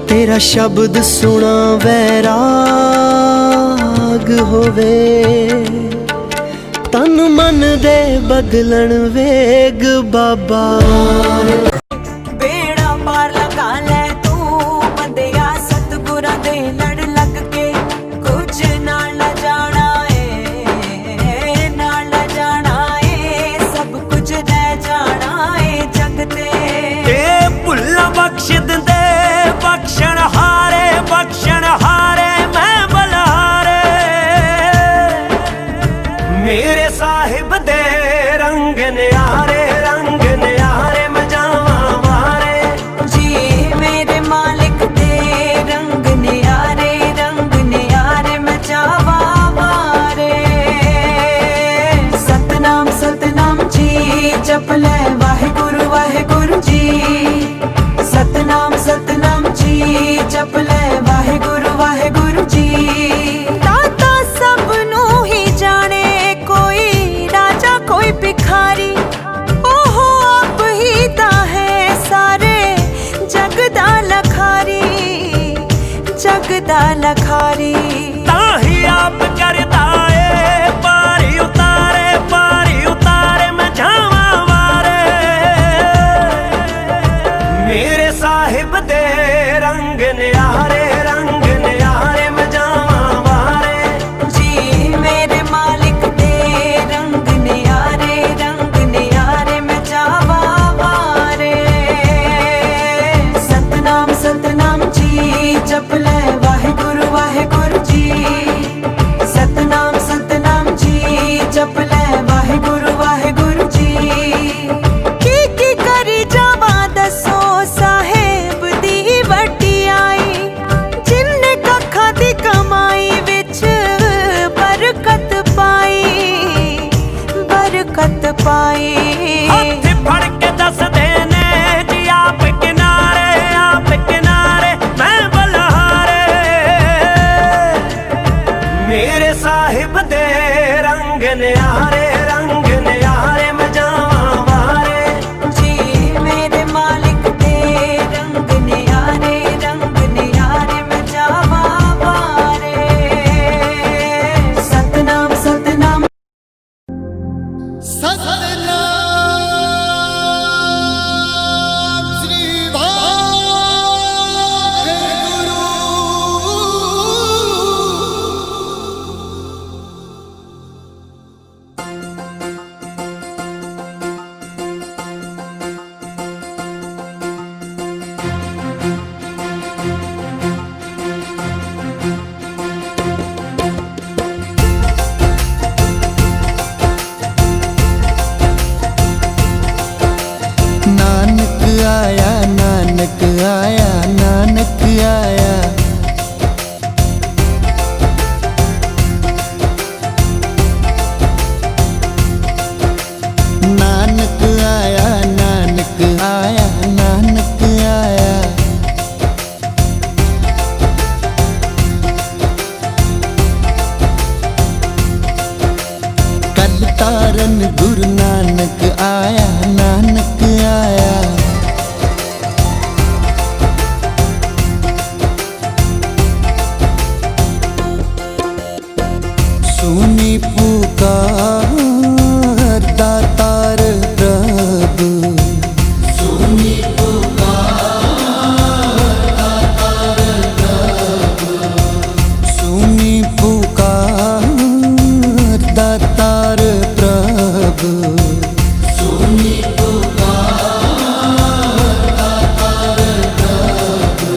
ਤੇਰਾ ਸ਼ਬਦ ਸੁਣਾ ਵੈਰਾਗ ਹੋਵੇ, ਤਨ ਮਨ ਦੇ ਬਦਲਣ ਵੇਗ ਬਾਬਾ। ਬੇੜਾ ਪਾਰ ਲਗਾ ਲੈ ਤੂੰ ਬੰਦਿਆ ਸਤਿਗੁਰਾਂ ਦੇ ਲੜ ਲੱਗ ਕੇ। ਕੁਝ ਨਾਲ ਨਾ ਜਾਣਾ ਏ, ਨਾਲ ਨਾ ਜਾਣਾ ਏ, ਸਭ ਕੁਝ ਰਹਿ ਜਾਣਾ ਏ ਜਗ ਤੇ। ਇਹ ਭੁੱਲਾਂ ਬਖਸ਼ ਦਿੰਦੇ ਬਖਸ਼ਣ ਹਾਰੇ ਮੈਂ ਬਲਾਰੇ। ਮੇਰੇ ਸਾਹਿਬ ਦੇ ਰੰਗ ਨਿਆਰੇ ਮੈਂ ਜਾਵਾਂ लखारी ताही आप करता है पारी उतारे मैं जावा वारे मेरे साहिब दे रंग न्यारे मैं जावा वारे जी मेरे मालिक दे रंग न्यारे मैं जावा वारे सतनाम सतनाम जी जप ले वाहेगुरु वाहेगुरु जी सतनाम सतनाम जी जप ले वाहेगुरु वाहेगुरु जी की करी जावा दसो साहेब दी वटी आई जिन्ने कखा दी कमाई विच बरकत पाई हथ फड़ के दस देने जी आप किनारे मैं बलहारे मेरे साहिब दे रंग न्यारे मैं जावा वारे जी मेरे मालिक दे रंग न्यारे मैं जावा वारे सतनाम सतनाम नानक आया नानक आया नानक आया नानक आया नानक आया नानक आया कल तारन गुरु